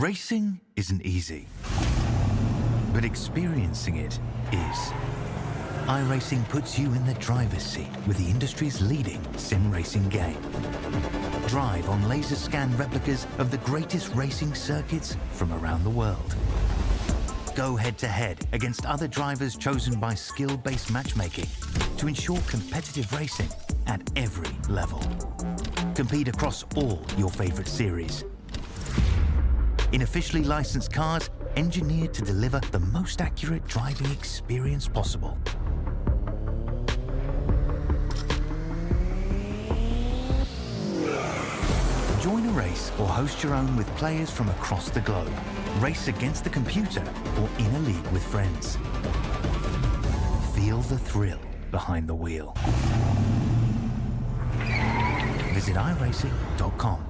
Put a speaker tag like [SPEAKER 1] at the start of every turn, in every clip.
[SPEAKER 1] Racing isn't easy, but experiencing it is. iRacing puts you in the driver's seat with the industry's leading sim racing game. Drive on laser scan replicas of the greatest racing circuits from around the world. Go head-to-head against other drivers chosen by skill-based matchmaking to ensure competitive racing at every level. Compete across all your favorite series. In officially licensed cars, engineered to deliver the most accurate driving experience possible. Join a race or host your own with players from across the globe. Race against the computer or in a league with friends. Feel the thrill behind the wheel. Visit iRacing.com.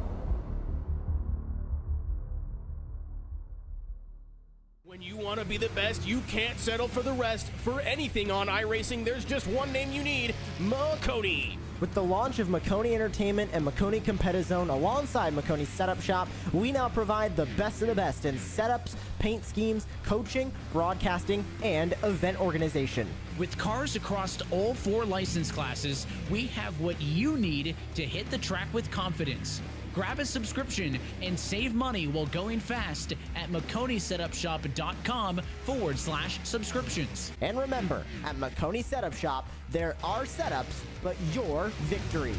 [SPEAKER 2] When you want to be the best, you can't settle for the rest. For anything on iRacing, there's just one name you need, Maconi.
[SPEAKER 3] With the launch of Maconi Entertainment and Maconi Competizone alongside Maconi Setup Shop, we now provide the best of the best in setups, paint schemes, coaching, broadcasting, and event organization.
[SPEAKER 4] With cars across all 4 license classes, we have what you need to hit the track with confidence. Grab a subscription and save money while going fast at MaconiSetupShop.com/subscriptions.
[SPEAKER 3] And remember, at Maconi Setup Shop, there are setups, but your victories.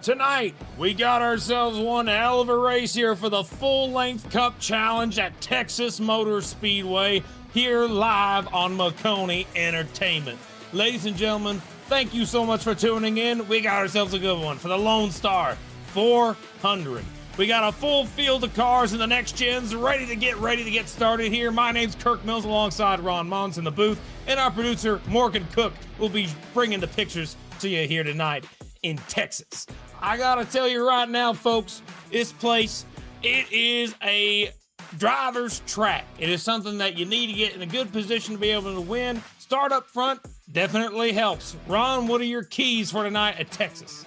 [SPEAKER 5] Tonight, we got ourselves one hell of a race here for the full-length Cup Challenge at Texas Motor Speedway, here live on Maconi Entertainment. Ladies and gentlemen, thank you so much for tuning in. We got ourselves a good one for the Lone Star 400. We got a full field of cars in the next gens ready to get started here. My name's Kirk Mills alongside Ron Mons in the booth, and our producer Morgan Cook will be bringing the pictures to you here tonight in Texas. I gotta tell you right now, folks, this place, it is a driver's track. It is something that you need to get in a good position to be able to win. Start up front definitely helps. Ron, what are your keys for tonight at Texas?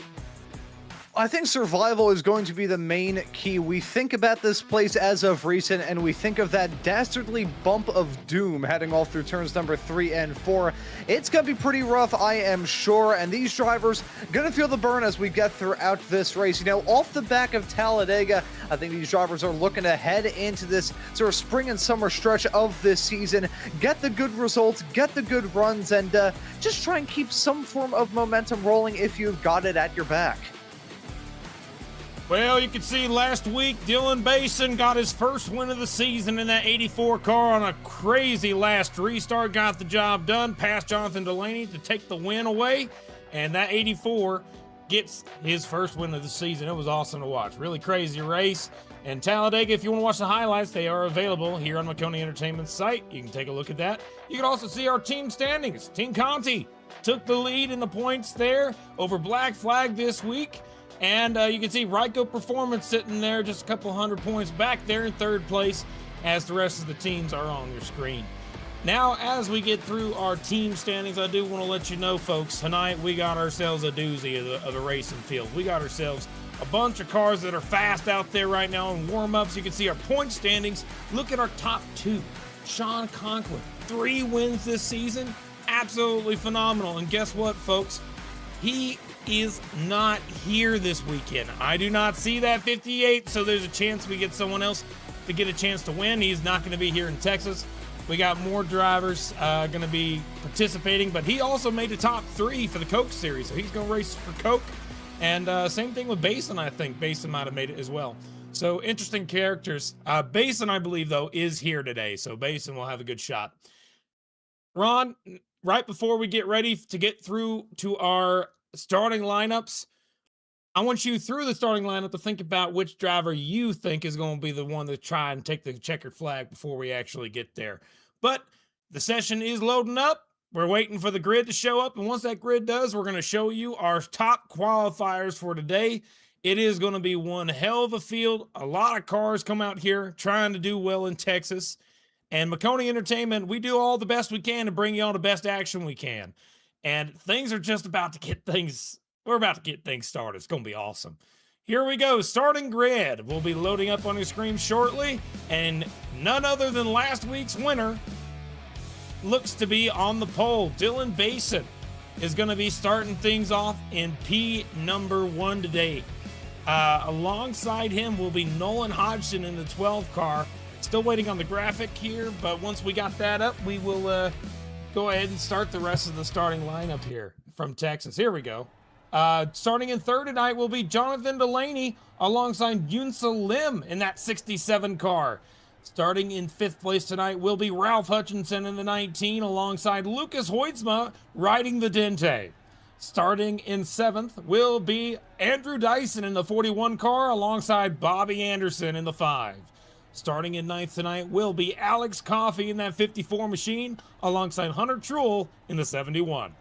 [SPEAKER 6] I think survival is going to be the main key. We think about this place as of recent, and we think of that dastardly bump of doom heading all through turns number 3 and 4. It's going to be pretty rough, I am sure, and these drivers going to feel the burn as we get throughout this race. You know, off the back of Talladega, I think these drivers are looking to head into this sort of spring and summer stretch of this season, get the good results, get the good runs, and just try and keep some form of momentum rolling if you've got it at your back.
[SPEAKER 5] Well, you can see last week, Dylan Basin got his first win of the season in that 84 car on a crazy last restart, got the job done, passed Jonathan Delaney to take the win away, and that 84 gets his first win of the season. It was awesome to watch. Really crazy race. And Talladega, if you want to watch the highlights, they are available here on Maconi Entertainment's site. You can take a look at that. You can also see our team standings. Team Conti took the lead in the points there over Black Flag this week. And you can see Ryko Performance sitting there just a couple 100 points back there in 3rd place as the rest of the teams are on your screen. Now, as we get through our team standings, I do want to let you know, folks, tonight we got ourselves a doozy of a racing field. We got ourselves a bunch of cars that are fast out there right now in warm-ups. You can see our point standings. Look at our top 2. Sean Conklin, 3 wins this season. Absolutely phenomenal. And guess what, folks? He is not here this weekend. I do not see that 58, so there's a chance we get someone else to get a chance to win. He's not going to be here in Texas. We got more drivers going to be participating, but he also made the top 3 for the Coke Series, so he's going to race for Coke. And same thing with Basin, I think. Basin might have made it as well. So interesting characters. Basin, I believe, though, is here today, so Basin will have a good shot. Ron, right before we get ready to get through to our starting lineups, I want you through the starting lineup to think about which driver you think is going to be the one to try and take the checkered flag before we actually get there. But the session is loading up. We're waiting for the grid to show up, and once that grid does, we're going to show you our top qualifiers for today. It is going to be one hell of a field. A lot of cars come out here trying to do well in Texas. And Maconi Entertainment, we do all the best we can to bring you all the best action we can. And things are just about to get things, we're about to get things started. It's going to be awesome. Here we go, starting grid. We'll be loading up on your screen shortly. And none other than last week's winner looks to be on the pole. Dylan Basin is going to be starting things off in P number 1 today. Alongside him will be Nolan Hodgson in the 12 car. Still waiting on the graphic here, but once we got that up, we will go ahead and start the rest of the starting lineup here from Texas. Here we go. Starting in third tonight will be Jonathan Delaney alongside Yunsa Lim in that 67 car. Starting in fifth place tonight will be Ralph Hutchinson in the 19 alongside Lucas Hoytsma riding the Dente. Starting in seventh will be Andrew Dyson in the 41 car alongside Bobby Anderson in the 5. Starting in ninth tonight will be Alex Coffey in that 54 machine alongside Hunter Truel in the 71.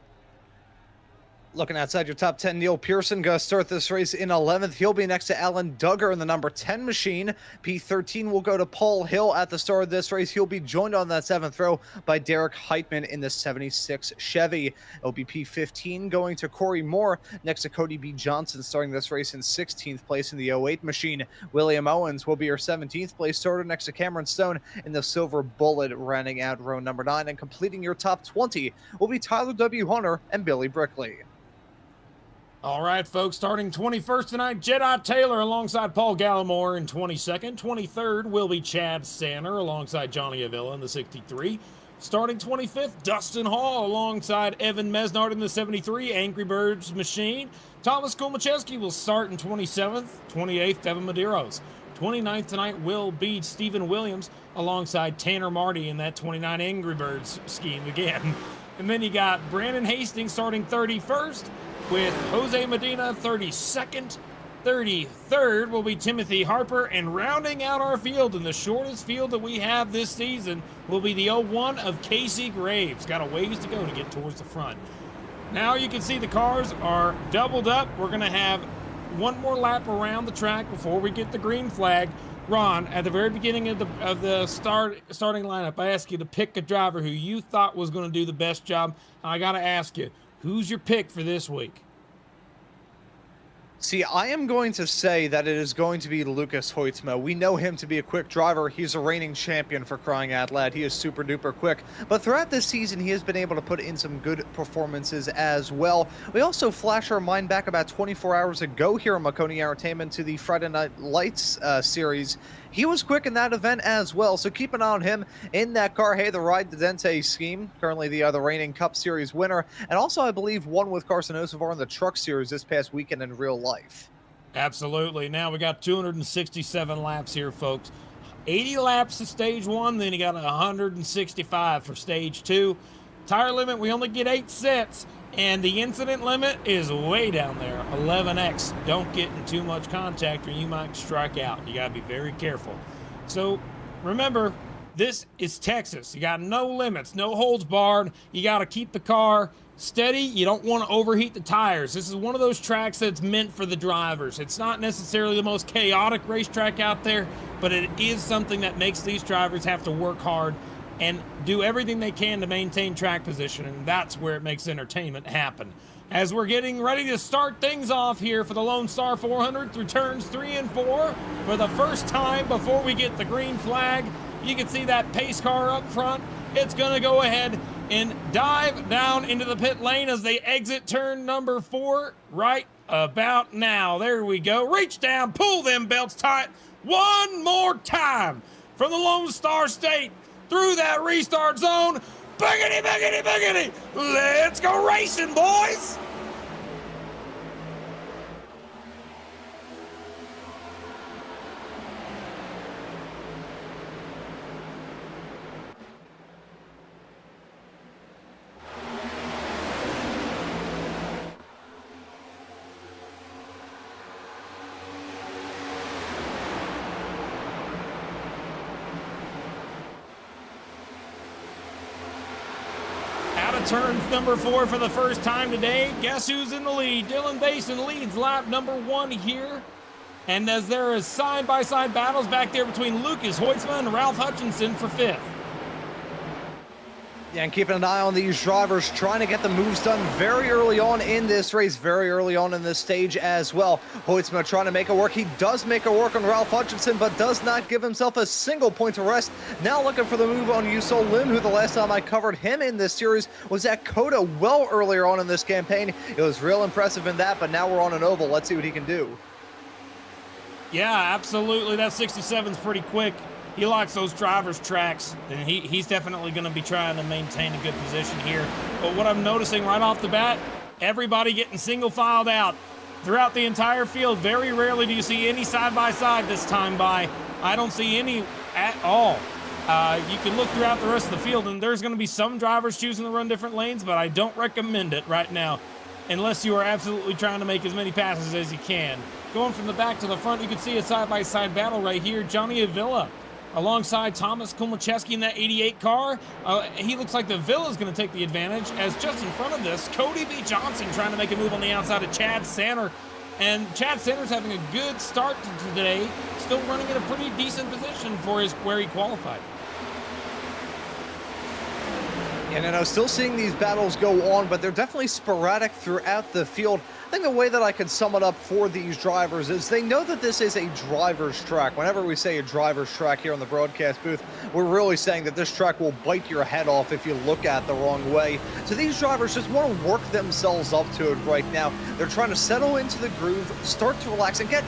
[SPEAKER 6] Looking outside your top 10, Neil Pearson going to start this race in 11th. He'll be next to Alan Duggar in the number 10 machine. P13 will go to Paul Hill at the start of this race. He'll be joined on that 7th row by Derek Heitman in the 76 Chevy. It'll be P15 going to Corey Moore next to Cody B. Johnson starting this race in 16th place in the 08 machine. William Owens will be your 17th place starter next to Cameron Stone in the Silver Bullet, rounding out row number 9. And completing your top 20 will be Tyler W. Hunter and Billy Brickley.
[SPEAKER 5] All right, folks, starting 21st tonight, Jedi Taylor alongside Paul Gallimore in 22nd. 23rd will be Chad Sanner alongside Johnny Avila in the 63. Starting 25th, Dustin Hall alongside Evan Mesnard in the 73, Angry Birds machine. Thomas Komacheski will start in 27th. 28th, Devin Medeiros. 29th tonight will be Stephen Williams alongside Tanner Marty in that 29 Angry Birds scheme again. And then you got Brandon Hastings starting 31st. With Jose Medina 32nd, 33rd will be Timothy Harper, and rounding out our field in the shortest field that we have this season will be the 01 of Casey Graves. Got a ways to go to get towards the front. Now you can see the cars are doubled up. We're going to have one more lap around the track before we get the green flag. Ron, at the very beginning of the starting lineup, I asked you to pick a driver who you thought was going to do the best job. I got to ask you, who's your pick for this week?
[SPEAKER 6] See, I am going to say that it is going to be Lucas Hoytsma. We know him to be a quick driver. He's a reigning champion, for crying out loud. He is super duper quick. But throughout this season, he has been able to put in some good performances as well. We also flash our mind back about 24 hours ago here at Maconi Entertainment to the Friday Night Lights series. He was quick in that event as well, so keep an eye on him in that car. Hey, the Ride the Dente scheme, currently the reigning Cup Series winner, and also, I believe, won with Carson Osavar in the Truck Series this past weekend in real life.
[SPEAKER 5] Absolutely. Now we got 267 laps here, folks. 80 laps to stage 1, then you got 165 for stage 2. Tire limit, we only get 8 sets. And the incident limit is way down there, 11x. Don't get in too much contact or you might strike out. You got to be very careful. So remember, this is Texas. You got no limits, no holds barred. You got to keep the car steady. You don't want to overheat the tires. This is one of those tracks that's meant for the drivers. It's not necessarily the most chaotic racetrack out there, but it is something that makes these drivers have to work hard and do everything they can to maintain track position, and that's where it makes entertainment happen. As we're getting ready to start things off here for the Lone Star 400 through turns 3 and 4, for the first time before we get the green flag, you can see that pace car up front. It's going to go ahead and dive down into the pit lane as they exit turn number 4 right about now. There we go. Reach down, pull them belts tight one more time from the Lone Star State. Through that restart zone. Boogity, boogity, boogity. Let's go racing, boys. Turn number 4 for the first time today. Guess who's in the lead? Dylan Basin leads lap number 1 here. And as there is side-by-side battles back there between Lucas Hoytsma and Ralph Hutchinson for 5th.
[SPEAKER 6] Yeah, and keeping an eye on these drivers, trying to get the moves done very early on in this race, very early on in this stage as well. Hoytsma trying to make it work. He does make it work on Ralph Hutchinson, but does not give himself a single point to rest. Now looking for the move on Yusol Lim, who the last time I covered him in this series was at Coda well earlier on in this campaign. It was real impressive in that, but now we're on an oval. Let's see what he can do.
[SPEAKER 5] Yeah, absolutely. That 67's pretty quick. He likes those driver's tracks, and he's definitely going to be trying to maintain a good position here. But what I'm noticing right off the bat, everybody getting single filed out throughout the entire field. Very rarely do you see any side-by-side this time by. I don't see any at all. You can look throughout the rest of the field, and there's going to be some drivers choosing to run different lanes, but I don't recommend it right now unless you are absolutely trying to make as many passes as you can. Going from the back to the front, you can see a side-by-side battle right here. Johnny Avila alongside Thomas Kulmacheski in that 88 car. He looks like the Villa's going to take the advantage, as just in front of this, Cody B. Johnson trying to make a move on the outside of Chad Sanner. And Chad Sanner's having a good start to today, still running in a pretty decent position for where he qualified.
[SPEAKER 6] And I know still seeing these battles go on, but they're definitely sporadic throughout the field. I think the way that I can sum it up for these drivers is they know that this is a driver's track. Whenever we say a driver's track here on the broadcast booth, we're really saying that this track will bite your head off if you look at the wrong way. So these drivers just want to work themselves up to it right now. They're trying to settle into the groove, start to relax, and get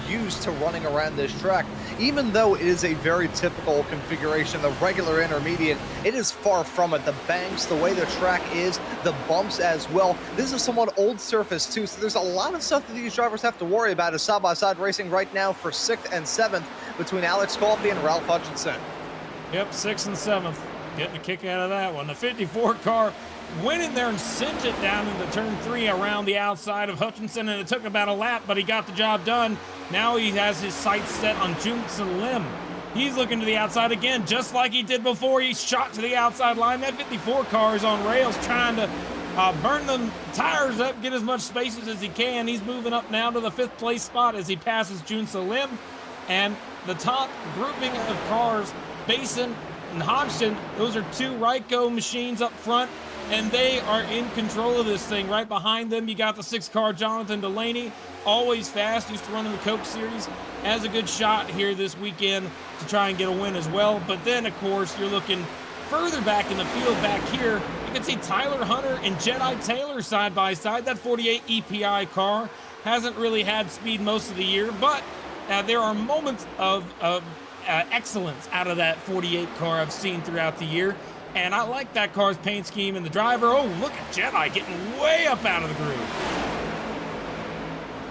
[SPEAKER 6] used to running around this track. Even though it is a very typical configuration, the regular intermediate, it is far from it. The banks, the way the track is, the bumps as well. This is a somewhat old surface too, so there's a lot of stuff that these drivers have to worry about as side-by-side racing right now for 6th and 7th between Alex Coffey and Ralph Hutchinson.
[SPEAKER 5] Yep, 6th and 7th. Getting a kick out of that one. The 54 car went in there and sent it down into turn 3 around the outside of Hutchinson, and it took about a lap, but he got the job done. Now he has his sights set on Junson Lim. He's looking to the outside again, just like he did before. He shot to the outside line. That 54 car is on rails, trying to burn the tires up, get as much spaces as he can. He's moving up now to the 5th place spot as he passes Junson Lim. And the top grouping of cars, Basin and Hodgson, those are 2 Ryko machines up front, and they are in control of this thing. Right behind them, you got the 6 car Jonathan Delaney, always fast, used to run in the Cup Series, has a good shot here this weekend to try and get a win as well. But then, of course, you're looking further back in the field back here. You can see Tyler Hunter and Jedi Taylor side by side. That 48 EPI car hasn't really had speed most of the year, but there are moments of excellence out of that 48 car I've seen throughout the year. And I like that car's paint scheme and the driver. Oh, look at Jedi getting way up out of the groove.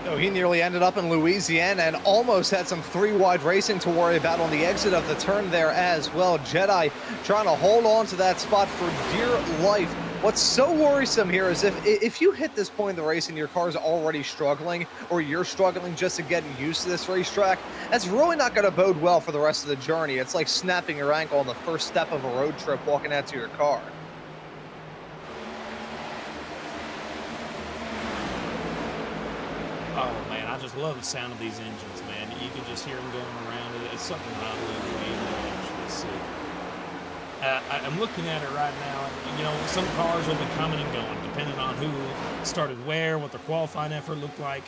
[SPEAKER 6] So he nearly ended up in Louisiana and almost had some 3-wide racing to worry about on the exit of the turn there as well. Jedi trying to hold on to that spot for dear life. What's so worrisome here is if you hit this point in the race and your car's already struggling, or you're struggling just to get used to this racetrack, that's really not going to bode well for the rest of the journey. It's like snapping your ankle on the first step of a road trip walking out to your car.
[SPEAKER 5] Oh man, I just love the sound of these engines, man. You can just hear them going around. It's something that I love waiting to actually see. I'm looking at it right now, and you know, some cars will be coming and going depending on who started where, what their qualifying effort looked like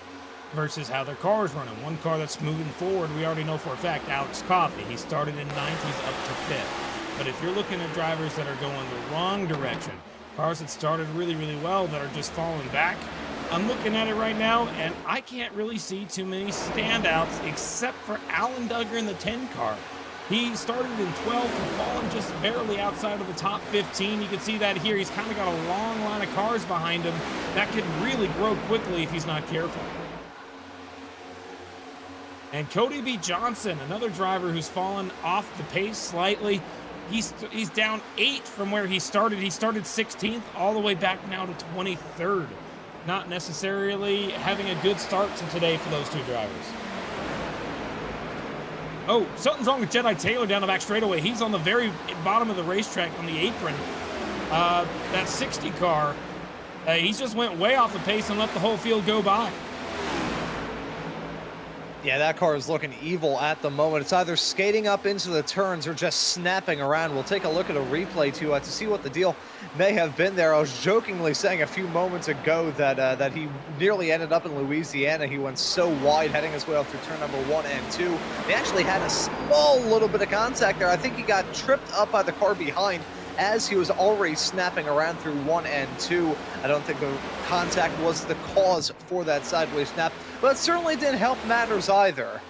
[SPEAKER 5] versus how their car's running. One car that's moving forward, we already know for a fact, Alex Coffey. He started in 9th, he's up to 5th. But if you're looking at drivers that are going the wrong direction, cars that started really, really well that are just falling back, I'm looking at it right now, and I can't really see too many standouts except for Alan Duggar in the 10 car. He started in 12th and fallen just barely outside of the top 15. You can see that here. He's kind of got a long line of cars behind him. That could really grow quickly if he's not careful. And Cody B. Johnson, another driver who's fallen off the pace slightly. He's down 8 from where he started. He started 16th all the way back now to 23rd. Not necessarily having a good start to today for those 2 drivers. Oh, something's wrong with Jedi Taylor down the back straightaway. He's on the very bottom of the racetrack on the apron. That 60 car, he just went way off the pace and let the whole field go by.
[SPEAKER 6] Yeah, that car is looking evil at the moment. It's either skating up into the turns or just snapping around. We'll take a look at a replay to see what the deal may have been there. I was jokingly saying a few moments ago that he nearly ended up in Louisiana. He went so wide heading his way off through turn number 1 and 2. He actually had a small little bit of contact there. I think he got tripped up by the car behind as he was already snapping around through 1 and 2. I don't think the contact was the cause for that sideways snap, but it certainly didn't help matters either.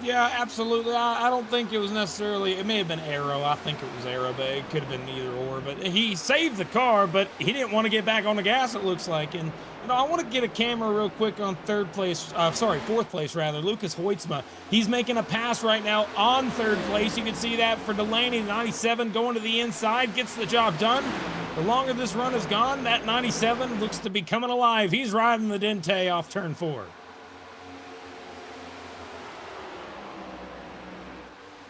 [SPEAKER 5] Yeah, absolutely. I don't think it was necessarily, it may have been aero. I think it was aero, but it could have been either or. But he saved the car, but he didn't want to get back on the gas, it looks like. And, you know, I want to get a camera real quick on fourth place, Lucas Hoytsma. He's making a pass right now on third place. You can see that for Delaney, 97 going to the inside, gets the job done. The longer this run has gone, that 97 looks to be coming alive. He's riding the Dente off turn 4.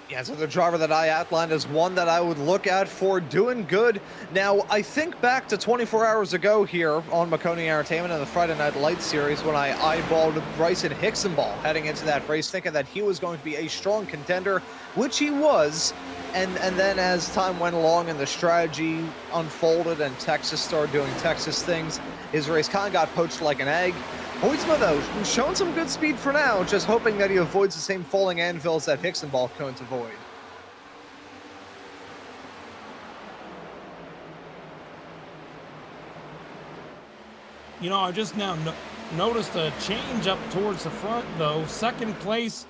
[SPEAKER 6] Yeah, so the driver that I outlined is one that I would look at for doing good. Now, I think back to 24 hours ago here on Maconi Entertainment in the Friday Night Lights series when I eyeballed Bryson Hicksonball heading into that race, thinking that he was going to be a strong contender, which he was. And then as time went along and the strategy unfolded and Texas started doing Texas things, his race kind of got poached like an egg. Hoytsma, though, showing some good speed for now, just hoping that he avoids the same falling anvils that Hicksonball couldn't avoid.
[SPEAKER 5] You know, I just now noticed a change up towards the front, though. Second place,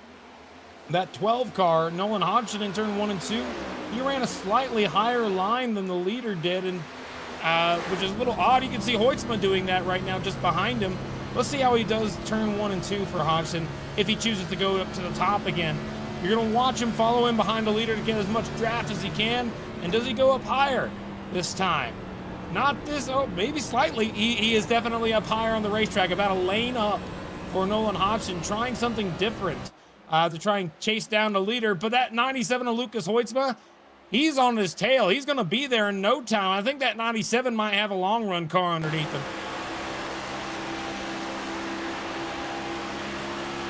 [SPEAKER 5] that 12 car, Nolan Hodgson in turn 1 and 2. He ran a slightly higher line than the leader did, and which is a little odd. You can see Hoytsma doing that right now just behind him. Let's see how he does turn 1 and 2 for Hodgson if he chooses to go up to the top again. You're going to watch him follow in behind the leader to get as much draft as he can. And does he go up higher this time? Not this, oh, maybe slightly. He is definitely up higher on the racetrack, about a lane up for Nolan Hodgson, trying something different to try and chase down the leader. But that 97 of Lucas Hoytsma, he's on his tail. He's going to be there in no time. I think that 97 might have a long run car underneath him.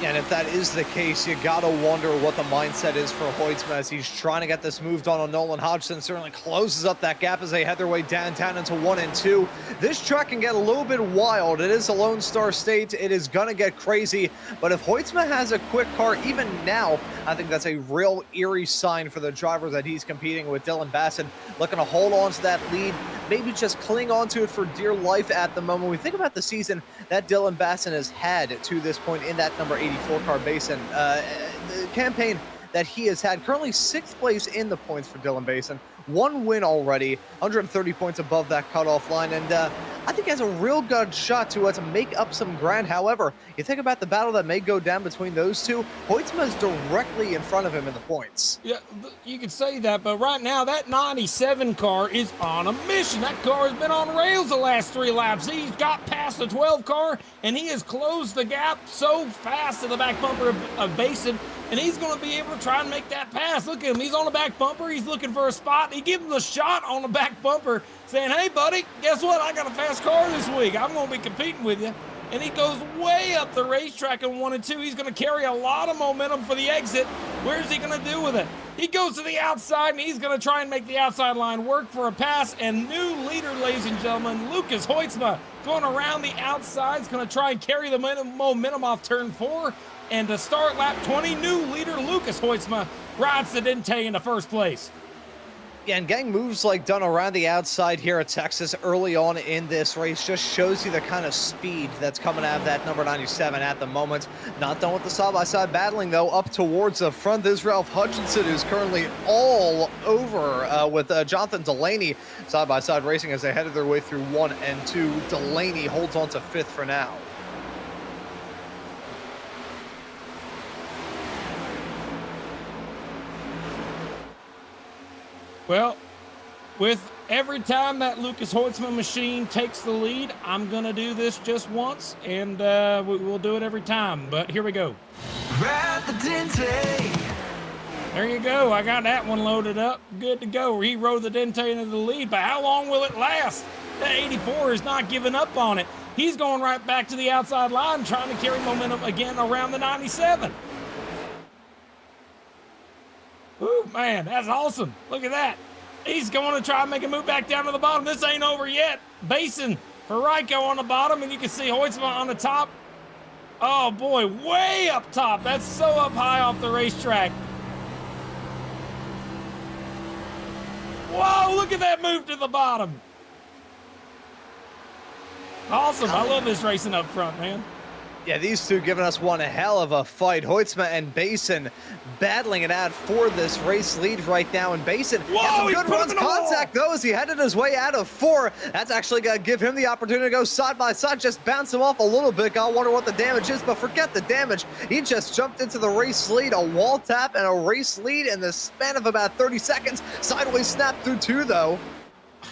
[SPEAKER 6] And if that is the case, you gotta wonder what the mindset is for Hoytsma as he's trying to get this moved on Nolan Hodgson. Certainly closes up that gap as they head their way downtown into 1 and 2. This track can get a little bit wild. It is a Lone Star State. It is gonna get crazy. But if Hoytsma has a quick car, even now, I think that's a real eerie sign for the driver that he's competing with. Dylan Bassett looking to hold on to that lead, maybe just cling on to it for dear life at the moment. We think about the season that Dylan Bassett has had to this point in that number 84 car Basin. The campaign that he has had, currently 6th place in the points for Dylan Basin. 1 win already, 130 points above that cutoff line, and I think he has a real good shot to make up some ground. However, you think about the battle that may go down between those two, Hoytsma is directly in front of him in the points.
[SPEAKER 5] Yeah, you could say that, but right now that 97 car is on a mission. That car has been on rails the last 3 laps. He's got past the 12 car, and he has closed the gap so fast to the back bumper of Basin, and he's going to be able to try and make that pass. Look at him. He's on the back bumper. He's looking for a spot. He gives him the shot on the back bumper, saying, hey, buddy, guess what? I got a fast car this week. I'm going to be competing with you. And he goes way up the racetrack in 1 and 2. He's going to carry a lot of momentum for the exit. Where's he going to do with it? He goes to the outside, and he's going to try and make the outside line work for a pass. And new leader, ladies and gentlemen, Lucas Hoytsma, going around the outside. Is going to try and carry the momentum off turn 4. And to start lap 20, new leader Lucas Hoytsma rides the Dente into first place.
[SPEAKER 6] Yeah, and getting moves like done around the outside here at Texas early on in this race just shows you the kind of speed that's coming out of that number 97 at the moment. Not done with the side-by-side battling, though. Up towards the front, there's Ralph Hutchinson, who's currently all over with Jonathan Delaney. Side-by-side racing as they headed their way through 1 and 2. Delaney holds on to 5th for now.
[SPEAKER 5] Well, with every time that Lucas Hoytsma machine takes the lead, I'm going to do this just once, and we'll do it every time. But here we go.
[SPEAKER 7] Ride the Dente.
[SPEAKER 5] There you go. I got that one loaded up. Good to go. He rode the Dente into the lead, but how long will it last? That 84 is not giving up on it. He's going right back to the outside line, trying to carry momentum again around the 97. Ooh, man, that's awesome. Look at that. He's going to try and make a move back down to the bottom. This ain't over yet. Basin for Ryko on the bottom, and you can see Hoytsma on the top. Oh, boy, way up top. That's so up high off the racetrack. Whoa, look at that move to the bottom. Awesome. I love this racing up front, man.
[SPEAKER 6] Yeah, these two giving us one hell of a fight. Hoytsma and Basin battling it out for this race lead right now. And Basin has some good runs. Contact though as he headed his way out of 4. That's actually going to give him the opportunity to go side by side. Just bounce him off a little bit. I wonder what the damage is, but forget the damage. He just jumped into the race lead. A wall tap and a race lead in the span of about 30 seconds. Sideways snap through 2 though.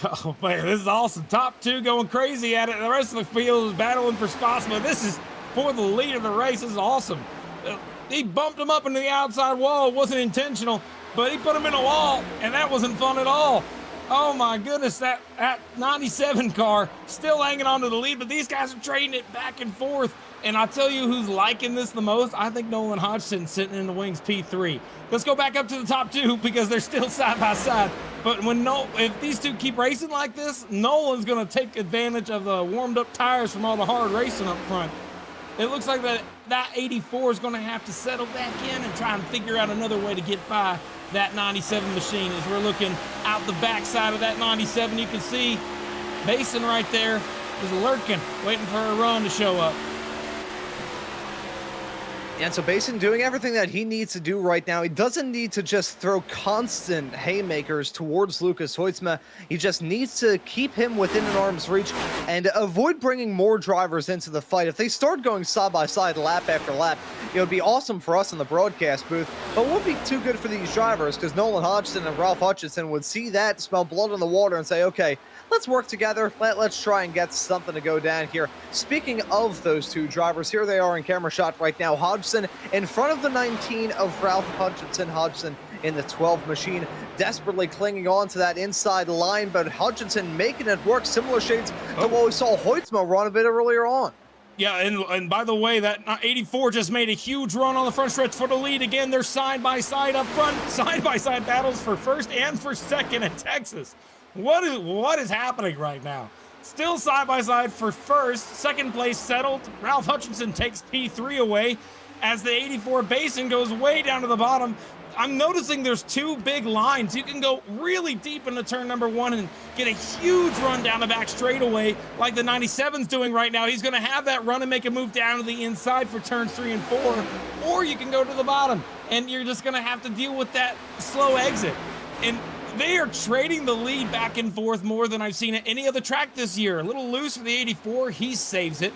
[SPEAKER 5] Oh, man, this is awesome. Top 2 going crazy at it. The rest of the field is battling for spots, but this is for the lead of the race. This is awesome. He bumped him up into the outside wall. It wasn't intentional, but he put him in a wall, and that wasn't fun at all. Oh, my goodness, that 97 car still hanging on to the lead, but these guys are trading it back and forth. And I'll tell you who's liking this the most. I think Nolan Hodgson sitting in the wings P3. Let's go back up to the top 2 because they're still side by side. But if these two keep racing like this, Nolan's going to take advantage of the warmed up tires from all the hard racing up front. It looks like that 84 is going to have to settle back in and try and figure out another way to get by that 97 machine. As we're looking out the backside of that 97, you can see Basin right there is lurking, waiting for a run to show up.
[SPEAKER 6] And so Basin doing everything that he needs to do right now. He doesn't need to just throw constant haymakers towards Lucas Hoytsma. He just needs to keep him within an arm's reach and avoid bringing more drivers into the fight. If they start going side by side lap after lap, it would be awesome for us in the broadcast booth, but it won't be too good for these drivers because Nolan Hodgson and Ralph Hutchinson would see that, smell blood in the water, and say, okay, let's work together. Let's try and get something to go down here. Speaking of those two drivers, here they are in camera shot right now. Hodgson in front of the 19 of Ralph Hutchinson. Hodgson in the 12 machine, desperately clinging on to that inside line, but Hutchinson making it work. Similar shades to what we saw Hoytsma run a bit earlier on.
[SPEAKER 5] Yeah, and by the way, that 84 just made a huge run on the front stretch for the lead. Again, they're side by side up front, side by side battles for first and for second in Texas. What is happening right now? Still side by side for first. Second place settled. Ralph Hutchinson takes P3 away as the 84 Basin goes way down to the bottom. I'm noticing there's 2 big lines. You can go really deep into turn number 1 and get a huge run down the back straightaway like the 97's doing right now. He's going to have that run and make a move down to the inside for turns 3 and 4. Or you can go to the bottom and you're just going to have to deal with that slow exit. And they are trading the lead back and forth more than I've seen at any other track this year. A little loose for the 84. He saves it.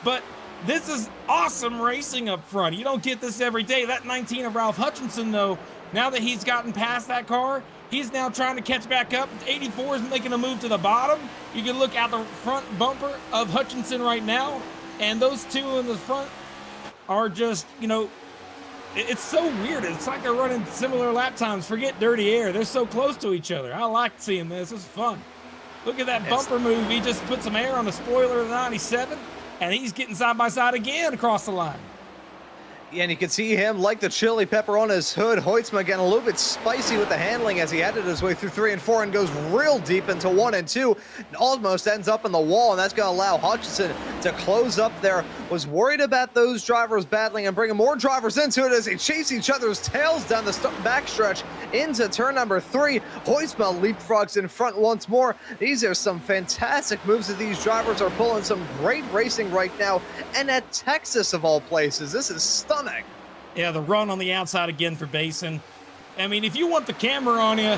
[SPEAKER 5] But this is awesome racing up front. You don't get this every day. That 19 of Ralph Hutchinson, though, now that he's gotten past that car, he's now trying to catch back up. 84 is making a move to the bottom. You can look at the front bumper of Hutchinson right now, and those two in the front are just, it's so weird. It's like they're running similar lap times. Forget dirty air. They're so close to each other. I like seeing this. It's fun. Look at that bumper move. He just put some air on the spoiler of the 97, and he's getting side by side again across the line.
[SPEAKER 6] Yeah, and you can see him like the chili pepper on his hood. Hoytsma getting a little bit spicy with the handling as he headed his way through 3 and 4 and goes real deep into 1 and 2. And almost ends up in the wall, and that's going to allow Hutchinson to close up there. Was worried about those drivers battling and bringing more drivers into it as they chase each other's tails down the backstretch into turn number 3. Hoytsma leapfrogs in front once more. These are some fantastic moves that these drivers are pulling. Some great racing right now. And at Texas, of all places, this is stunning.
[SPEAKER 5] Yeah, the run on the outside again for Basin. I mean, if you want the camera on you,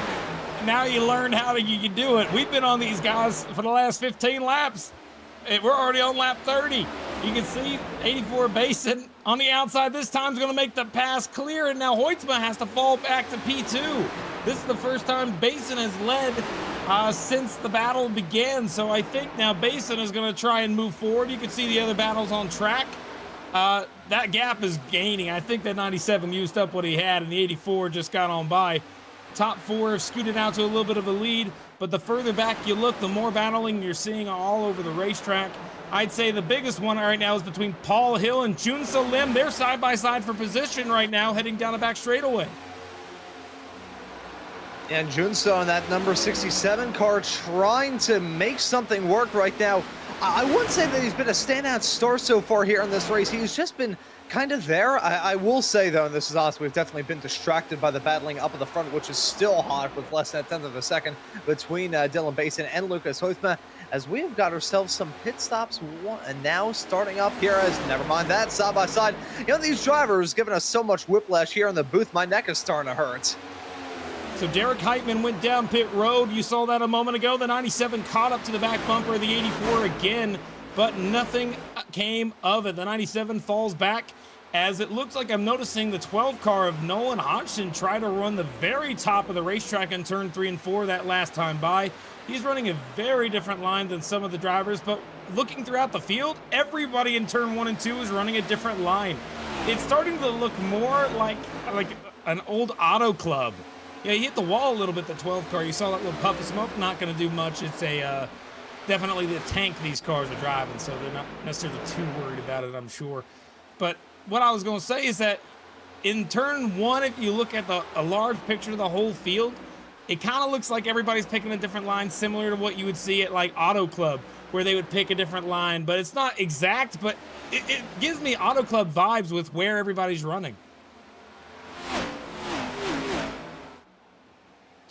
[SPEAKER 5] now you learn how you can do it. We've been on these guys for the last 15 laps. We're already on lap 30. You can see 84 Basin on the outside. This time's going to make the pass clear, and now Hoytsma has to fall back to P2. This is the first time Basin has led since the battle began, so I think now Basin is going to try and move forward. You can see the other battles on track. That gap is gaining. I think that 97 used up what he had, and the 84 just got on by. top four have scooted out to a little bit of a lead, but the further back you look, the more battling you're seeing all over the racetrack. I'd say the biggest one right now is between Paul Hill and Junso Lim. They're side by side for position right now, heading down the back straightaway.
[SPEAKER 6] And Junso in that number 67 car trying to make something work right now. I wouldn't say that he's been a standout star so far here in this race. He's just been kind of there. I will say, though, and this is honest, we've definitely been distracted by the battling up at the front, which is still hot with less than a tenth of a second between Dylan Basin and Lucas Hoytma, as we have got ourselves some pit stops and now starting up here as, never mind that, side by side. You know, these drivers giving us so much whiplash here in the booth, my neck is starting to hurt.
[SPEAKER 5] So Derek Heitman went down pit road. You saw that a moment ago. The 97 caught up to the back bumper of the 84 again, but nothing came of it. The 97 falls back as it looks like I'm noticing the 12 car of Nolan Hodgson try to run the very top of the racetrack in turn 3 and 4 that last time by. He's running a very different line than some of the drivers, but looking throughout the field, everybody in turn 1 and 2 is running a different line. It's starting to look more like an old auto club. Yeah, he hit the wall a little bit, the 12 car. You saw that little puff of smoke. Not going to do much. It's a definitely the tank these cars are driving, so they're not necessarily too worried about it, I'm sure. But what I was going to say is that in turn 1, if you look at a large picture of the whole field, it kind of looks like everybody's picking a different line, similar to what you would see at like Auto Club, where they would pick a different line. But it's not exact, but it gives me Auto Club vibes with where everybody's running.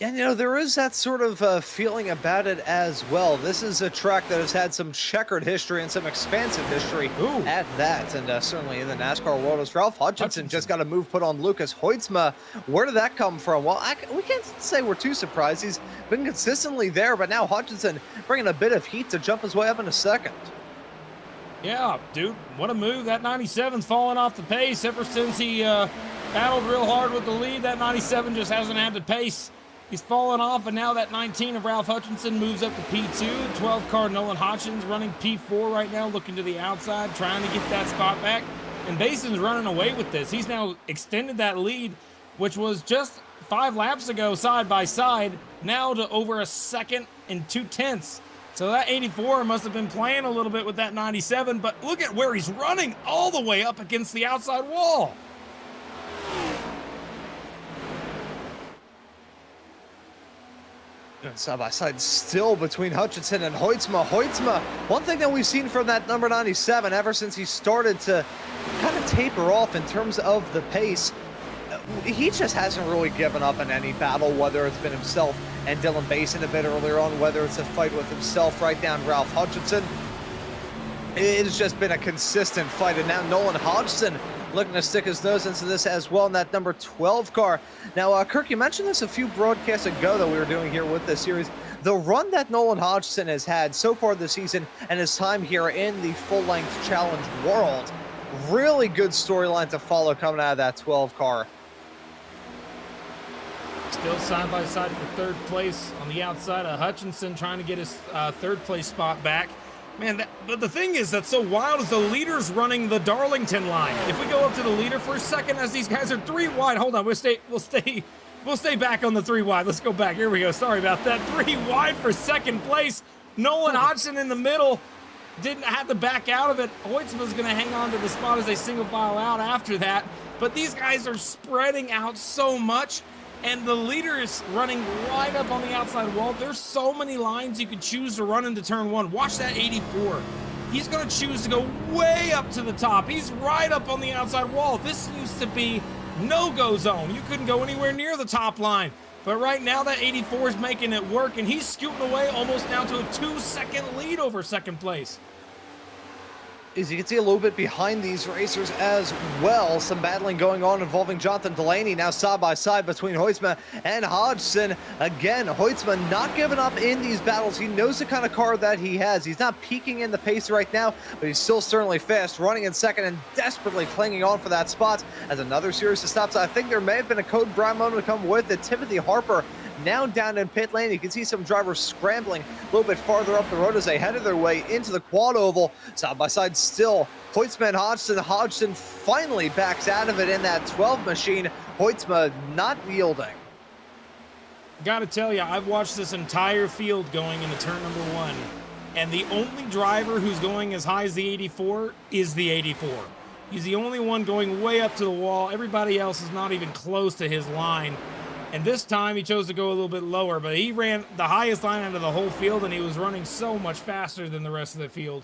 [SPEAKER 6] And, you know, there is that sort of feeling about it as well. This is a track that has had some checkered history and some expansive history at that. And certainly in the NASCAR world, as Ralph Hutchinson just got a move put on Lucas Hoytsma. Where did that come from? Well, we can't say we're too surprised. He's been consistently there, but now Hutchinson bringing a bit of heat to jump his way up in a second.
[SPEAKER 5] Yeah, dude, what a move. That 97's fallen off the pace ever since he battled real hard with the lead. That 97 just hasn't had the pace. He's fallen off, and now that 19 of Ralph Hutchinson moves up to P2. 12 car Nolan Hodgson's running P4 right now, looking to the outside, trying to get that spot back. And Bason's running away with this. He's now extended that lead, which was just 5 laps ago side by side, now to over a second and 2/10. So that 84 must have been playing a little bit with that 97, but look at where he's running all the way up against the outside wall.
[SPEAKER 6] Side by side still between Hutchinson and Hoytsma. Hoytsma, one thing that we've seen from that number 97 ever since he started to kind of taper off in terms of the pace, he just hasn't really given up in any battle, whether it's been himself and Dylan Basin a bit earlier on, whether it's a fight with himself right down Ralph Hutchinson. It has just been a consistent fight, and now Nolan Hodgson looking to stick his nose into this as well in that number 12 car. Now, Kirk, you mentioned this a few broadcasts ago that we were doing here with this series. The run that Nolan Hodgson has had so far this season and his time here in the full-length challenge world, really good storyline to follow coming out of that 12 car.
[SPEAKER 5] Still side by side for third place on the outside of Hutchinson, trying to get his third place spot back. Man, but the thing is that's so wild is the leader's running the Darlington line. If we go up to the leader for a second, as these guys are 3 wide, hold on, we'll stay back on the 3 wide. Let's go back. Here we go. Sorry about that. 3 wide for second place. Nolan Hodgson in the middle didn't have to back out of it. Hoytsma's going to hang on to the spot as they single file out after that. But these guys are spreading out so much. And the leader is running right up on the outside wall. There's so many lines you could choose to run into turn 1. Watch that 84. He's going to choose to go way up to the top. He's right up on the outside wall. This used to be no-go zone. You couldn't go anywhere near the top line. But right now, that 84 is making it work, and he's scooting away almost down to a 2-second lead over second place.
[SPEAKER 6] As you can see a little bit behind these racers as well, some battling going on involving Jonathan Delaney now side by side between Hoytsma and Hodgson. Again, Hoytsma not giving up in these battles. He knows the kind of car that he has. He's not peaking in the pace right now, but he's still certainly fast, running in second and desperately clinging on for that spot as another series of stops. I think there may have been a Code Brown moment to come with it. Timothy Harper now down in pit lane. You can see some drivers scrambling a little bit farther up the road as they headed their way into the quad oval. Side by side still, Hoytsma and Hodgson. Hodgson finally backs out of it in that 12 machine. Hoytsma not yielding.
[SPEAKER 5] got to tell you, I've watched this entire field going into turn number 1, and the only driver who's going as high as the 84 is the 84. He's the only one going way up to the wall. Everybody else is not even close to his line. And this time he chose to go a little bit lower, but he ran the highest line out of the whole field, and he was running so much faster than the rest of the field.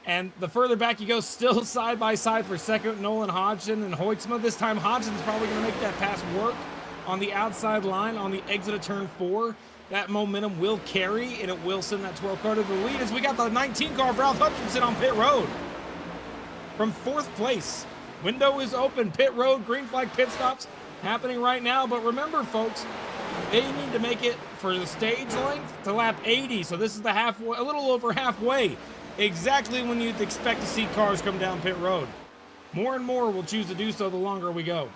[SPEAKER 5] And the further back you go, still side by side for second, Nolan Hodgson and Hoytsma. This time Hodgson's probably going to make that pass work on the outside line on the exit of turn 4. That momentum will carry, and it will send that 12 car to the lead as we got the 19 car of Ralph Hutchinson on pit road. From 4th place, window is open, pit road, green flag pit stops happening right now. But remember, folks, they need to make it for the stage length to lap 80. So this is the halfway, a little over halfway, exactly when you'd expect to see cars come down pit road. More and more will choose to do so the longer we go.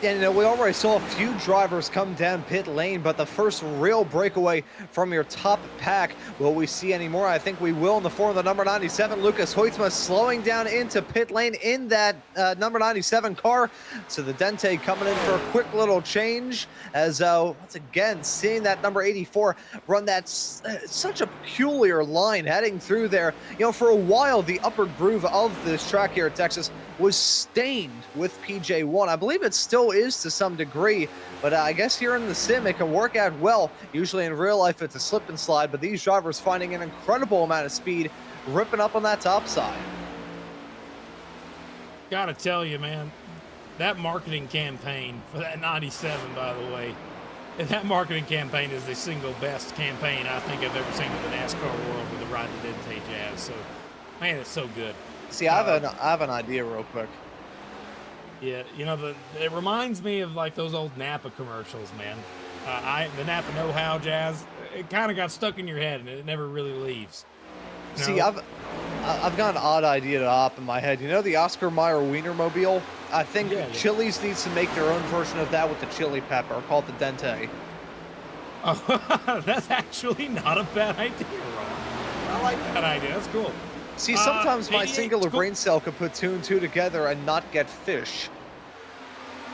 [SPEAKER 6] And we already saw a few drivers come down pit lane, but the first real breakaway from your top pack, will we see any more? I think we will in the form of the number 97, Lucas Hoytsma, slowing down into pit lane in that number 97 car. So the Dente coming in for a quick little change as once again, seeing that number 84 run that such a peculiar line heading through there. You know, for a while, the upper groove of this track here at Texas was stained with PJ1. I believe it still is to some degree, but I guess here in the sim it can work out well. Usually in real life it's a slip and slide, but these drivers finding an incredible amount of speed, ripping up on that top side.
[SPEAKER 5] Gotta tell you, man, that marketing campaign for that 97, by the way, that marketing campaign is the single best campaign I think I've ever seen in the NASCAR world with the Ride the Dente Jazz. So, man, it's so good.
[SPEAKER 6] See, I have an idea real quick.
[SPEAKER 5] Yeah, you know, it reminds me of like those old Napa commercials, man. The Napa know-how, Jazz, it kind of got stuck in your head and it never really leaves. You
[SPEAKER 6] See,
[SPEAKER 5] know?
[SPEAKER 6] I've got an odd idea to hop in my head. You know the Oscar Mayer Wienermobile? I think Chili's needs to make their own version of that with the chili pepper, called the Dente.
[SPEAKER 5] Oh, that's actually not a bad idea, Ron. I like that idea. That's cool.
[SPEAKER 6] See, sometimes my singular brain cell could put 2 and 2 together and not get fish.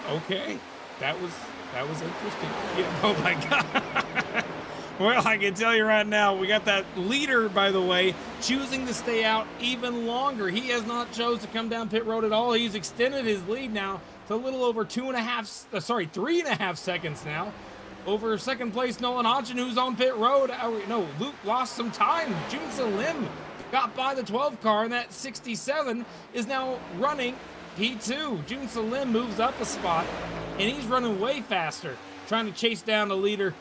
[SPEAKER 5] Okay, that was interesting. Yeah, oh my God. Well, I can tell you right now, we got that leader, by the way, choosing to stay out even longer. He has not chose to come down pit road at all. He's extended his lead now to a little over 3.5 seconds now. Over second place, Nolan Hodgson, who's on pit road. Luke lost some time. Junsa Lim got by the 12 car, and that 67 is now running P2. Junsa Lim moves up a spot, and he's running way faster, trying to chase down the leader.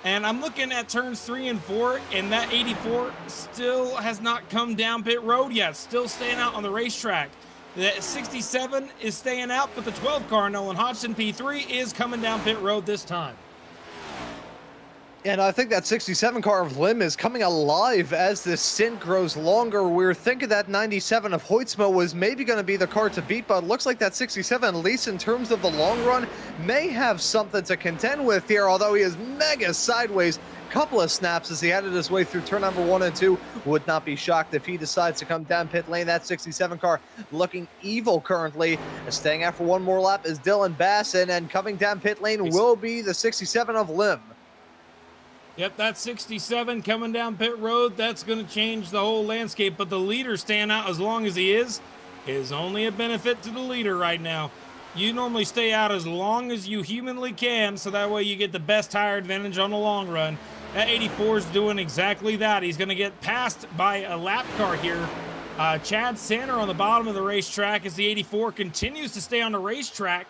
[SPEAKER 5] And I'm looking at turns 3 and 4, and that 84 still has not come down pit road yet, still staying out on the racetrack. That 67 is staying out, but the 12 car, Nolan Hodgson P3, is coming down pit road this time.
[SPEAKER 6] And I think that 67 car of Lim is coming alive as this stint grows longer. We were thinking that 97 of Hoytsma was maybe going to be the car to beat, but it looks like that 67, at least in terms of the long run, may have something to contend with here, although he is mega sideways. Couple of snaps as he headed his way through turn number 1 and 2. Would not be shocked if he decides to come down pit lane. That 67 car looking evil currently. Staying out for one more lap is Dylan Basson, and coming down pit lane will be the 67 of Lim.
[SPEAKER 5] Yep, that 67 coming down pit road, that's going to change the whole landscape. But the leader staying out as long as he is only a benefit to the leader right now. You normally stay out as long as you humanly can, so that way you get the best tire advantage on the long run. That 84 is doing exactly that. He's going to get passed by a lap car here. Chad Sanner on the bottom of the racetrack as the 84 continues to stay on the racetrack.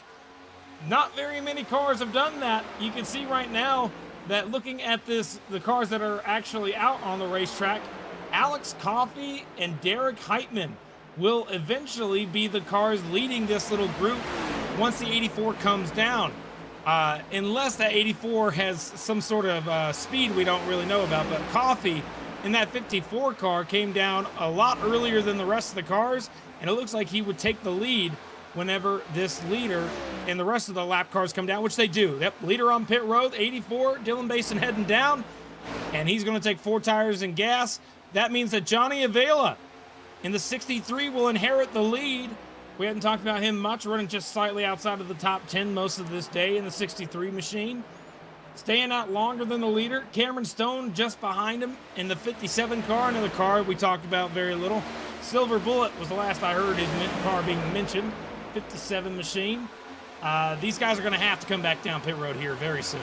[SPEAKER 5] Not very many cars have done that. You can see right now that looking at this, the cars that are actually out on the racetrack, Alex Coffey and Derek Heitman will eventually be the cars leading this little group once the 84 comes down. Unless that 84 has some sort of speed we don't really know about. But Coffey in that 54 car came down a lot earlier than the rest of the cars, and it looks like he would take the lead whenever this leader and the rest of the lap cars come down, which they do. Yep, leader on pit road, 84, Dylan Basin heading down, and he's going to take 4 tires and gas. That means that Johnny Avila in the 63 will inherit the lead. We haven't talked about him much, running just slightly outside of the top 10 most of this day in the 63 machine. staying out longer than the leader. Cameron Stone just behind him in the 57 car, another car we talked about very little. Silver Bullet was the last I heard his car being mentioned. 57 machine. These guys are going to have to come back down pit road here very soon.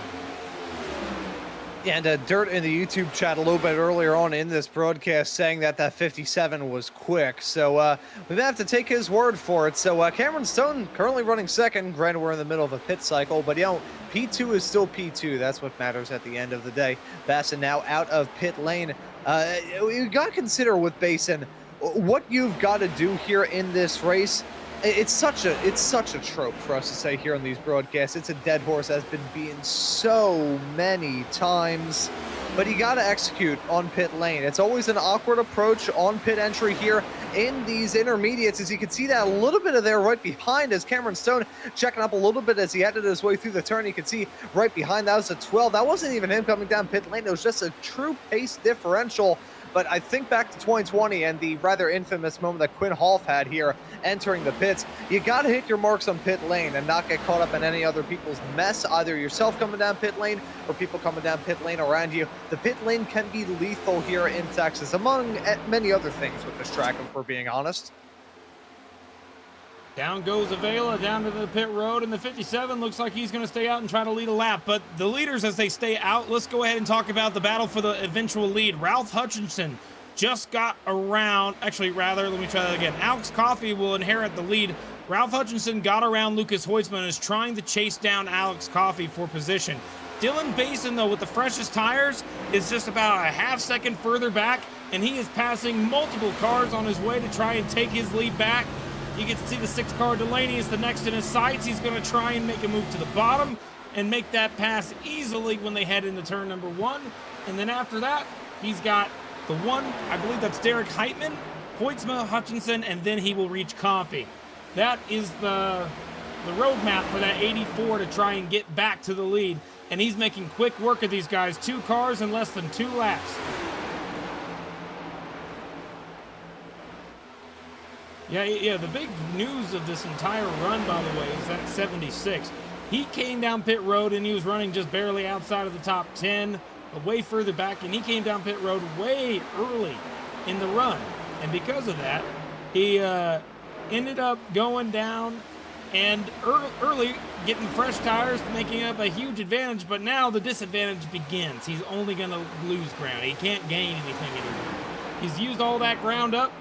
[SPEAKER 6] Yeah, and Dirt in the YouTube chat a little bit earlier on in this broadcast saying that that 57 was quick. So we have to take his word for it. So Cameron Stone currently running second. Granted, we're in the middle of a pit cycle, but P2 is still P2. That's what matters at the end of the day. Basin now out of pit lane. You got to consider with Basin what you've got to do here in this race. It's such a trope for us to say here on these broadcasts. It's a dead horse that's been beaten so many times, but you got to execute on pit lane. It's always an awkward approach on pit entry here in these intermediates. As you can see that a little bit of there right behind as Cameron Stone checking up a little bit as he headed his way through the turn. You can see right behind that was a 12. That wasn't even him coming down pit lane. It was just a true pace differential. But I think back to 2020 and the rather infamous moment that Quinn Half had here entering the pits. You got to hit your marks on pit lane and not get caught up in any other people's mess, either yourself coming down pit lane or people coming down pit lane around you. The pit lane can be lethal here in Texas, among many other things with this track, if we're being honest.
[SPEAKER 5] Down goes Avila down to the pit road, and the 57 looks like he's going to stay out and try to lead a lap. But the leaders, as they stay out, let's go ahead and talk about the battle for the eventual lead. Ralph Hutchinson just got around, let me try that again. Alex Coffey will inherit the lead. Ralph Hutchinson got around Lucas Hoitzman and is trying to chase down Alex Coffey for position. Dylan Basin, though, with the freshest tires, is just about a half second further back, and he is passing multiple cars on his way to try and take his lead back. You get to see the 6-car Delaney is the next in his sights. He's going to try and make a move to the bottom and make that pass easily when they head into turn number 1. And then after that, he's got the one, I believe that's Derek Heitman, Hoitzma, Hutchinson, and then he will reach Coffey. That is the roadmap for that 84 to try and get back to the lead. And he's making quick work of these guys. 2 cars in less than 2 laps. Yeah, the big news of this entire run, by the way, is that 76. He came down pit road and he was running just barely outside of the top 10, way further back, and he came down pit road way early in the run. And because of that, he ended up going down and early getting fresh tires, making up a huge advantage, but now the disadvantage begins. He's only going to lose ground. He can't gain anything anymore. He's used all that ground up,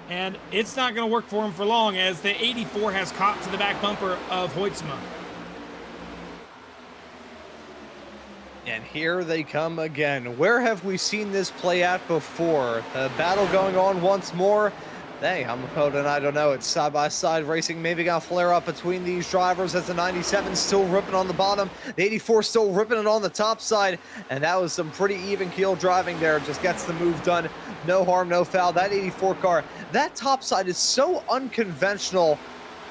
[SPEAKER 5] and it's not going to work for him for long as the 84 has caught to the back bumper of Hoitzma.
[SPEAKER 6] And here they come again. Where have we seen this play out before? The battle going on once more. Hey, I'm a code and I don't know. It's side-by-side racing. Maybe gonna flare up between these drivers as the 97 still ripping on the bottom. The 84 still ripping it on the top side. And that was some pretty even keel driving there. Just gets the move done. No harm, no foul. That 84 car, that top side is so unconventional.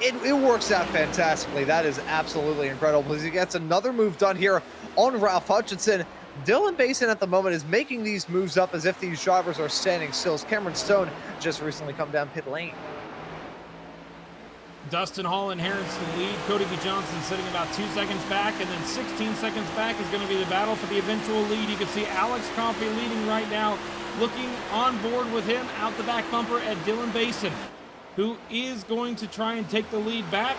[SPEAKER 6] It works out fantastically. That is absolutely incredible. As he gets another move done here on Ralph Hutchinson. Dylan Basin at the moment is making these moves up as if these drivers are standing still. Cameron Stone just recently come down pit lane.
[SPEAKER 5] Dustin Hall inherits the lead. Cody B. Johnson sitting about 2 seconds back, and then 16 seconds back is going to be the battle for the eventual lead. You can see Alex Coffey leading right now, looking on board with him out the back bumper at Dylan Basin, who is going to try and take the lead back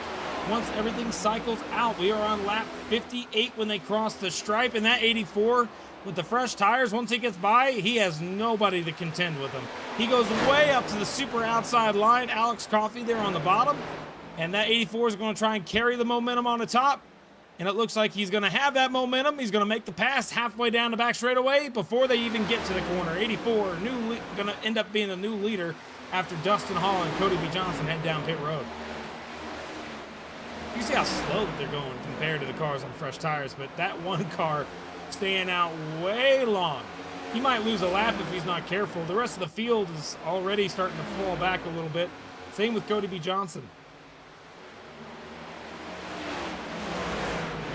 [SPEAKER 5] once everything cycles out. We are on lap 58 when they cross the stripe, and that 84 with the fresh tires, once he gets by, he has nobody to contend with him. He goes way up to the super outside line. Alex Coffey there on the bottom, and that 84 is going to try and carry the momentum on the top, and it looks like he's going to have that momentum. He's going to make the pass halfway down the back straightaway before they even get to the corner. 84 going to end up being the new leader after Dustin Hall and Cody B. Johnson head down pit road. You see how slow they're going compared to the cars on fresh tires, but that one car staying out way long. He might lose a lap if he's not careful. The rest of the field is already starting to fall back a little bit. Same with Cody B. Johnson.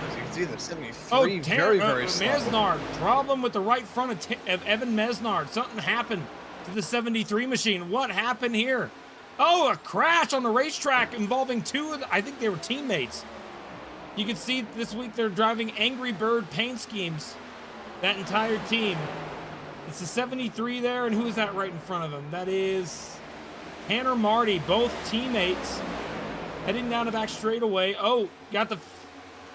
[SPEAKER 6] As you can see, the 73 very slow.
[SPEAKER 5] Mesnard, problem with the right front of Evan Mesnard. Something happened to the 73 machine. What happened here? Oh, a crash on the racetrack involving 2 of I think they were teammates. You can see this week they're driving Angry Bird paint schemes. That entire team. It's the 73 there, and who is that right in front of them? That is Tanner Marty, both teammates. Heading down the back straightaway. Oh, got the...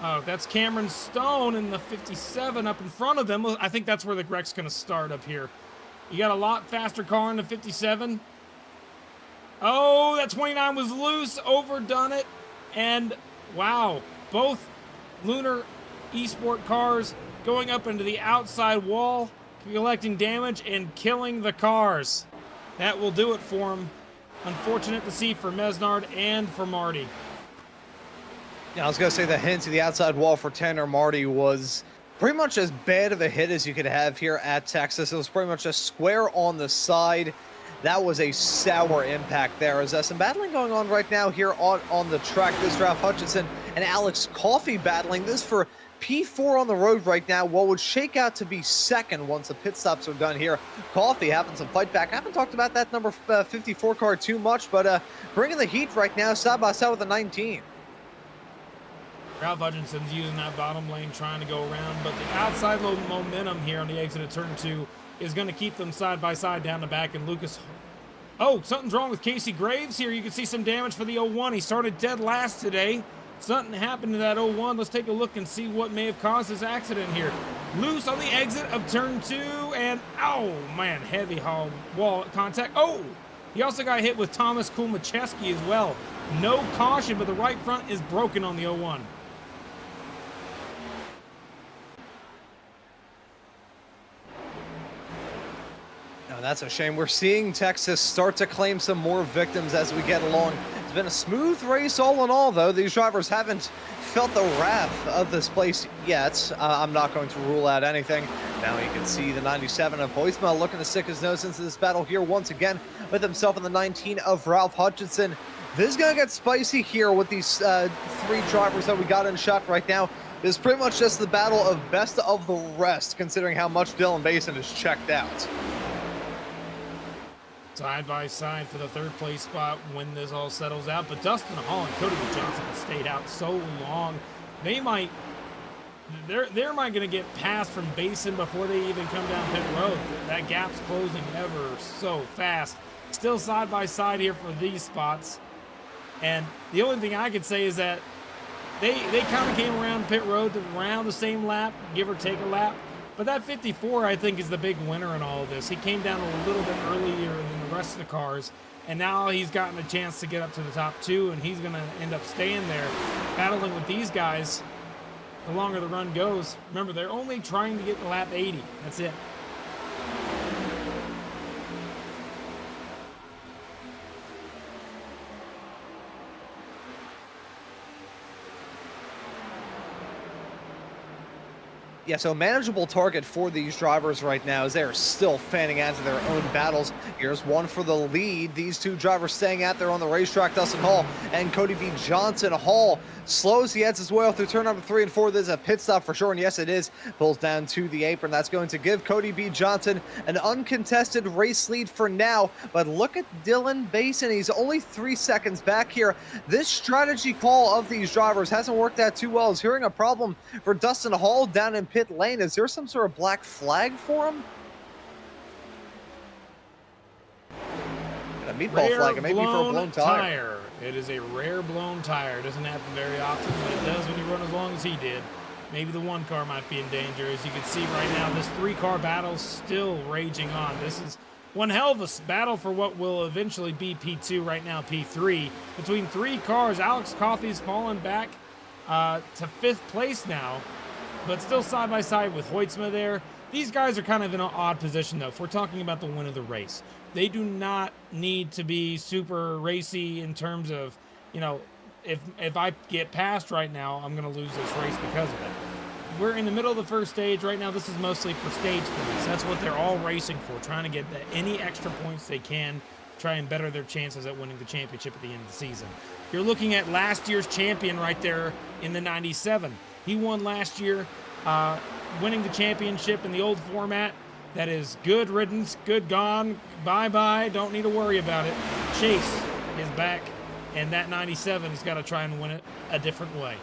[SPEAKER 5] Oh, that's Cameron Stone in the 57 up in front of them. I think that's where the wreck's going to start up here. You got a lot faster car in the 57. Oh, that 29 was loose, overdone it. And wow, both Lunar Esport cars going up into the outside wall, collecting damage and killing the cars. That will do it for him. Unfortunate to see for Mesnard and for Marty.
[SPEAKER 6] Yeah, I was going to say the hit to the outside wall for Tanner Marty was pretty much as bad of a hit as you could have here at Texas. It was pretty much a square on the side. That was a sour impact there. There's some battling going on right now here on the track. This Ralph Hutchinson and Alex Coffey battling this for P4 on the road right now. What would shake out to be second once the pit stops are done here. Coffey having some fight back. I haven't talked about that number 54 car too much, but bringing the heat right now side by side with the 19.
[SPEAKER 5] Ralph Hutchinson's using that bottom lane trying to go around, but the outside low momentum here on the exit of turn 2 is going to keep them side by side down the back. And Lucas, oh, something's wrong with Casey Graves here. You can see some damage for the 01. He started dead last today. Something happened to that 01. Let's take a look and see what may have caused this accident here. Loose on the exit of turn 2, and oh man, heavy wall contact. Oh, he also got hit with Thomas Kulmacheski as well. No caution, but the right front is broken on the 01.
[SPEAKER 6] That's a shame. We're seeing Texas start to claim some more victims as we get along. It's been a smooth race all in all, though. These drivers haven't felt the wrath of this place yet. I'm not going to rule out anything. Now you can see the 97 of Hoisma looking to stick his nose into this battle here once again with himself in the 19 of Ralph Hutchinson. This is going to get spicy here with these three drivers that we got in shot right now. This is pretty much just the battle of best of the rest, considering how much Dylan Basin is checked out.
[SPEAKER 5] Side by side for the third place spot when this all settles out. But Dustin Hall and Cody Johnson have stayed out so long. They're going to get passed from Basin before they even come down pit road. That gap's closing ever so fast. Still side by side here for these spots. And the only thing I could say is that they kind of came around pit road around the same lap, give or take a lap. But that 54, I think, is the big winner in all of this. He came down a little bit earlier than the rest of the cars, and now he's gotten a chance to get up to the top 2, and he's going to end up staying there, battling with these guys the longer the run goes. Remember, they're only trying to get to lap 80. That's it.
[SPEAKER 6] Yeah, so manageable target for these drivers right now as they're still fanning out to their own battles. Here's one for the lead. These two drivers staying out there on the racetrack, Dustin Hall and Cody B. Johnson. Hall slows the heads his way through turn number 3 and 4. There's a pit stop for sure, and yes, it is. Pulls down to the apron. That's going to give Cody B. Johnson an uncontested race lead for now. But look at Dylan Basin. He's only 3 seconds back here. This strategy call of these drivers hasn't worked out too well. Is hearing a problem for Dustin Hall down in pit lane. Is there some sort of black flag for him? A meatball flag, it may be for a blown tire.
[SPEAKER 5] It is a rare blown tire. It doesn't happen very often, but it does when you run as long as he did. Maybe the one car might be in danger. As you can see right now, this 3-car battle still raging on. This is one hell of a battle for what will eventually be P2, right now P3. Between 3 cars, Alex Coffey's fallen back to 5th place now, but still side by side with Hoitzma there. These guys are kind of in an odd position, though, if we're talking about the win of the race. They do not need to be super racy in terms of, you know, if I get past right now, I'm going to lose this race because of it. We're in the middle of the first stage right now. This is mostly for stage points. That's what they're all racing for, trying to get any extra points they can to try and better their chances at winning the championship at the end of the season. You're looking at last year's champion right there in the 97. He won last year, winning the championship in the old format. That is good riddance, good gone, bye-bye, don't need to worry about it. Chase is back, and that 97 has got to try and win it a different way.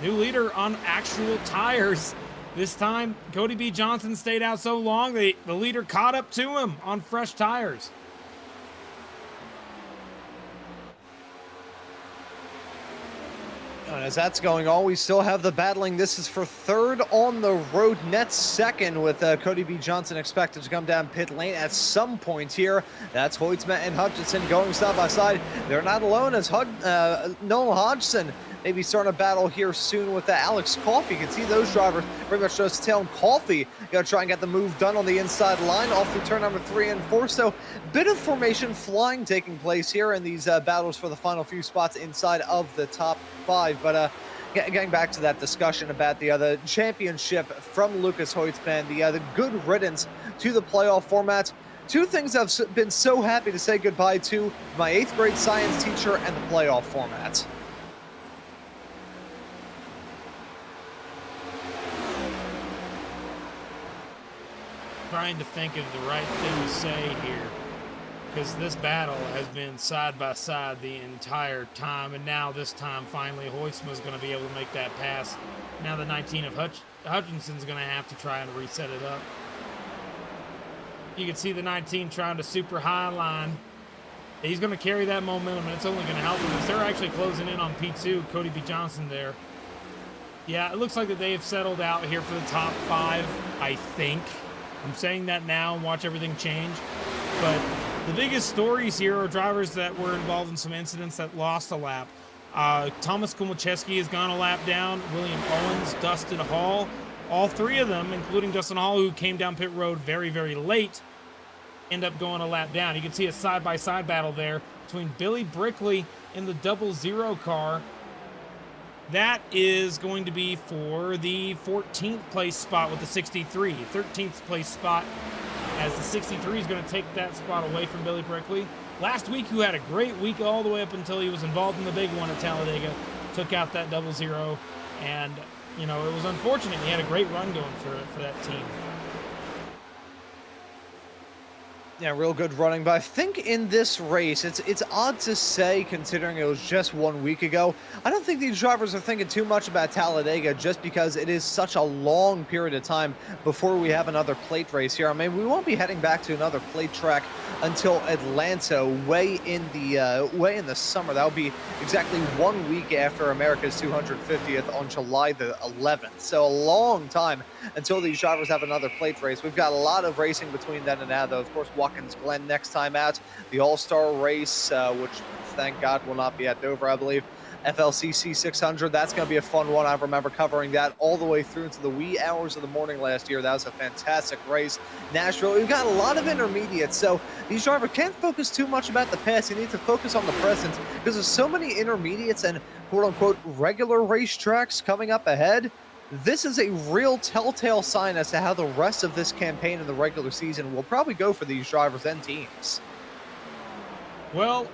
[SPEAKER 5] New leader on actual tires. This time, Cody B. Johnson stayed out so long, the leader caught up to him on fresh tires.
[SPEAKER 6] And as that's going on, we still have the battling. This is for third on the road, net second, with Cody B. Johnson expected to come down pit lane at some point here. That's Hoytsma and Hutchinson going side by side. They're not alone, as Nolan Hodgson maybe starting a battle here soon with Alex Coffey. You can see those drivers pretty much just telling Coffey got to try and get the move done on the inside line off through turn number 3 and 4. So bit of formation flying taking place here in these battles for the final few spots inside of the top 5. But getting back to that discussion about the championship from Lucas Hoytsman, the good riddance to the playoff format. Two things I've been so happy to say goodbye to: my 8th grade science teacher and the playoff format.
[SPEAKER 5] Trying to think of the right thing to say here, because this battle has been side by side the entire time, and now this time finally Hoytsma's going to be able to make that pass. Now the 19 of Hutchinson's going to have to try and reset it up. You can see the 19 trying to super high line. He's going to carry that momentum, and it's only going to help him as they're actually closing in on P2. Cody B. Johnson there. Yeah, it looks like that they have settled out here for the top 5, I think. I'm saying that now and watch everything change. But the biggest stories here are drivers that were involved in some incidents that lost a lap. Thomas Kumacheski has gone a lap down. William Owens, Dustin Hall. All 3 of them, including Dustin Hall, who came down pit road very, very late, end up going a lap down. You can see a side-by-side battle there between Billy Brickley in the 00 car. That is going to be for the 14th place spot with the 63. 13th place spot, as the 63 is going to take that spot away from Billy Brickley. Last week, who had a great week all the way up until he was involved in the big one at Talladega, took out that 00, and, you know, it was unfortunate. He had a great run going for that team.
[SPEAKER 6] Yeah, real good running, but I think in this race, it's odd to say, considering it was just 1 week ago. I don't think these drivers are thinking too much about Talladega, just because it is such a long period of time before we have another plate race here. I mean, we won't be heading back to another plate track until Atlanta, way in the summer. That'll be exactly 1 week after America's 250th on July the 11th. So a long time until these drivers have another plate race. We've got a lot of racing between then and now, though. Of course, Watkins Glen next time out. The All-Star race, which thank God will not be at Dover, I believe. FLCC 600, that's going to be a fun one. I remember covering that all the way through into the wee hours of the morning last year. That was a fantastic race. Nashville, we've got a lot of intermediates, so these drivers can't focus too much about the past. You need to focus on the present, because there's so many intermediates and quote-unquote regular racetracks coming up ahead. This is a real telltale sign as to how the rest of this campaign in the regular season will probably go for these drivers and teams.
[SPEAKER 5] Well,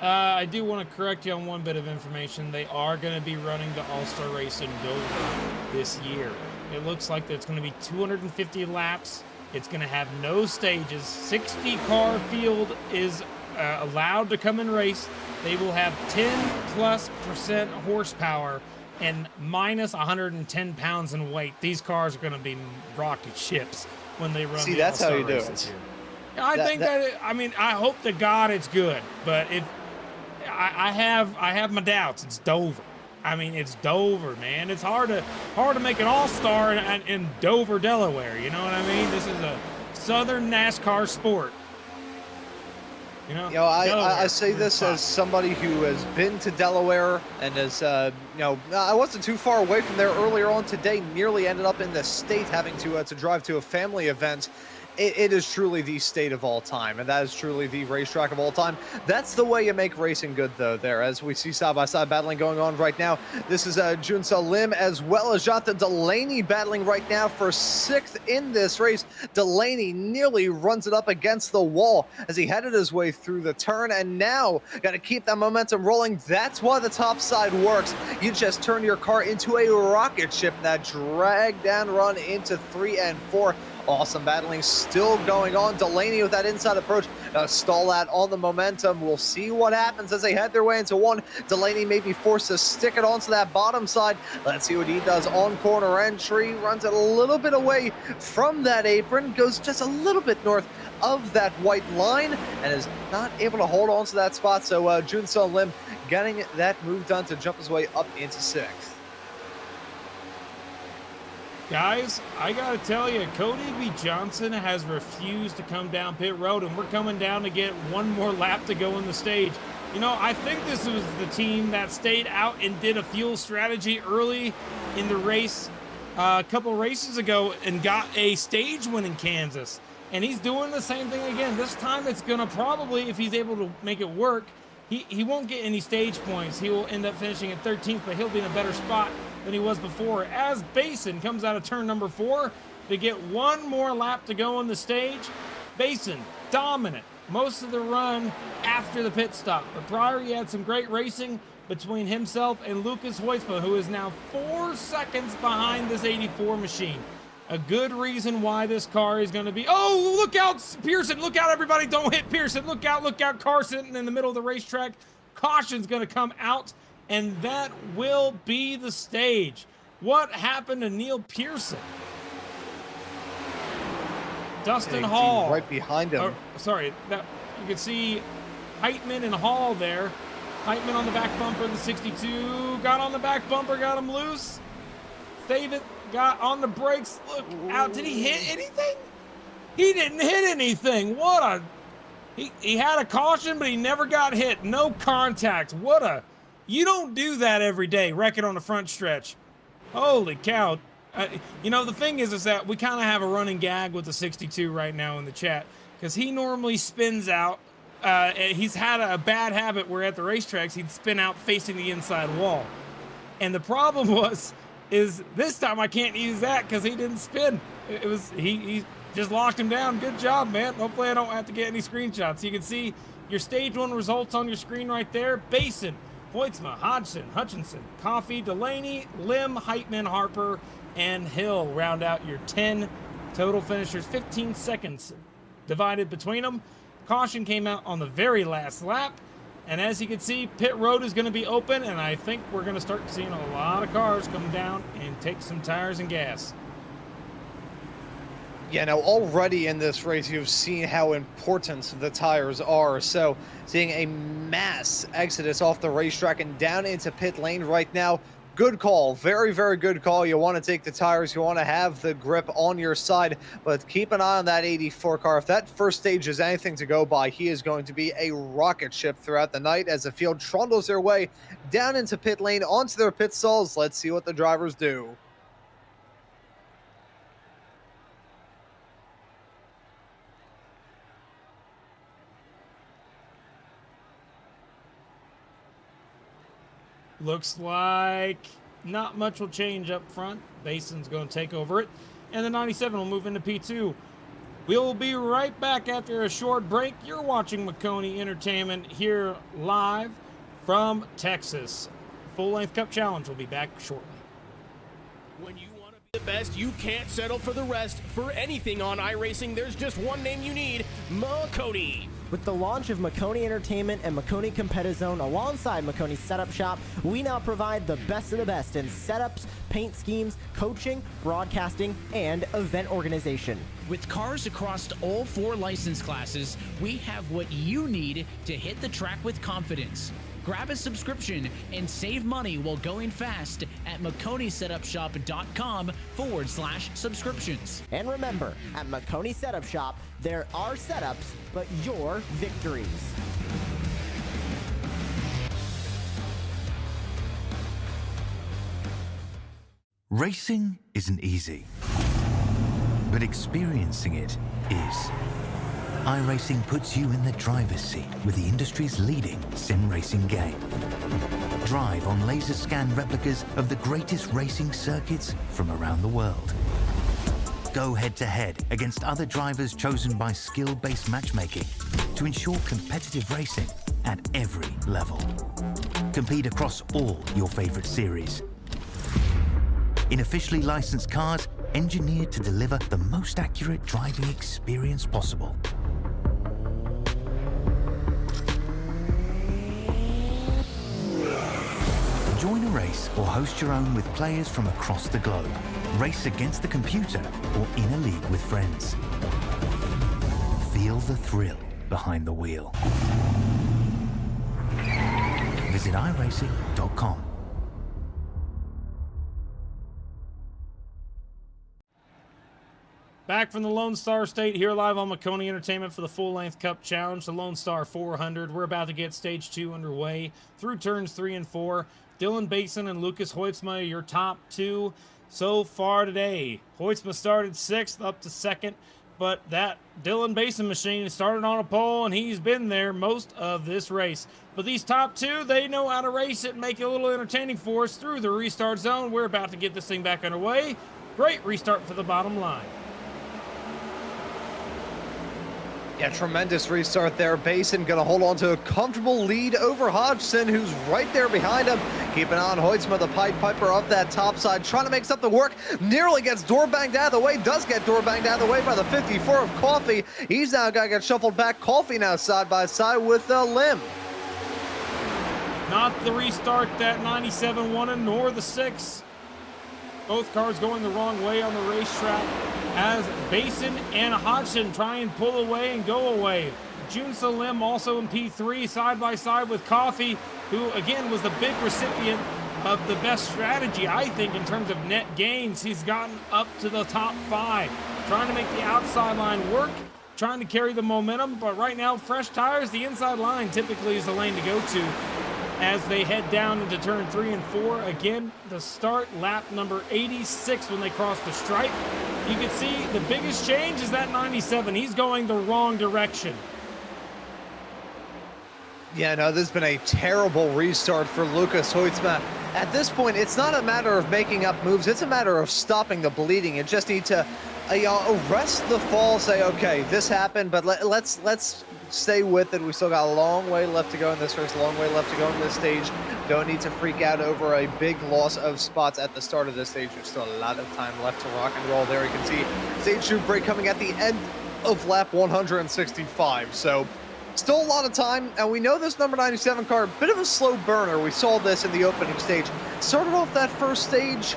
[SPEAKER 5] I do want to correct you on one bit of information. They are going to be running the All-Star race in Dover this year. It looks like it's going to be 250 laps. It's going to have no stages. 60-car field is allowed to come and race. They will have 10+% horsepower and minus 110 pounds in weight. These cars are going to be rocket ships when they run.
[SPEAKER 6] See,
[SPEAKER 5] the
[SPEAKER 6] that's how
[SPEAKER 5] All-Star
[SPEAKER 6] you do
[SPEAKER 5] races
[SPEAKER 6] it.
[SPEAKER 5] here. I think I mean, I hope to God it's good, but if I have my doubts. It's Dover. I mean, it's Dover, man. It's hard to make an all-star in Dover, Delaware. You know what I mean? This is a southern NASCAR sport. You know,
[SPEAKER 6] I say this as somebody who has been to Delaware and has, I wasn't too far away from there earlier on today. Nearly ended up in the state, having to drive to a family event. It is truly the state of all time, and that is truly the racetrack of all time. That's the way you make racing good, though, there, as we see side-by-side battling going on right now. This is Junsa Lim as well as Jonathan Delaney battling right now for 6th in this race. Delaney nearly runs it up against the wall as he headed his way through the turn, and now got to keep that momentum rolling. That's why the top side works. You just turn your car into a rocket ship, that drag down run into 3 and 4. Awesome battling still going on. Delaney with that inside approach. Stall out on the momentum. We'll see what happens as they head their way into one. Delaney may be forced to stick it onto that bottom side. Let's see what he does on corner entry. Runs it a little bit away from that apron. Goes just a little bit north of that white line and is not able to hold on to that spot. So Junsun Lim getting that move done to jump his way up into 6th.
[SPEAKER 5] Guys, I gotta tell you, Cody B. Johnson has refused to come down pit road, and we're coming down to get one more lap to go in the stage. You know, I think this was the team that stayed out and did a fuel strategy early in the race a couple races ago and got a stage win in Kansas. And he's doing the same thing again. This time it's gonna probably, if he's able to make it work, he won't get any stage points. He will end up finishing at 13th, but he'll be in a better spot than he was before, as Basin comes out of turn number 4 to get one more lap to go on the stage. Basin dominant most of the run after the pit stop, but prior he had some great racing between himself and Lucas Hoytsma, who is now 4 seconds behind this 84 machine. A good reason why this car is going to be, oh, look out, Pearson, look out, everybody, don't hit Pearson, look out, car sitting in the middle of the racetrack. Caution's going to come out, and that will be the stage. What happened to Neil Pearson? Dustin Hall.
[SPEAKER 6] Right behind him.
[SPEAKER 5] Sorry, that you can see Heitman and Hall there. Heitman on the back bumper, the 62, got on the back bumper, got him loose. Save it, got on the brakes, look out, did he hit anything? He didn't hit anything, he had a caution, but he never got hit, no contact, you don't do that every day, wrecking on the front stretch. Holy cow. You know, the thing is that we kind of have a running gag with the 62 right now in the chat, because he normally spins out. He's had a bad habit where at the racetracks, he'd spin out facing the inside wall. And the problem is this time I can't use that because he didn't spin. He just locked him down. Good job, man. Hopefully I don't have to get any screenshots. You can see your stage 1 results on your screen right there. Basin, Hoytsma, Hodgson, Hutchinson, Coffey, Delaney, Lim, Heitman, Harper, and Hill round out your 10 total finishers. 15 seconds divided between them. Caution came out on the very last lap. And as you can see, pit road is going to be open, and I think we're going to start seeing a lot of cars come down and take some tires and gas.
[SPEAKER 6] Yeah, now already in this race, you've seen how important the tires are. So seeing a mass exodus off the racetrack and down into pit lane right now. Good call. Very, very good call. You want to take the tires. You want to have the grip on your side, but keep an eye on that 84 car. If that first stage is anything to go by, he is going to be a rocket ship throughout the night as the field trundles their way down into pit lane onto their pit stalls. Let's see what the drivers do.
[SPEAKER 5] Looks like not much will change up front. Basin's going to take over it, and the 97 will move into P2. We'll be right back after a short break. You're watching Maconi Entertainment here live from Texas. Full-length Cup Challenge will be back shortly.
[SPEAKER 2] When you want to be the best, you can't settle for the rest. For anything on iRacing, there's just one name you need, Maconi.
[SPEAKER 3] With the launch of Maconi Entertainment and Maconi Competizone alongside Maconi Setup Shop, we now provide the best of the best in setups, paint schemes, coaching, broadcasting, and event organization.
[SPEAKER 4] With cars across all 4 license classes, we have what you need to hit the track with confidence. Grab a subscription and save money while going fast at MaconiSetupShop.com/subscriptions.
[SPEAKER 3] And remember, at Maconi Setup Shop, there are setups, but your victories.
[SPEAKER 1] Racing isn't easy, but experiencing it is. iRacing puts you in the driver's seat with the industry's leading sim racing game. Drive on laser scan replicas of the greatest racing circuits from around the world. Go head-to-head against other drivers chosen by skill-based matchmaking to ensure competitive racing at every level. Compete across all your favorite series. In officially licensed cars engineered to deliver the most accurate driving experience possible. Join a race or host your own with players from across the globe. Race against the computer or in a league with friends. Feel the thrill behind the wheel. Visit iRacing.com.
[SPEAKER 5] Back from the Lone Star State here live on Maconi Entertainment for the full-length Cup Challenge, the Lone Star 400. We're about to get Stage 2 underway through turns 3 and 4. Dylan Basin and Lucas Hoytsma, your top two so far today. Hoytsma started 6th up to 2nd, but that Dylan Basin machine started on a pole, and he's been there most of this race. But these top two, they know how to race it and make it a little entertaining for us through the restart zone. We're about to get this thing back underway. Great restart for the bottom line.
[SPEAKER 6] Yeah, tremendous restart there. Basin going to hold on to a comfortable lead over Hodgson, who's right there behind him. Keep an eye on Hoytsma, the Pied Piper of that top side, trying to make something work. Nearly gets door banged out of the way. Does get door banged out of the way by the 54 of Coffee. He's now got to get shuffled back. Coffee now side by side with Lim.
[SPEAKER 5] Not the restart that 97 wanted, nor the 6. Both cars going the wrong way on the racetrack as Basin and Hodgson try and pull away and go away. Junsa Lim also in P3 side by side with Coffee, who again was the big recipient of the best strategy, I think, in terms of net gains. He's gotten up to the top 5, trying to make the outside line work, trying to carry the momentum, but right now, fresh tires, the inside line typically is the lane to go to as they head down into turn 3 and 4. Again, the start lap number 86 when they cross the stripe. You can see the biggest change is that 97. He's going the wrong direction.
[SPEAKER 6] Yeah, no, this has been a terrible restart for Lucas Hoytsma. At this point, it's not a matter of making up moves. It's a matter of stopping the bleeding. You just need to arrest the fall, say, okay, this happened, but let's stay with it. We still got a long way left to go in this race, a long way left to go in this stage. Don't need to freak out over a big loss of spots at the start of this stage. There's still a lot of time left to rock and roll there. You can see stage 2 break coming at the end of lap 165. So still a lot of time, and we know this number 97 car, a bit of a slow burner. We saw this in the opening stage. Started off that first stage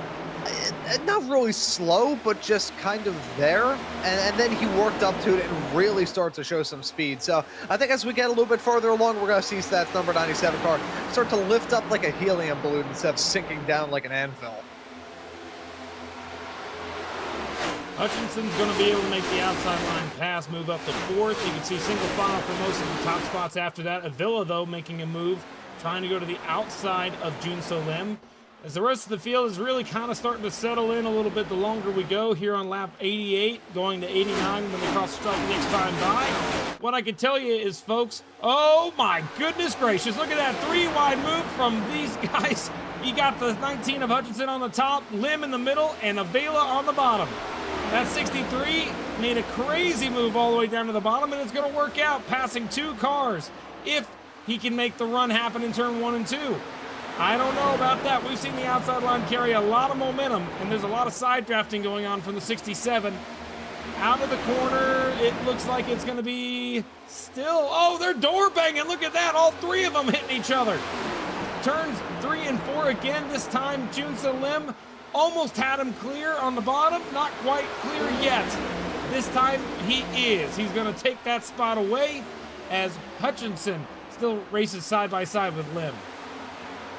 [SPEAKER 6] not really slow, but just kind of there, and then he worked up to it and really started to show some speed. So I think as we get a little bit further along, we're going to see that number 97 car start to lift up like a helium balloon instead of sinking down like an anvil.
[SPEAKER 5] Hutchinson's going to be able to make the outside line pass, move up to 4th. You can see single file for most of the top spots after that. Avila, though, making a move, trying to go to the outside of Junso Lim. As the rest of the field is really kind of starting to settle in a little bit the longer we go here on lap 88, going to 89 when they cross the stripe next time by. What I can tell you is, folks, oh my goodness gracious, look at that 3-wide move from these guys. You got the 19 of Hutchinson on the top, Lim in the middle, and Avila on the bottom. That 63 made a crazy move all the way down to the bottom, and it's going to work out, passing 2 cars if he can make the run happen in turn 1 and 2. I don't know about that. We've seen the outside line carry a lot of momentum, and there's a lot of side drafting going on from the 67. Out of the corner, it looks like it's going to be still. Oh, they're door banging. Look at that. All 3 of them hitting each other. Turns 3 and 4 again. This time, Junsa Lim almost had him clear on the bottom. Not quite clear yet. This time, he is. He's going to take that spot away as Hutchinson still races side by side with Lim.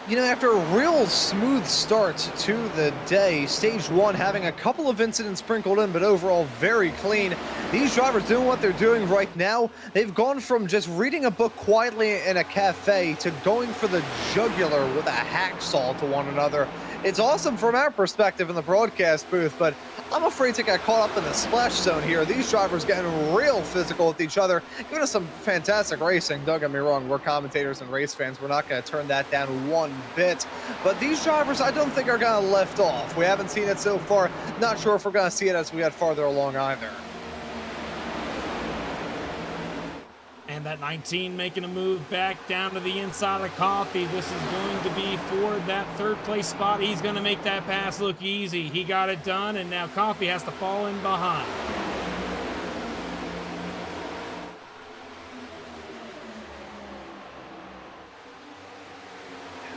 [SPEAKER 6] You know, after a real smooth start to the day, stage 1 having a couple of incidents sprinkled in, but overall very clean. These drivers doing what they're doing right now. They've gone from just reading a book quietly in a cafe to going for the jugular with a hacksaw to one another. It's awesome from our perspective in the broadcast booth, but I'm afraid to get caught up in the splash zone here. These drivers getting real physical with each other, giving us some fantastic racing. Don't get me wrong, we're commentators and race fans. We're not going to turn that down one bit. But these drivers, I don't think are going to lift off. We haven't seen it so far. Not sure if we're going to see it as we get farther along either.
[SPEAKER 5] And And that 19 making a move back down to the inside of Coffee. This is going to be for that third place spot. He's going to make that pass look easy. He got it done, and now Coffee has to fall in behind.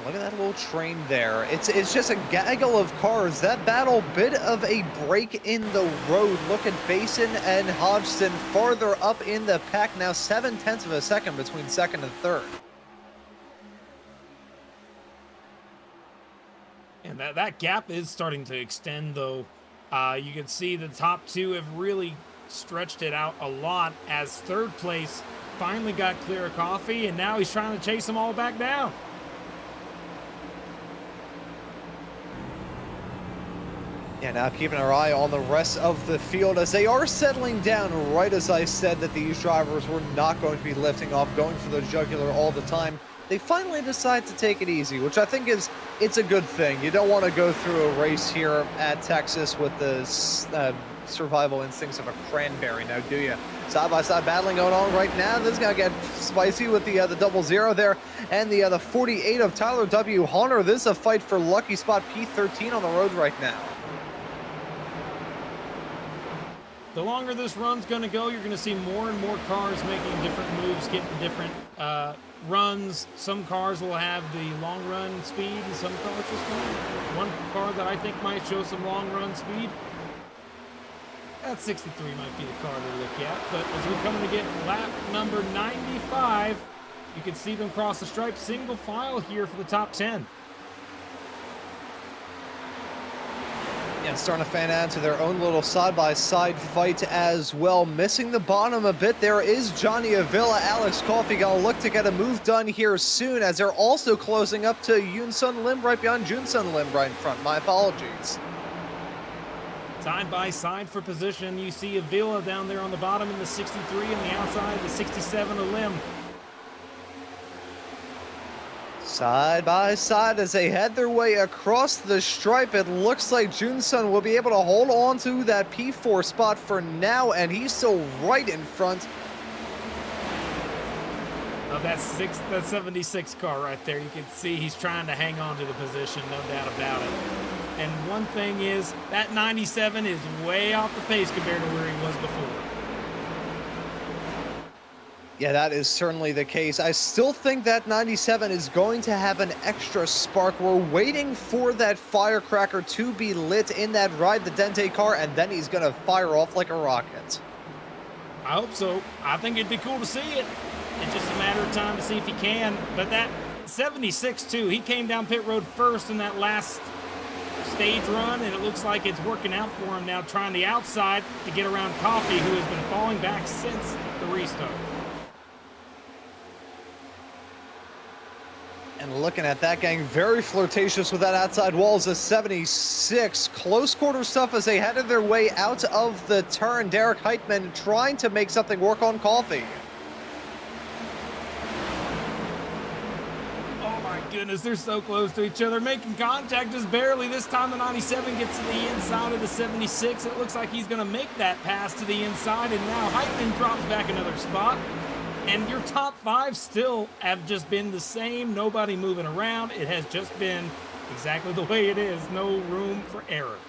[SPEAKER 6] Look at that little train there. It's just a gaggle of cars. That battle, bit of a break in the road. Look at Basin and Hodgson farther up in the pack. Now 0.7 of a second between second and third.
[SPEAKER 5] And that gap is starting to extend, though. You can see the top two have really stretched it out a lot as third place finally got clear of Coffee, and now he's trying to chase them all back down.
[SPEAKER 6] Yeah, now keeping our eye on the rest of the field as they are settling down right as I said that these drivers were not going to be lifting off, going for the jugular all the time. They finally decide to take it easy, which I think it's a good thing. You don't want to go through a race here at Texas with the survival instincts of a cranberry, now do you? Side-by-side battling going on right now. This is going to get spicy with the 0-0 there and the 48 of Tyler W. Hunter. This is a fight for lucky spot P13 on the road right now.
[SPEAKER 5] The longer this run's going to go, you're going to see more and more cars making different moves, getting different runs. Some cars will have the long run speed, and some cars just won't. One car that I think might show some long run speed, that 63 might be the car to look at. But as we come to get lap number 95, you can see them cross the stripe single file here for the top 10.
[SPEAKER 6] Yeah, starting to fan out to their own little side-by-side fight as well. Missing the bottom a bit there is Johnny Avila. Alex Coffey gonna look to get a move done here soon as they're also closing up to Yoon Sun Lim right behind Jun Sun Lim right in front. My apologies.
[SPEAKER 5] Side by side for position, you see Avila down there on the bottom in the 63 and the outside, the 67 of Lim.
[SPEAKER 6] Side by side as they head their way across the stripe, it looks like Junsun will be able to hold on to that P4 spot for now, and he's still right in front
[SPEAKER 5] of that 76 car right there. You can see he's trying to hang on to the position, no doubt about it. And one thing is, that 97 is way off the pace compared to where he was before.
[SPEAKER 6] Yeah, that is certainly the case. I still think that 97 is going to have an extra spark. We're waiting for that firecracker to be lit in that Ride the Dente car, and then he's going to fire off like a rocket.
[SPEAKER 5] I hope so. I think it'd be cool to see it. It's just a matter of time to see if he can. But that 76, too, he came down pit road first in that last stage run, and it looks like it's working out for him now, trying the outside to get around Coffey, who has been falling back since the restart.
[SPEAKER 6] And looking at that, gang, very flirtatious with that outside wall is a 76. Close quarter stuff as they headed their way out of the turn. Derek Heitman trying to make something work on Coffey.
[SPEAKER 5] Oh my goodness, they're so close to each other. Making contact just barely. This time the 97 gets to the inside of the 76. It looks like he's going to make that pass to the inside, and now Heitman drops back another spot. And your top five still have just been the same. Nobody moving around. It has just been exactly the way it is. No room for error.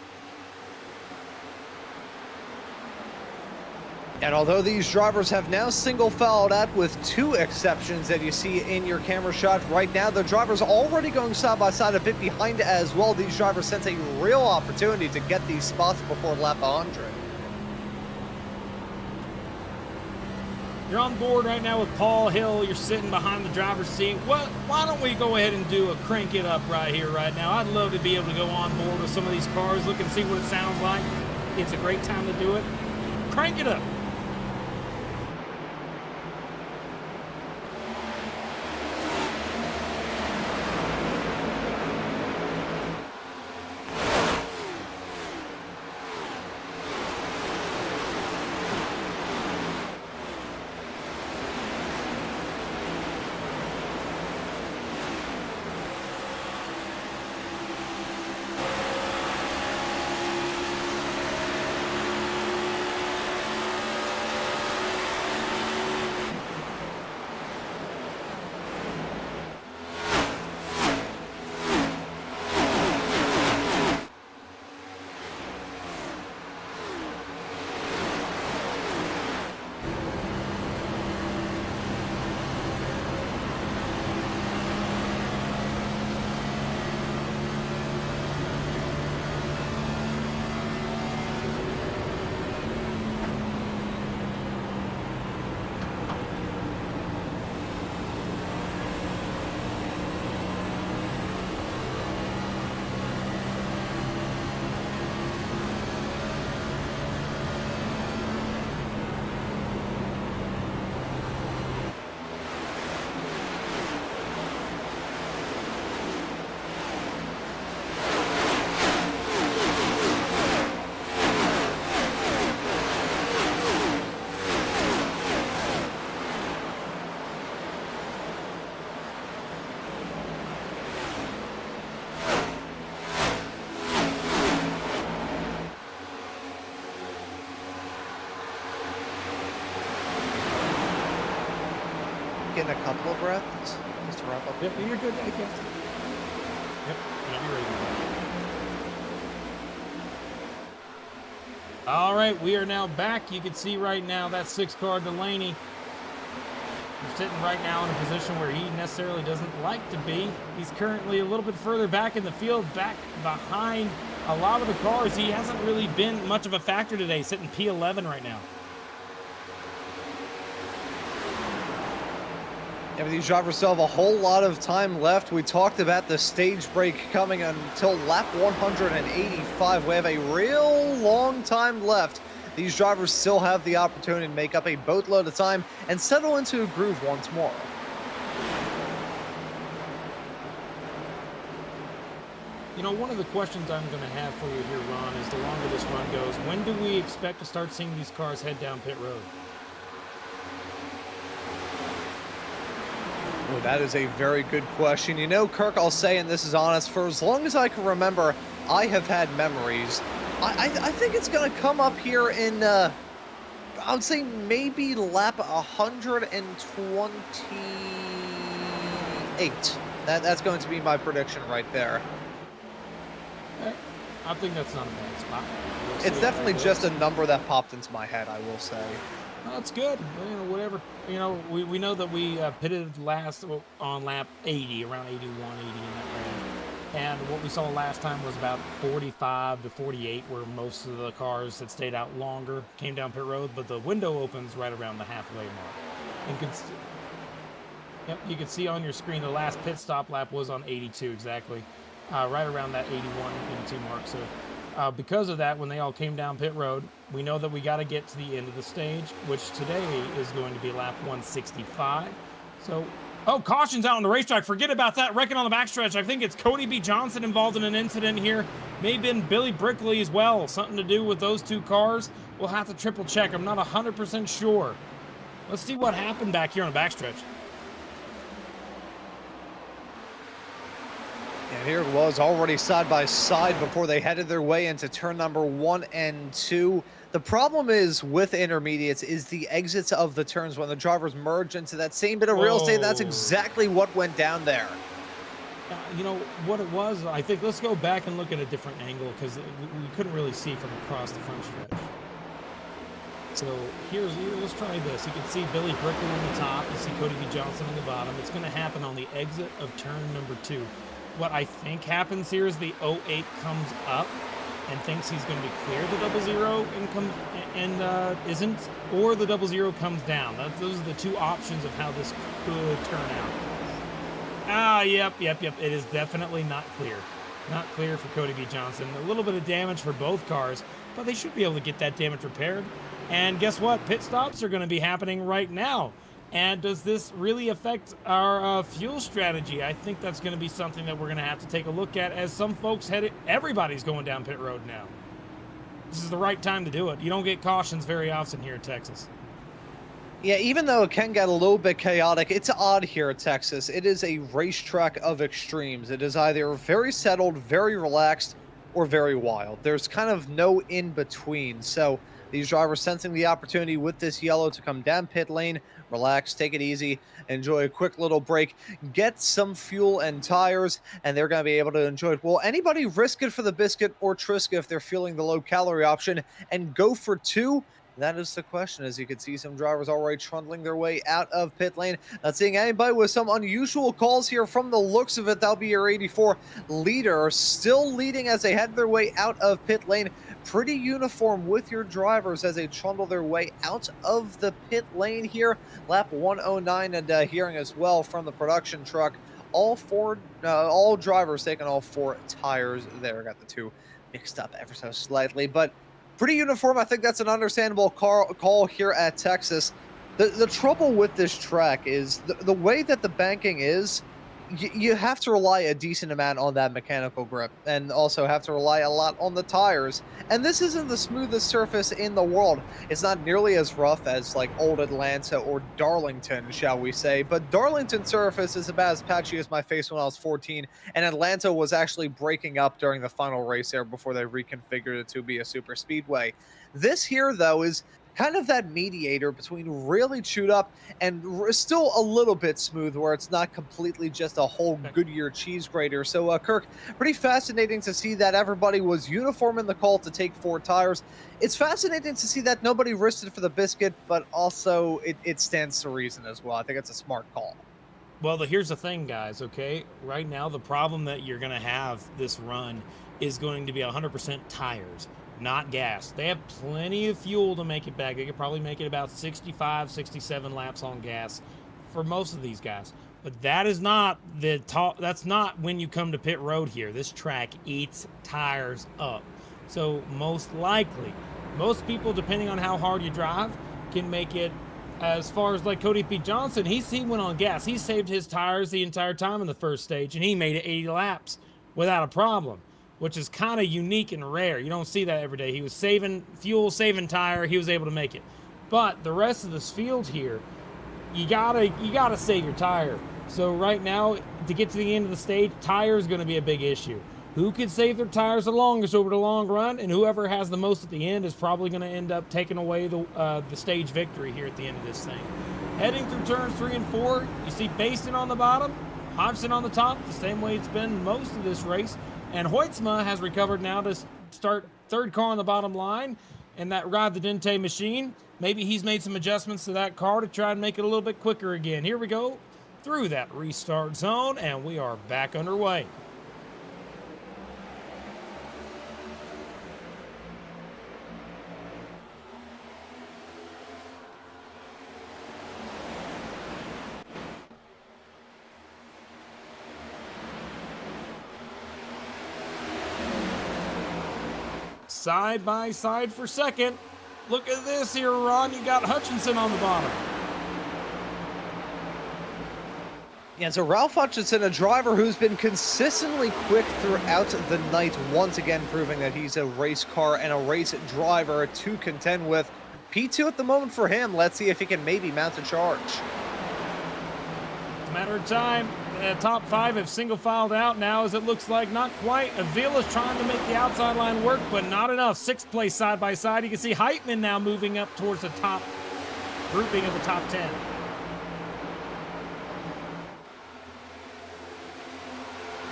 [SPEAKER 6] And although these drivers have now single fouled out with two exceptions that you see in your camera shot right now, the drivers already going side by side a bit behind as well. These drivers sense a real opportunity to get these spots before lap 100.
[SPEAKER 5] You're on board right now with Paul Hill. You're sitting behind the driver's seat. Why don't we go ahead and do a crank it up right here, right now? I'd love to be able to go on board with some of these cars, look and see what it sounds like. It's a great time to do it. Crank it up.
[SPEAKER 6] in a couple of breaths just to wrap up?
[SPEAKER 5] Yep, you're good. Yep, you're ready. All right, we are now back. You can see right now that 6-car Delaney is sitting right now in a position where he necessarily doesn't like to be. He's currently a little bit further back in the field, back behind a lot of the cars. He hasn't really been much of a factor today, sitting P11 right now.
[SPEAKER 6] Yeah, but these drivers still have a whole lot of time left. We talked about the stage break coming until lap 185. We have a real long time left. These drivers still have the opportunity to make up a boatload of time and settle into a groove once more.
[SPEAKER 5] You know, one of the questions I'm going to have for you here, Ron, is the longer this run goes, when do we expect to start seeing these cars head down pit road?
[SPEAKER 6] Well, that is a very good question. You know, Kirk, I'll say, and this is honest, for as long as I can remember, I have had memories. I think it's going to come up here in, I would say maybe lap 128. That's going to be my prediction right there.
[SPEAKER 5] I think that's not a bad spot.
[SPEAKER 6] It's definitely just a number that popped into my head, I will say.
[SPEAKER 5] That's good. You know, whatever. You know, we know that we pitted last on lap 80, around 81, 80 in that range. And what we saw last time was about 45 to 48, where most of the cars that stayed out longer came down pit road, but the window opens right around the halfway mark. And you can see on your screen the last pit stop lap was on 82 exactly, right around that 81, 82 mark. So because of that, when they all came down pit road, we know that we got to get to the end of the stage, which today is going to be lap 165. So, oh, caution's out on the racetrack. Forget about that. Wrecking on the backstretch. I think it's Cody B. Johnson involved in an incident here. Maybe been Billy Brickley as well. Something to do with those two cars. We'll have to triple check. I'm not 100% sure. Let's see what happened back here on the backstretch.
[SPEAKER 6] And here it was, already side by side before they headed their way into turn number 1 and 2. The problem is with intermediates is the exits of the turns when the drivers merge into that same bit of real estate. That's exactly what went down there.
[SPEAKER 5] You know what it was? I think let's go back and look at a different angle because we couldn't really see from across the front stretch. So let's try this. You can see Billy Brickley on the top. You see Cody B. Johnson on the bottom. It's going to happen on the exit of turn number 2. What I think happens here is the 08 comes up and thinks he's going to clear the 00 and isn't, or the 00 comes down. Those are the two options of how this could turn out. Yep. It is definitely not clear. Not clear for Cody B. Johnson. A little bit of damage for both cars, but they should be able to get that damage repaired. And guess what? Pit stops are going to be happening right now. And does this really affect our fuel strategy? I think that's going to be something that we're going to have to take a look at as some folks everybody's going down pit road now. This is the right time to do it. You don't get cautions very often here in Texas.
[SPEAKER 6] Yeah, even though it can get a little bit chaotic, it's odd here in Texas. It is a racetrack of extremes. It is either very settled, very relaxed, or very wild. There's kind of no in between. So these drivers sensing the opportunity with this yellow to come down pit lane, relax, take it easy, enjoy a quick little break, get some fuel and tires, and they're going to be able to enjoy it. Will anybody risk it for the biscuit or Trisca if they're feeling the low-calorie option and go for 2? That is the question. As you can see, some drivers already trundling their way out of pit lane. Not seeing anybody with some unusual calls here from the looks of it. That'll be your 84 leader, still leading as they head their way out of pit lane. Pretty uniform with your drivers as they trundle their way out of the pit lane here. Lap 109, and hearing as well from the production truck, all drivers taking all 4 tires there. Got the 2 mixed up ever so slightly, but pretty uniform. I think that's an understandable call here at Texas. The trouble with this track is the way that the banking is, you have to rely a decent amount on that mechanical grip and also have to rely a lot on the tires. And this isn't the smoothest surface in the world. It's not nearly as rough as like old Atlanta or Darlington, shall we say. But Darlington surface is about as patchy as my face when I was 14. And Atlanta was actually breaking up during the final race there before they reconfigured it to be a super speedway. This here, though, is kind of that mediator between really chewed up and still a little bit smooth, where it's not completely just a whole Goodyear cheese grater. So, Kirk, pretty fascinating to see that everybody was uniform in the call to take 4 tires. It's fascinating to see that nobody risked it for the biscuit, but also it stands to reason as well. I think it's a smart call.
[SPEAKER 5] Well, here's the thing, guys, okay? Right now, the problem that you're going to have this run is going to be 100% tires, not gas. They have plenty of fuel to make it back. They could probably make it about 65, 67 laps on gas for most of these guys. But that is not the top. That's not when you come to pit road here. This track eats tires up. So most likely, most people, depending on how hard you drive, can make it. As far as like Cody P. Johnson, he went on gas. He saved his tires the entire time in the first stage, and he made it 80 laps without a problem, which is kind of unique and rare. You don't see that every day. He was saving fuel, saving tire. He was able to make it. But the rest of this field here, you gotta save your tire. So right now, to get to the end of the stage, tire is going to be a big issue. Who can save their tires the longest over the long run, and whoever has the most at the end is probably going to end up taking away the stage victory here at the end of this thing. Heading through turns 3 and 4, you see Basin on the bottom, Hodgson on the top, the same way it's been most of this race. And Hoytsma has recovered now to start 3rd car on the bottom line, and that Ride the Dente machine, maybe he's made some adjustments to that car to try and make it a little bit quicker again. Here we go through that restart zone, and we are back underway. Side by side for second. Look at this here, Ron. You got Hutchinson on the bottom.
[SPEAKER 6] Yeah, so Ralph Hutchinson, a driver who's been consistently quick throughout the night, once again proving that he's a race car and a race driver to contend with. P2 at the moment for him. Let's see if he can maybe mount a charge.
[SPEAKER 5] It's a matter of time. Top 5 have single filed out now, as it looks like not quite. Avila's trying to make the outside line work, but not enough. 6th place side by side. You can see Heitman now moving up towards the top grouping of the top 10.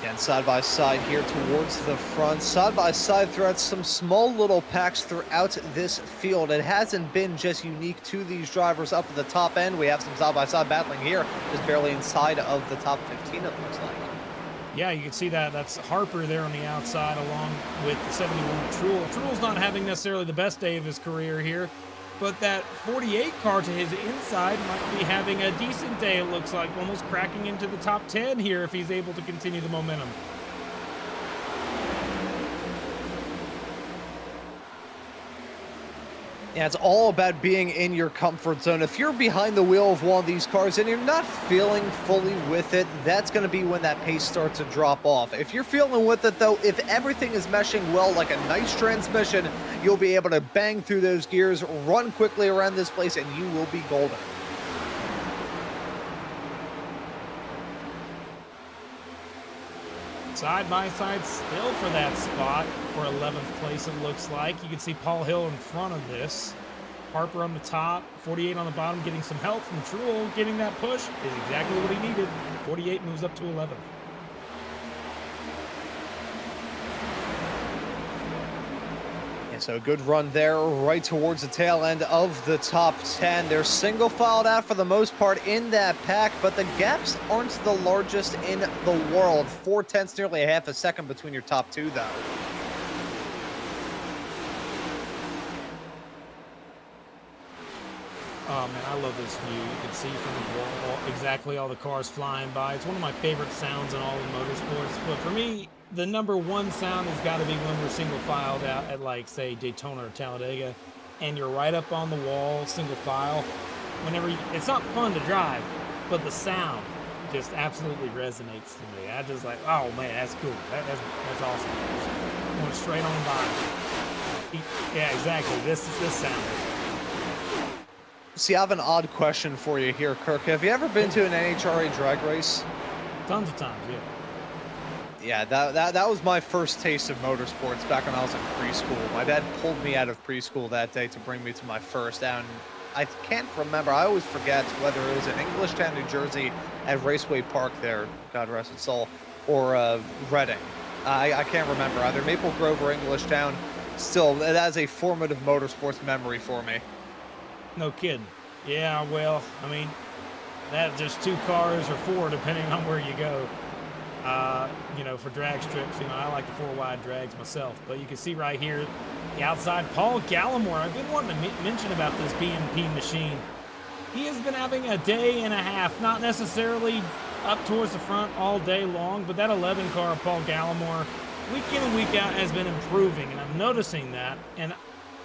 [SPEAKER 6] And side by side here towards the front. Side by side throughout some small little packs throughout this field. It hasn't been just unique to these drivers up at the top end. We have some side by side battling here, just barely inside of the top 15, it looks like.
[SPEAKER 5] Yeah, you can see that. That's Harper there on the outside, along with the 71 Truel. Truel's not having necessarily the best day of his career here, but that 48 car to his inside might be having a decent day, it looks like, almost cracking into the top 10 here if he's able to continue the momentum.
[SPEAKER 6] Yeah, it's all about being in your comfort zone. If you're behind the wheel of one of these cars and you're not feeling fully with it, that's going to be when that pace starts to drop off. If you're feeling with it, though, if everything is meshing well like a nice transmission, you'll be able to bang through those gears, run quickly around this place, and you will be golden.
[SPEAKER 5] Side by side still for that spot for 11th place, it looks like. You can see Paul Hill in front of this. Harper on the top, 48 on the bottom, getting some help from Truel. Getting that push is exactly what he needed. 48 moves up to 11th.
[SPEAKER 6] Yeah, so a good run there right towards the tail end of the top 10. They're single filed out for the most part in that pack, but the gaps aren't the largest in the world. 4/10, nearly a half a second between your top 2, though.
[SPEAKER 5] Oh man, I love this view. You can see from the wall exactly all the cars flying by. It's one of my favorite sounds in all of motorsports. But for me, the #1 sound has got to be when we're single filed out at, like, say, Daytona or Talladega, and you're right up on the wall, single file. It's not fun to drive, but the sound just absolutely resonates to me. I just like, oh man, that's cool. That's awesome. Going straight on by. Yeah, exactly. This sound.
[SPEAKER 6] See, I have an odd question for you here, Kirk. Have you ever been to an NHRA drag race?
[SPEAKER 5] Tons of times, yeah.
[SPEAKER 6] Yeah, that was my first taste of motorsports back when I was in preschool. My dad pulled me out of preschool that day to bring me to my first, and I can't remember. I always forget whether it was in Englishtown, New Jersey, at Raceway Park there, God rest its soul, or Reading. I can't remember, either Maple Grove or Englishtown. Still, it has a formative motorsports memory for me.
[SPEAKER 5] No kidding. Yeah, well, I mean, that's just 2 cars or 4, depending on where you go. You know, for drag strips, you know, I like the 4-wide drags myself. But you can see right here, the outside, Paul Gallimore. I've been wanting to mention about this BMP machine. He has been having a day and a half, not necessarily up towards the front all day long, but that 11 car of Paul Gallimore, week in and week out, has been improving, and I'm noticing that. And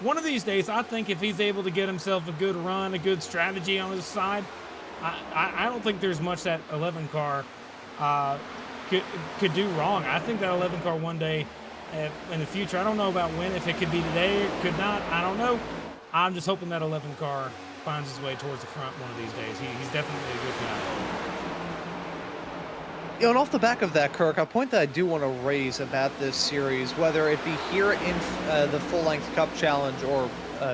[SPEAKER 5] one of these days, I think if he's able to get himself a good run, a good strategy on his side, I don't think there's much that 11 car could do wrong. I think that 11 car one day in the future, I don't know about when, if it could be today, it could not, I don't know. I'm just hoping that 11 car finds his way towards the front one of these days. He's definitely a good guy.
[SPEAKER 6] You know, and off the back of that, Kirk, a point that I do want to raise about this series, whether it be here in the full-length Cup Challenge or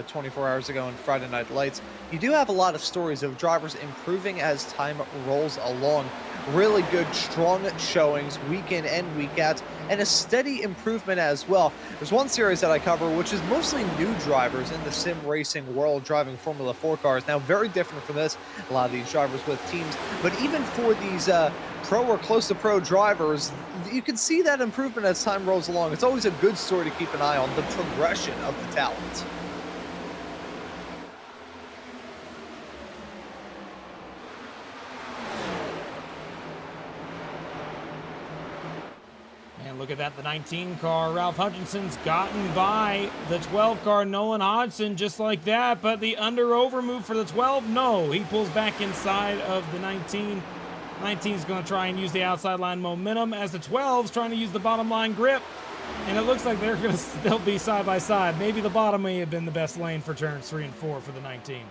[SPEAKER 6] 24 hours ago in Friday Night Lights, you do have a lot of stories of drivers improving as time rolls along. Really good, strong showings week in and week out, and a steady improvement as well. There's one series that I cover, which is mostly new drivers in the sim racing world driving Formula 4 cars. Now, very different from this, a lot of these drivers with teams, but even for these pro or close to pro drivers, you can see that improvement as time rolls along. It's always a good story to keep an eye on, the progression of the talent.
[SPEAKER 5] And look at that, the 19 car, Ralph Hutchinson's gotten by the 12 car, Nolan Hodgson, just like that. But the under-over move for the 12, no. He pulls back inside of the 19. 19's going to try and use the outside line momentum as the 12's trying to use the bottom line grip. And it looks like they're going to still be side by side. Maybe the bottom may have been the best lane for turns 3 and 4 for the 19.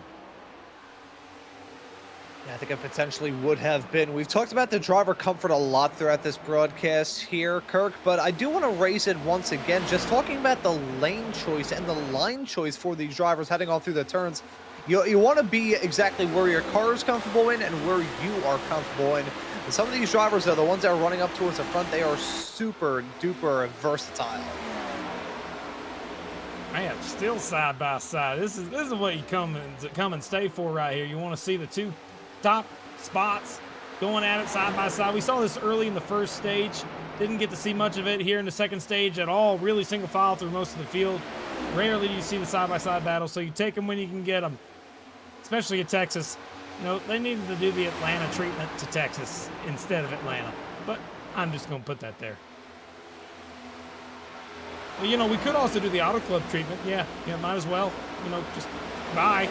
[SPEAKER 6] Yeah, I think it potentially would have been. We've talked about the driver comfort a lot throughout this broadcast here, Kirk, but I do want to raise it once again, just talking about the lane choice and the line choice for these drivers heading all through the turns. You want to be exactly where your car is comfortable in and where you are comfortable in. And some of these drivers are the ones that are running up towards the front. They are super duper versatile.
[SPEAKER 5] Man, still side by side. This is what you come and stay for right here. You want to see the 2 top spots going at it side by side. We saw this early in the first stage. Didn't get to see much of it here in the second stage at all. Really single file through most of the field. Rarely do you see the side by side battle, so you take them when you can get them. Especially at Texas. You know, they needed to do the Atlanta treatment to Texas instead of Atlanta. But I'm just going to put that there. Well, you know, we could also do the Auto Club treatment. Yeah, might as well. You know, just bye.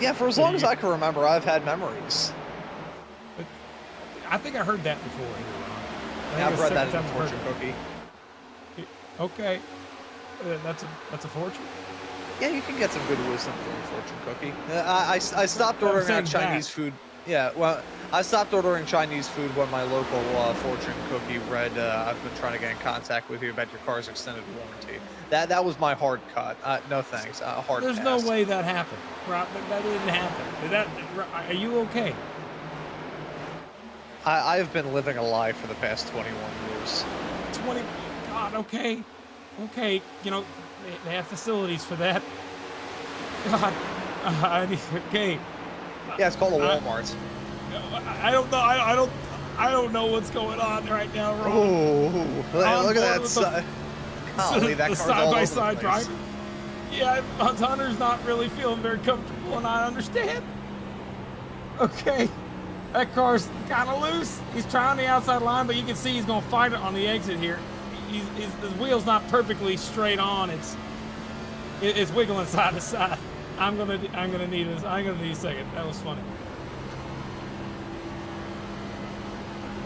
[SPEAKER 6] Yeah, for as long as I can remember, I've had memories.
[SPEAKER 5] But I think I heard that before.
[SPEAKER 6] Yeah, I've read that in Fortune Cookie.
[SPEAKER 5] Okay. That's a fortune?
[SPEAKER 6] Yeah, you can get some good wisdom from a fortune cookie. I stopped ordering out Chinese food. Yeah, well, I stopped ordering Chinese food when my local fortune cookie read, I've been trying to get in contact with you about your car's extended warranty. That was my hard cut. No thanks. Hard
[SPEAKER 5] There's
[SPEAKER 6] pass.
[SPEAKER 5] no way that happened. Rob, that didn't happen. Are you okay?
[SPEAKER 6] I've been living a lie for the past 21 years.
[SPEAKER 5] 20, God, okay. Okay, you know, they have facilities for that. God, okay.
[SPEAKER 6] Yeah, it's called a Walmart.
[SPEAKER 5] I don't know. I don't know what's going on right now, Rob.
[SPEAKER 6] Oh, look at that. Golly, that
[SPEAKER 5] the
[SPEAKER 6] car's all over the
[SPEAKER 5] side-by-side
[SPEAKER 6] place.
[SPEAKER 5] driver. Yeah, Hunter's not really feeling very comfortable, and I understand. Okay. That car's kind of loose. He's trying the outside line, but you can see he's going to fight it on the exit here. His wheel's not perfectly straight on. It's wiggling side to side. I'm gonna need this. I'm gonna need a second. That was funny.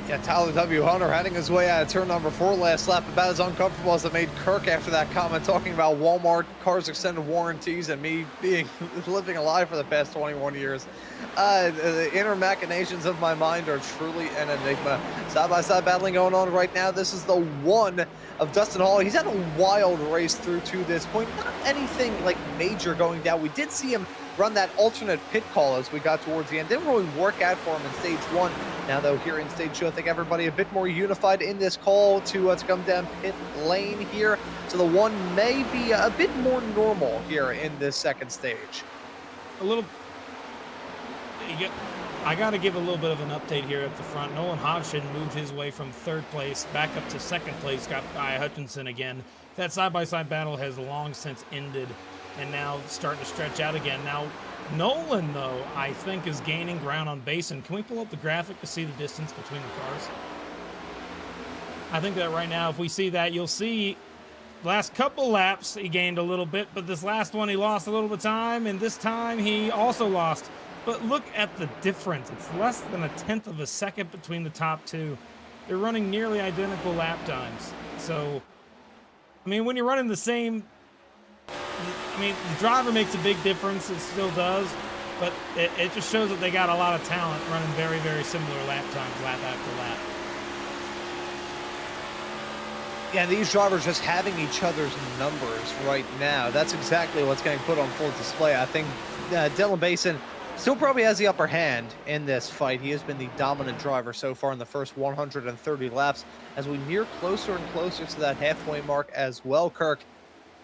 [SPEAKER 6] Yeah, Tyler W. Hunter heading his way out of turn number 4 last lap, about as uncomfortable as it made Kirk after that comment talking about Walmart, cars extended warranties, and me being living a lie for the past 21 years. The inner machinations of my mind are truly an enigma. Side-by-side battling going on right now. This is the one of Dustin Hall. He's had a wild race through to this point. Not anything like major going down. We did see him run that alternate pit call as we got towards the end. Didn't really work out for him in stage 1. Now, though, here in stage 2, I think everybody a bit more unified in this call to come down pit lane here. So the 1 may be a bit more normal here in this second stage.
[SPEAKER 5] A little... I got to give a little bit of an update here at the front. Nolan Hodgson moved his way from 3rd place back up to 2nd place, got by Hutchinson again. That side-by-side battle has long since ended and now starting to stretch out again. Now, Nolan, though, I think is gaining ground on Basin. Can we pull up the graphic to see the distance between the cars? I think that right now, if we see that, you'll see last couple laps he gained a little bit, but this last one he lost a little bit of time, and this time he also lost. But look at the difference. It's less than 1/10 of a second between the top 2. They're running nearly identical lap times. So, I mean, when you're running the same... I mean, the driver makes a big difference. It still does. But it just shows that they got a lot of talent running very, very similar lap times, lap after lap.
[SPEAKER 6] Yeah, these drivers just having each other's numbers right now. That's exactly what's getting put on full display. I think Dylan Basin still probably has the upper hand in this fight. He has been the dominant driver so far in the first 130 laps as we near closer and closer to that halfway mark as well, Kirk.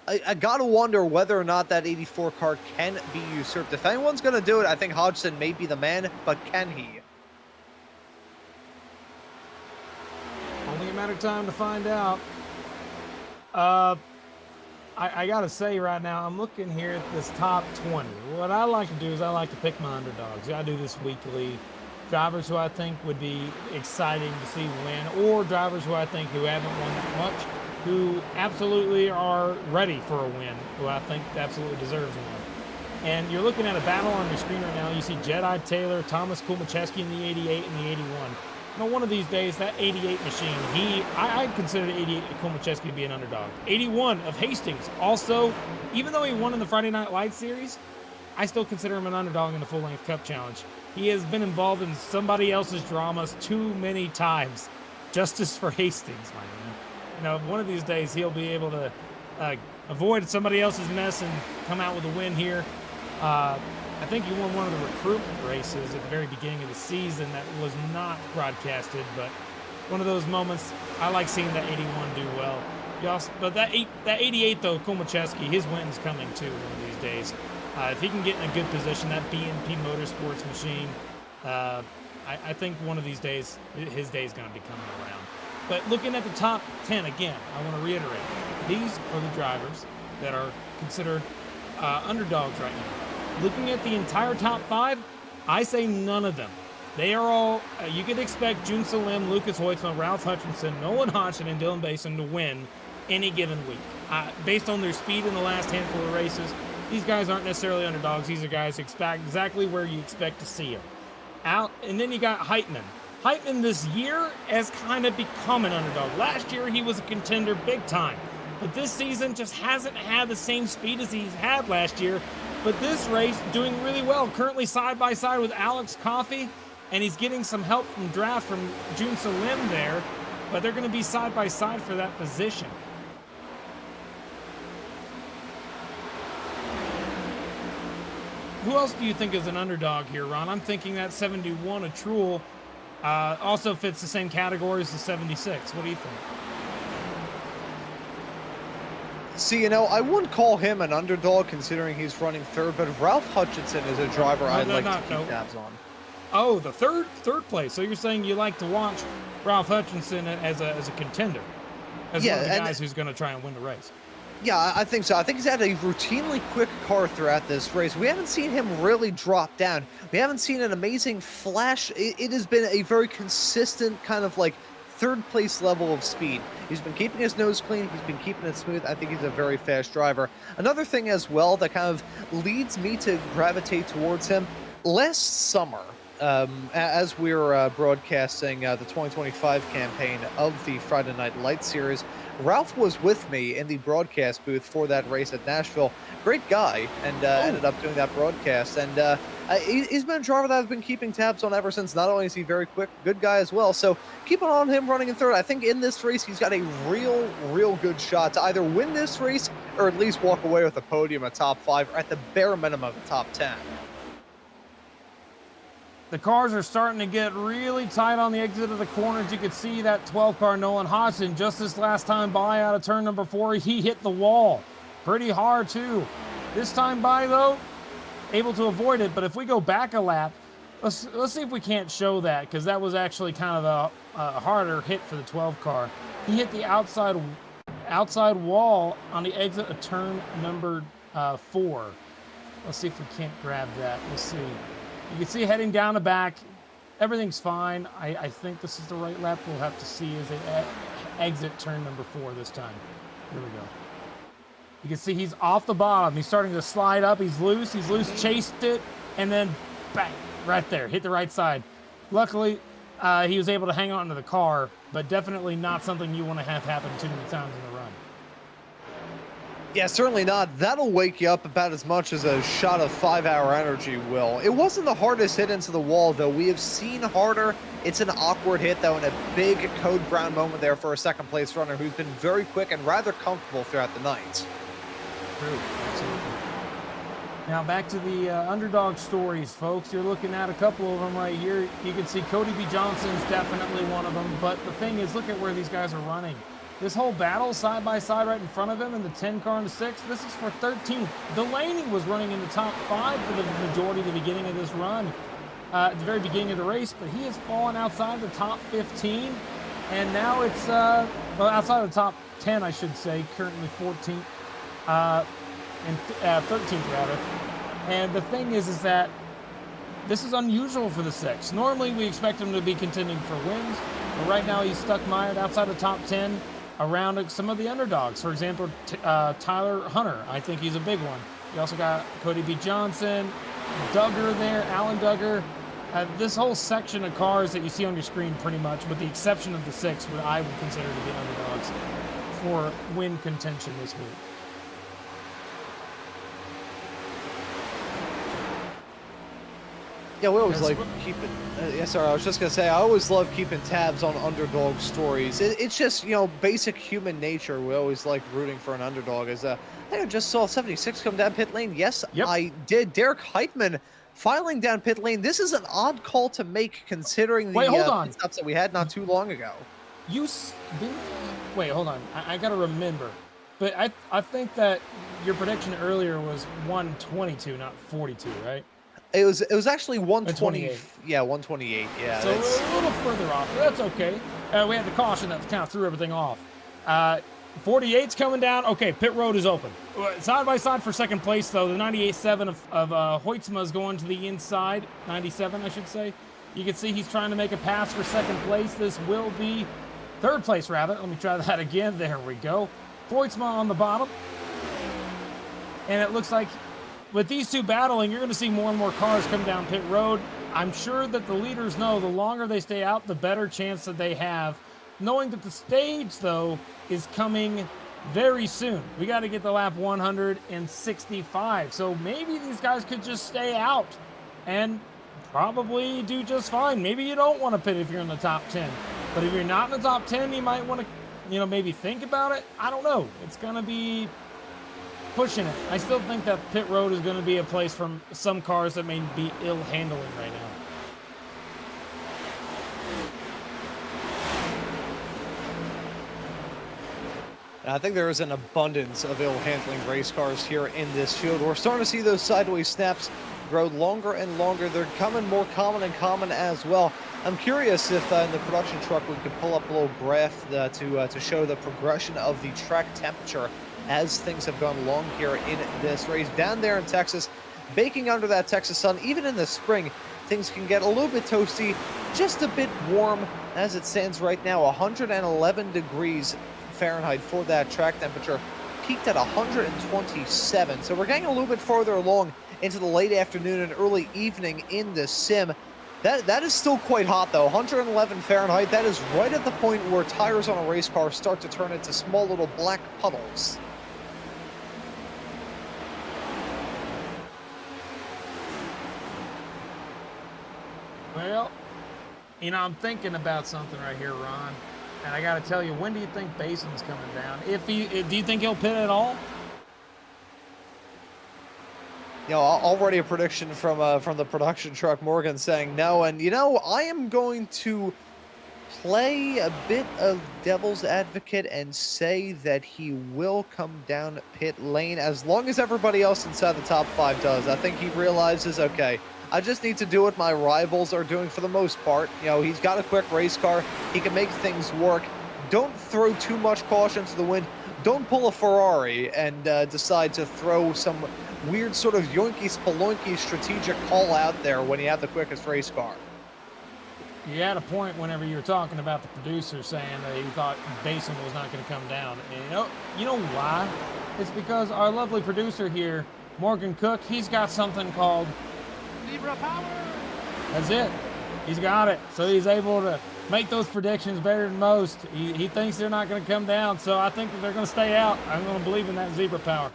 [SPEAKER 6] I gotta wonder whether or not that 84 car can be usurped. If anyone's gonna do it, I think Hodgson may be the man, but can he?
[SPEAKER 5] Only a matter of time to find out. I gotta say right now, I'm looking here at this top 20. What I like to do is I like to pick my underdogs. I do this weekly. Drivers who I think would be exciting to see win, or drivers who I think who haven't won that much, who absolutely are ready for a win, who I think absolutely deserves one. And you're looking at a battle on your screen right now. You see Jedi Taylor, Thomas Kumacheski in the 88 and the 81. You know, one of these days, that 88 machine, I consider the 88 Kumacheski to be an underdog. 81 of Hastings, also, even though he won in the Friday Night Lights series, I still consider him an underdog in the full-length Cup Challenge. He has been involved in somebody else's dramas too many times. Justice for Hastings, my man. You know, one of these days he'll be able to avoid somebody else's mess and come out with a win here. I think he won one of the recruitment races at the very beginning of the season that was not broadcasted, but one of those moments, I like seeing that 81 do well. But that 88, though, Kumacheski, his win's coming too one of these days. If he can get in a good position, that BNP Motorsports machine, I think one of these days, his day is going to be coming around. But looking at the top 10, again, I want to reiterate, these are the drivers that are considered underdogs right now. Looking at the entire top 5, I say none of them. They are all, you could expect Jun Salim, Lucas Hoitzma, Ralph Hutchinson, Nolan Hodgson, and Dylan Basin to win any given week. Based on their speed in the last handful of races, these guys aren't necessarily underdogs. These are guys exactly where you expect to see them. And then you got Heitman. Heitman this year has kind of become an underdog. Last year, he was a contender big time. But this season just hasn't had the same speed as he's had last year. But this race, doing really well. Currently side by side with Alex Coffey. And he's getting some help from draft from Jun Salim there. But they're going to be side by side for that position. Who else do you think is an underdog here, Ron? I'm thinking that 71, a Truel, also fits the same category as the 76. What do you think?
[SPEAKER 6] See, you know, I wouldn't call him an underdog considering he's running third, but Ralph Hutchinson is a driver I'd like to keep tabs on.
[SPEAKER 5] Oh, the third place. So you're saying you like to watch Ralph Hutchinson as a contender, as one of the guys who's going to try and win the race.
[SPEAKER 6] Yeah, I think so. I think he's had a routinely quick car throughout this race. We haven't seen him really drop down. We haven't seen an amazing flash. It has been a very consistent kind of like third place level of speed. He's been keeping his nose clean. He's been keeping it smooth. I think he's a very fast driver. Another thing as well that kind of leads me to gravitate towards him, last summer, as we're broadcasting the 2025 campaign of the Friday Night Lights series, Ralph was with me in the broadcast booth for that race at Nashville. Great guy, and ended up doing that broadcast. And he's been a driver that I've been keeping tabs on ever since. Not only is he very quick, good guy as well. So keep an eye on him running in third. I think in this race, he's got a real good shot to either win this race or at least walk away with a podium, a top 5, or at the bare minimum, a top 10.
[SPEAKER 5] The cars are starting to get really tight on the exit of the corners. You could see that 12 car Nolan Hodgson just this last time by out of turn number 4. He hit the wall pretty hard too. This time by though, able to avoid it. But if we go back a lap, let's see if we can't show that, because that was actually kind of a harder hit for the 12 car. He hit the outside wall on the exit of turn number 4. Let's see if we can't grab that. Let's see. You can see heading down the back, everything's fine. I think this is the right lap. We'll have to see as they exit turn number 4 this time. Here we go. You can see he's off the bottom. He's starting to slide up. He's loose, chased it, and then bang, right there, hit the right side. Luckily, he was able to hang on to the car, but definitely not something you want to have happen too many times in the run.
[SPEAKER 6] Yeah, certainly not. That'll wake you up about as much as a shot of 5-hour energy will. It wasn't the hardest hit into the wall, though. We have seen harder. It's an awkward hit, though, and a big Code Brown moment there for a second-place runner who's been very quick and rather comfortable throughout the night.
[SPEAKER 5] True, absolutely. Now back to the underdog stories, folks. You're looking at a couple of them right here. You can see Cody B. Johnson's definitely one of them, but the thing is, look at where these guys are running. This whole battle side by side right in front of him in the 10 car and the 6, this is for 13th. Delaney was running in the top 5 for the majority of the beginning of this run, at the very beginning of the race, but he has fallen outside the top 15, and now it's, well, outside of the top 10, I should say, currently 14th, and 13th rather. And the thing is that this is unusual for the 6. Normally we expect him to be contending for wins, but right now he's stuck mired outside the top 10 around some of the underdogs. For example, Tyler Hunter, I think he's a big one. You also got Cody B. Johnson, Duggar there, Alan Duggar. This whole section of cars that you see on your screen pretty much, with the exception of the 6, what I would consider to be underdogs for win contention this week.
[SPEAKER 6] Yeah, we always like keeping. Yeah, sorry, I was just gonna say I always love keeping tabs on underdog stories. It's just, you know, basic human nature. We always like rooting for an underdog. As I think I just saw 76 come down pit lane. Yes, yep. I did. Derek Heitman filing down pit lane. This is an odd call to make considering the pit stops that we had not too long ago.
[SPEAKER 5] Wait, hold on. I gotta remember. But I think that your prediction earlier was 122, not 42, right?
[SPEAKER 6] It was actually 120.
[SPEAKER 5] 128.
[SPEAKER 6] Yeah, 128. Yeah.
[SPEAKER 5] So a little further off. But that's okay. We had the caution that kind of threw everything off. 48's coming down. Okay, pit road is open. Side by side for second place, though. The 98.7 of Hoytsma is going to the inside. 97, I should say. You can see he's trying to make a pass for second place. This will be third place, rather. Let me try that again. There we go. Hoytsma on the bottom. And it looks like with these two battling, you're going to see more and more cars come down pit road. I'm sure that the leaders know the longer they stay out, the better chance that they have. Knowing that the stage, though, is coming very soon. We got to get the lap 165. So maybe these guys could just stay out and probably do just fine. Maybe you don't want to pit if you're in the top 10. But if you're not in the top 10, you might want to, you know, maybe think about it. I don't know. It's going to be pushing it. I still think that pit road is going to be a place for some cars that may be ill handling right now.
[SPEAKER 6] I think there is an abundance of ill-handling race cars here in this field. We're starting to see those sideways snaps grow longer and longer. They're becoming more common and common as well. I'm curious if in the production truck we could pull up a little graph to show the progression of the track temperature as things have gone along here in this race. Down there in Texas, baking under that Texas sun, even in the spring, things can get a little bit toasty, just a bit warm as it stands right now. 111 degrees Fahrenheit for that track temperature, peaked at 127. So we're getting a little bit farther along into the late afternoon and early evening in the sim. That is still quite hot, though. 111 Fahrenheit. That is right at the point where tires on a race car start to turn into small little black puddles.
[SPEAKER 5] Well, you know, I'm thinking about something right here, Ron. And I got to tell you, when do you think Bason's coming down? Do you think he'll pit at all?
[SPEAKER 6] You know, already a prediction from the production truck, Morgan, saying no. And, you know, I am going to play a bit of devil's advocate and say that he will come down pit lane as long as everybody else inside the top 5 does. I think he realizes, okay, I just need to do what my rivals are doing for the most part. You know, he's got a quick race car. He can make things work. Don't throw too much caution to the wind. Don't pull a Ferrari and decide to throw some weird sort of yoinky-spelunky strategic call out there when you have the quickest race car.
[SPEAKER 5] You had a point whenever you were talking about the producer saying that he thought Basin was not going to come down. And you know why? It's because our lovely producer here, Morgan Cook, he's got something called Zebra Power. That's it. He's got it. So he's able to make those predictions better than most. He thinks they're not going to come down, so I think that they're going to stay out. I'm going to believe in that Zebra Power.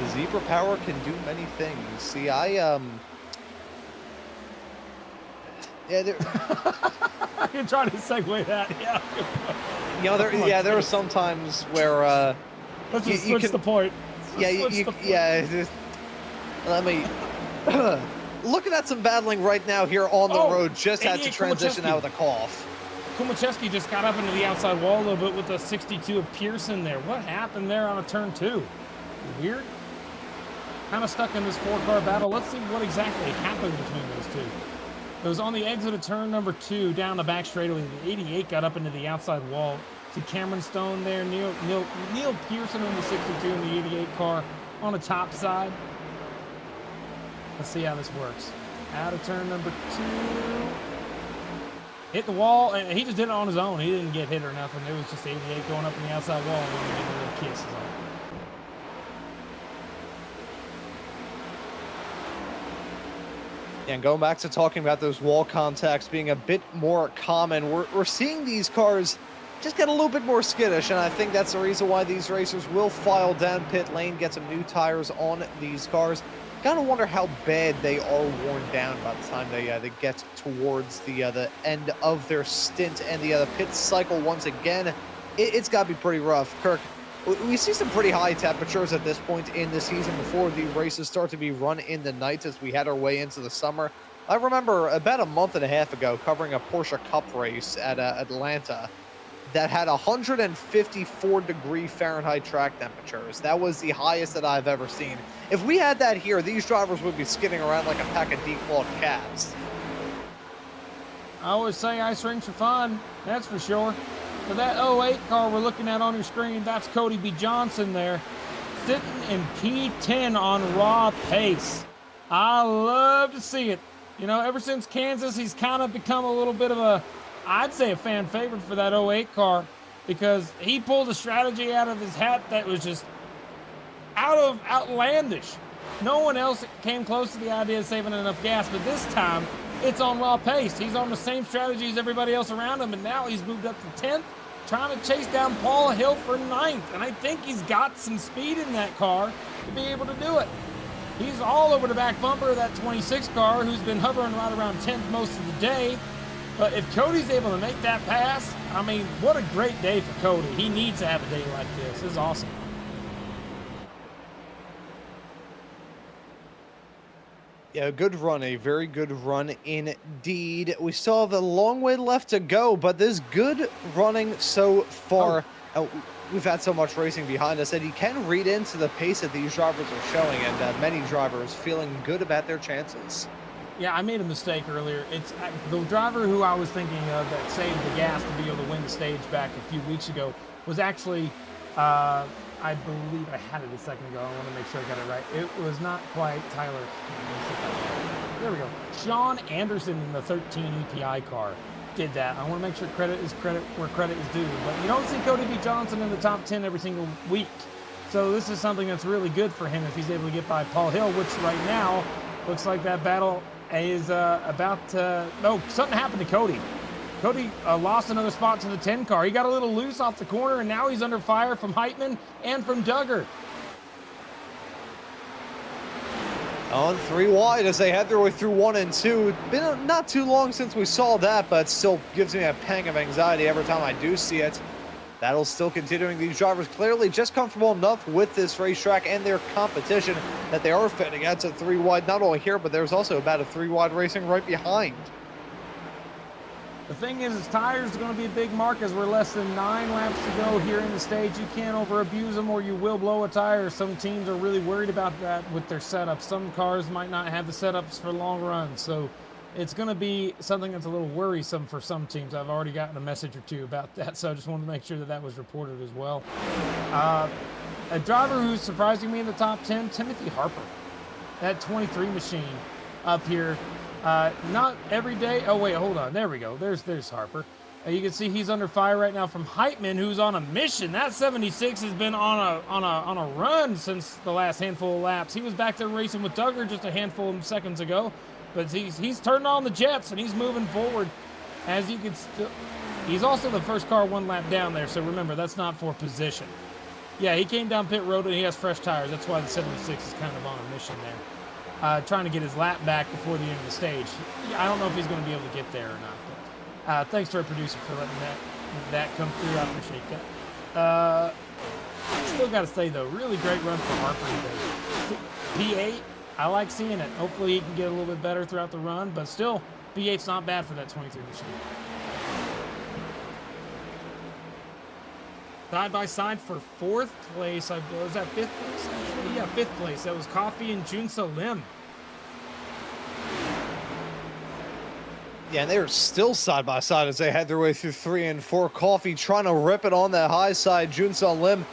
[SPEAKER 6] The Zebra Power can do many things. See, yeah,
[SPEAKER 5] You're trying to segue that, yeah.
[SPEAKER 6] You know, there are some times where
[SPEAKER 5] let's just switch the point.
[SPEAKER 6] Let me looking at some battling right now here on the road. Just had to transition out with a cough.
[SPEAKER 5] Kumacheski just got up into the outside wall a little bit with the 62 of Pearson there. What happened there on a turn 2? Weird. Kind of stuck in this 4-car battle. Let's see what exactly happened between those two. It was on the exit of turn number 2 down the back straightaway. The 88 got up into the outside wall. See Cameron Stone there, Neil Pearson in the 62 and the 88 car on the top side. Let's see how this works. Out of turn number 2. Hit the wall, and he just did it on his own. He didn't get hit or nothing. It was just 88 going up in the outside wall and getting a little kiss.
[SPEAKER 6] And going back to talking about those wall contacts being a bit more common, we're seeing these cars just get a little bit more skittish, and I think that's the reason why these racers will file down pit lane, get some new tires on these cars. Gotta wonder how bad they are worn down by the time they get towards the end of their stint and the pit cycle once again. It's got to be pretty rough. Kirk, we see some pretty high temperatures at this point in the season before the races start to be run in the night as we head our way into the summer. I remember about a month and a half ago covering a Porsche Cup race at Atlanta that had 154-degree Fahrenheit track temperatures. That was the highest that I've ever seen. If we had that here, these drivers would be skidding around like a pack of declawed cats.
[SPEAKER 5] I always say ice rinks are fun, that's for sure. So that 08 car we're looking at on your screen, that's Cody B. Johnson there, sitting in P10 on raw pace. I love to see it. You know, ever since Kansas, he's kind of become a little bit of a, I'd say, a fan favorite for that 08 car, because he pulled a strategy out of his hat that was just outlandish. No one else came close to the idea of saving enough gas, but this time it's on raw pace. He's on the same strategy as everybody else around him, and now he's moved up to 10th, trying to chase down Paul Hill for 9th, and I think he's got some speed in that car to be able to do it. He's all over the back bumper of that 26 car, who's been hovering right around 10th most of the day. But if Cody's able to make that pass, I mean, what a great day for Cody. He needs to have a day like this. This is awesome.
[SPEAKER 6] Yeah, good run, a very good run indeed. We still have a long way left to go, but this good running so far. We've had so much racing behind us that you can read into the pace that these drivers are showing, and many drivers feeling good about their chances.
[SPEAKER 5] Yeah, I made a mistake earlier. It's the driver who I was thinking of that saved the gas to be able to win the stage back a few weeks ago was actually, I believe I had it a second ago. I want to make sure I got it right. It was not quite Tyler. There we go. Sean Anderson in the 13 EPI car did that. I want to make sure credit is credit where credit is due. But you don't see Cody B. Johnson in the top 10 every single week. So this is something that's really good for him if he's able to get by Paul Hill, which right now looks like that battle is no, something happened to Cody. Cody lost another spot to the 10 car. He got a little loose off the corner, and now he's under fire from Heitman and from Duggar.
[SPEAKER 6] On 3 wide as they head their way through 1 and 2. Been not too long since we saw that, but still gives me a pang of anxiety every time I do see it. Battle's still continuing. These drivers clearly just comfortable enough with this racetrack and their competition that they are fitting out to 3 wide, not only here, but there's also about a 3 wide racing right behind.
[SPEAKER 5] The thing is, tires are going to be a big mark as we're less than 9 laps to go here in the stage. You can't over abuse them or you will blow a tire. Some teams are really worried about that with their setups. Some cars might not have the setups for long runs. So it's going to be something that's a little worrisome for some teams. I've already gotten a message or two about that. So I just wanted to make sure that that was reported as well. A driver who's surprising me in the top 10, Timothy Harper. That 23 machine up here. Not every day. Oh wait, hold on. There we go. There's Harper. You can see he's under fire right now from Heitman, who's on a mission. That 76 has been on a run since the last handful of laps. He was back there racing with Duggar just a handful of seconds ago, but he's turned on the jets and he's moving forward. As you can still, he's also the first car 1 lap down there. So remember, that's not for position. Yeah, he came down pit road and he has fresh tires. That's why the 76 is kind of on a mission there. Trying to get his lap back before the end of the stage. I don't know if he's going to be able to get there or not. But, thanks to our producer for letting that come through. I appreciate that. Still got to say, though, really great run for Harper today. P8, I like seeing it. Hopefully he can get a little bit better throughout the run, but still, P8's not bad for that 23 machine. Side by side for 4th place. Was that 5th place? Actually? Yeah, 5th place. That was Coffee and Junsa Lim.
[SPEAKER 6] Yeah, and they are still side by side as they head their way through 3 and 4. Coffee trying to rip it on that high side. Junsa Lim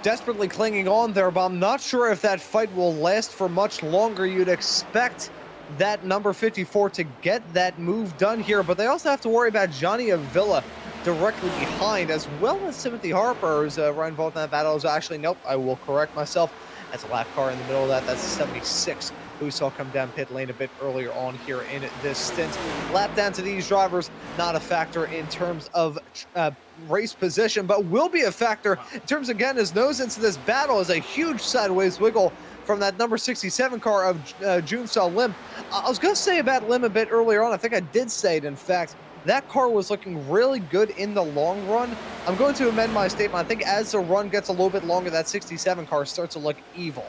[SPEAKER 6] desperately clinging on there, but I'm not sure if that fight will last for much longer. You'd expect that number 54 to get that move done here, but they also have to worry about Johnny Avila directly behind, as well as Timothy Harper, who's right involved in that battle. Is actually, nope, I will correct myself. That's a lap car in the middle of that. That's 76, who we saw come down pit lane a bit earlier on here in this stint. Lap down to these drivers, not a factor in terms of race position, but will be a factor in terms of getting his nose into this battle. Is a huge sideways wiggle from that number 67 car of Junsa Lim. I was going to say about Lim a bit earlier on. I think I did say it, in fact. That car was looking really good in the long run. I'm going to amend my statement. I think as the run gets a little bit longer, that 67 car starts to look evil.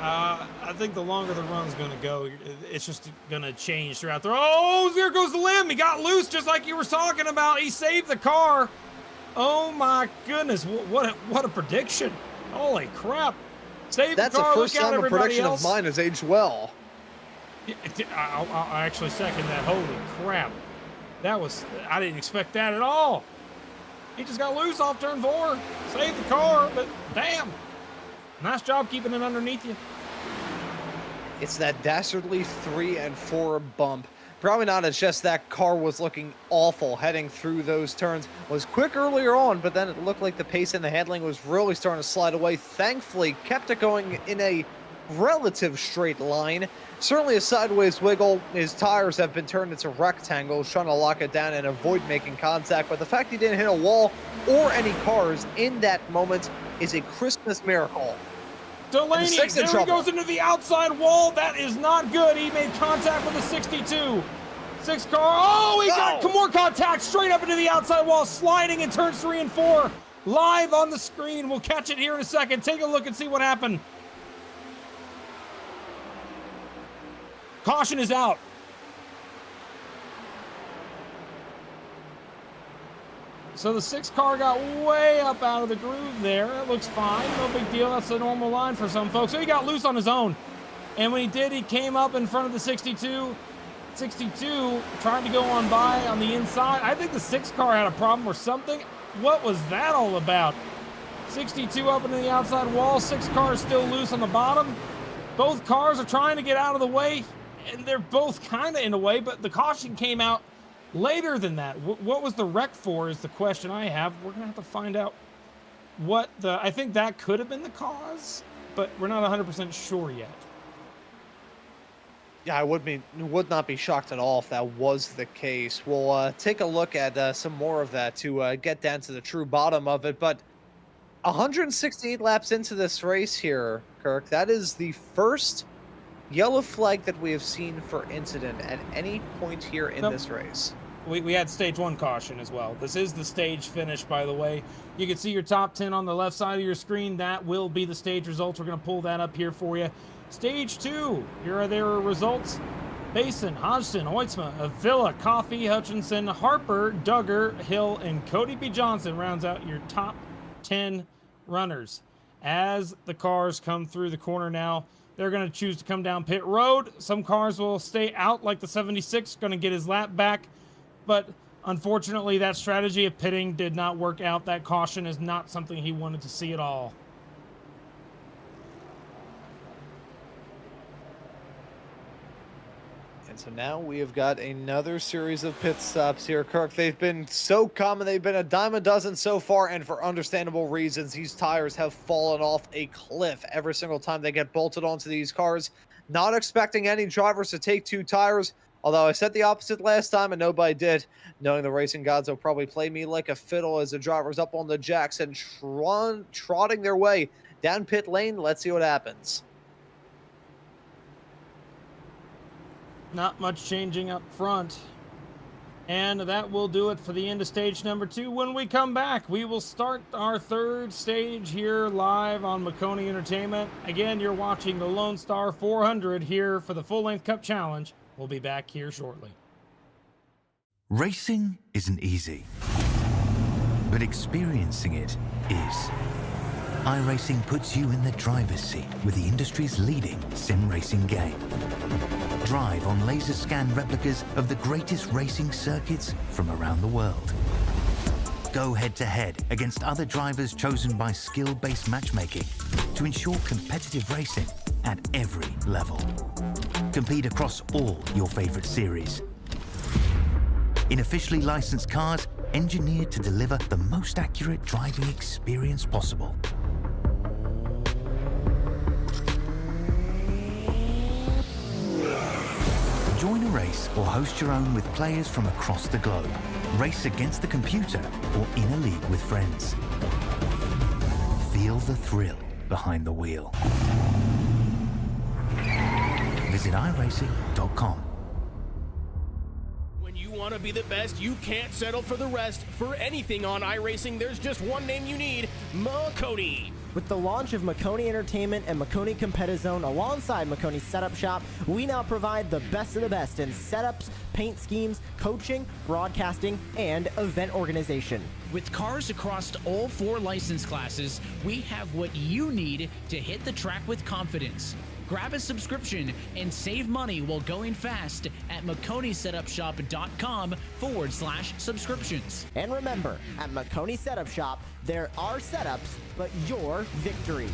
[SPEAKER 5] I think the longer the run's going to go, it's just going to change throughout the... Oh, there goes the Lim. He got loose just like you were talking about. He saved the car. Oh, my goodness. What a prediction. Holy crap. Save
[SPEAKER 6] That's
[SPEAKER 5] the car.
[SPEAKER 6] the first time a prediction of mine has aged well.
[SPEAKER 5] I'll actually second that. Holy crap. I didn't expect that at all. He just got loose off turn 4. Saved the car, but damn. Nice job keeping it underneath you.
[SPEAKER 6] It's that dastardly 3 and 4 bump. Probably not, it's just that car was looking awful heading through those turns. Was quick earlier on, but then it looked like the pace and the handling was really starting to slide away. Thankfully, kept it going in a relative straight line. Certainly a sideways wiggle. His tires have been turned into rectangles, trying to lock it down and avoid making contact. But the fact he didn't hit a wall or any cars in that moment is a Christmas miracle.
[SPEAKER 5] Delaney, there he goes into the outside wall. That is not good. He made contact with a 62. 6 car. Oh, he got more contact straight up into the outside wall, sliding in turns 3 and 4. Live on the screen. We'll catch it here in a second. Take a look and see what happened. Caution is out. So the 6 car got way up out of the groove there. That looks fine. No big deal. That's a normal line for some folks. So he got loose on his own. And when he did, he came up in front of the 62. 62 trying to go on by on the inside. I think the 6 car had a problem or something. What was that all about? 62 up into the outside wall. 6 cars still loose on the bottom. Both cars are trying to get out of the way. And they're both kind of in the way. But the caution came out later than that. What was the wreck for is the question I have. We're going to have to find out I think that could have been the cause, but we're not 100% sure yet.
[SPEAKER 6] Yeah, I would not be shocked at all if that was the case. We'll take a look at some more of that to get down to the true bottom of it. But 168 laps into this race here, Kirk, that is the first yellow flag that we have seen for incident at any point here in this race.
[SPEAKER 5] We had stage 1 caution as well. This is the stage finish, by the way. You can see your top 10 on the left side of your screen. That will be the stage results. We're going to pull that up here for you. Stage 2, here are their results. Basin, Hodgson, Hoytsma, Avila, Coffey, Hutchinson, Harper, Duggar, Hill, and Cody B. Johnson rounds out your top 10 runners. As the cars come through the corner now, they're going to choose to come down pit road. Some cars will stay out, like the 76, going to get his lap back. But unfortunately, that strategy of pitting did not work out. That caution is not something he wanted to see at all.
[SPEAKER 6] And so now we have got another series of pit stops here, Kirk. They've been so common. They've been a dime a dozen so far, and for understandable reasons, these tires have fallen off a cliff every single time they get bolted onto these cars. Not expecting any drivers to take 2 tires, although I said the opposite last time and nobody did, knowing the racing gods will probably play me like a fiddle as the driver's up on the jacks and trotting their way down pit lane. Let's see what happens.
[SPEAKER 5] Not much changing up front. And that will do it for the end of stage number 2. When we come back, we will start our 3rd stage here live on Maconi Entertainment. Again, you're watching the Lone Star 400 here for the full-length Cup Challenge. We'll be back here shortly.
[SPEAKER 1] Racing isn't easy, but experiencing it is. iRacing puts you in the driver's seat with the industry's leading sim racing game. Drive on laser scan replicas of the greatest racing circuits from around the world. Go head-to-head against other drivers chosen by skill-based matchmaking to ensure competitive racing at every level. Compete across all your favorite series. In officially licensed cars, engineered to deliver the most accurate driving experience possible. Join a race or host your own with players from across the globe. Race against the computer or in a league with friends. Feel the thrill behind the wheel. Visit iRacing.com.
[SPEAKER 2] When you want to be the best, you can't settle for the rest. For anything on iRacing, there's just one name you need: Maconi.
[SPEAKER 3] With the launch of Maconi Entertainment and Maconi Competizone alongside Maconi Setup Shop, we now provide the best of the best in setups, paint schemes, coaching, broadcasting, and event organization.
[SPEAKER 4] With cars across all 4 license classes, we have what you need to hit the track with confidence. Grab a subscription and save money while going fast at MaconiSetupShop.com/subscriptions.
[SPEAKER 3] And remember, at Maconi Setup Shop, there are setups, but your victories.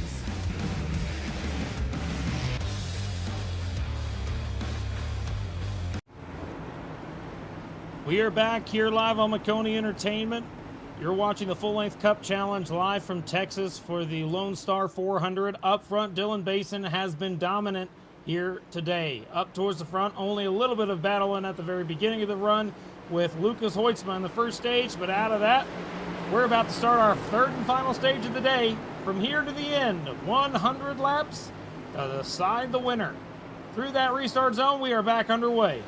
[SPEAKER 5] We are back here live on Maconi Entertainment. You're watching the full-length Cup Challenge live from Texas for the Lone Star 400. Up front, Dylan Basin has been dominant here today. Up towards the front, only a little bit of battling at the very beginning of the run with Lucas Hoytsma in the first stage, but out of that, we're about to start our 3rd and final stage of the day. From here to the end, 100 laps to decide the winner. Through that restart zone, we are back underway.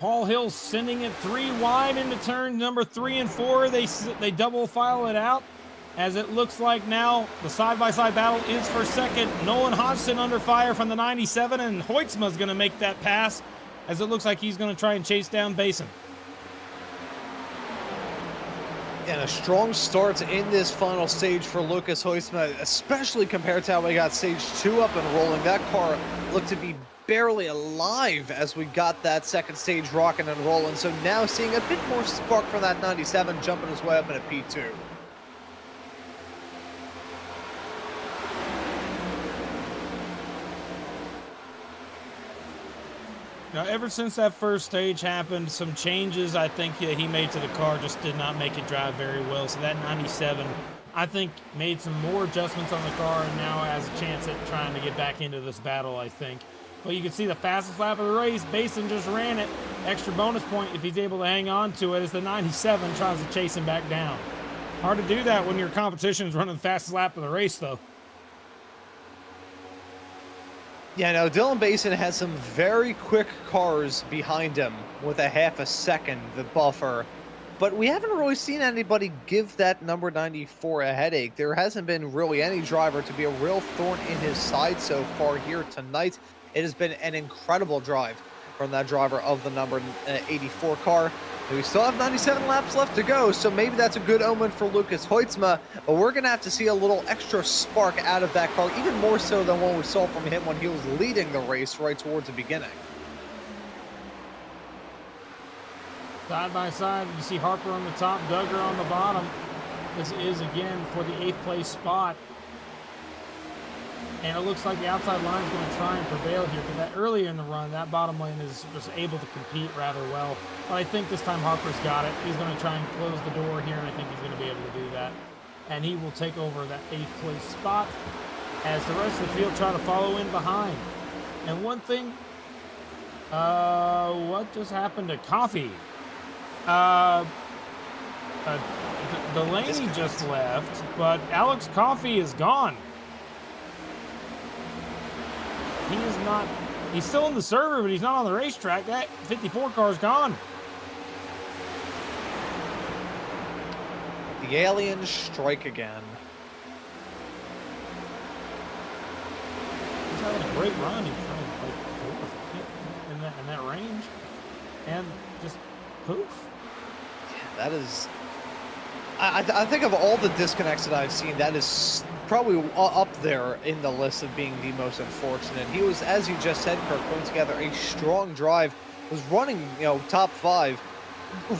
[SPEAKER 5] Paul Hill sending it 3 wide into turn number 3 and 4. They double file it out as it looks like now the side-by-side battle is for second. Nolan Hodgson under fire from the 97, and Hoytsma's going to make that pass as it looks like he's going to try and chase down Basin.
[SPEAKER 6] And a strong start in this final stage for Lucas Hoytsma, especially compared to how we got stage 2 up and rolling. That car looked to be barely alive as we got that second stage rocking and rolling. So now seeing a bit more spark from that 97 jumping his way up in a P2.
[SPEAKER 5] Now, ever since that first stage happened, some changes I think he made to the car just did not make it drive very well. So that 97, I think, made some more adjustments on the car and now has a chance at trying to get back into this battle, I think. Well, you can see the fastest lap of the race. Basin just ran it. Extra bonus point if he's able to hang on to it as the 97 tries to chase him back down. Hard to do that when your competition is running the fastest lap of the race, though.
[SPEAKER 6] Yeah, no, Dylan Basin has some very quick cars behind him with a half a second, the buffer. But we haven't really seen anybody give that number 94 a headache. There hasn't been really any driver to be a real thorn in his side so far here tonight. It has been an incredible drive from that driver of the number 84 car. We still have 97 laps left to go, so maybe that's a good omen for Lucas Hoytsma, but we're going to have to see a little extra spark out of that car, even more so than what we saw from him when he was leading the race right towards the beginning.
[SPEAKER 5] Side by side, you see Harper on the top, Duggar on the bottom. This is, again, for the 8th place spot. And it looks like the outside line is going to try and prevail here. But that earlier in the run, that bottom lane is just able to compete rather well. But I think this time Harper's got it. He's going to try and close the door here, and I think he's going to be able to do that. And he will take over that 8th place spot as the rest of the field try to follow in behind. And one thing, what just happened to Coffee? Delaney just left, but Alex Coffey is gone. He is not, he's still in the server, but he's not on the racetrack. That 54 car is gone.
[SPEAKER 6] The aliens strike again.
[SPEAKER 5] He's having a great run. He's running like 4th or 5th in that range. And just poof.
[SPEAKER 6] That is, I think of all the disconnects that I've seen, that is probably up there in the list of being the most unfortunate. He was, as you just said, Kirk, putting together a strong drive, was running, top 5.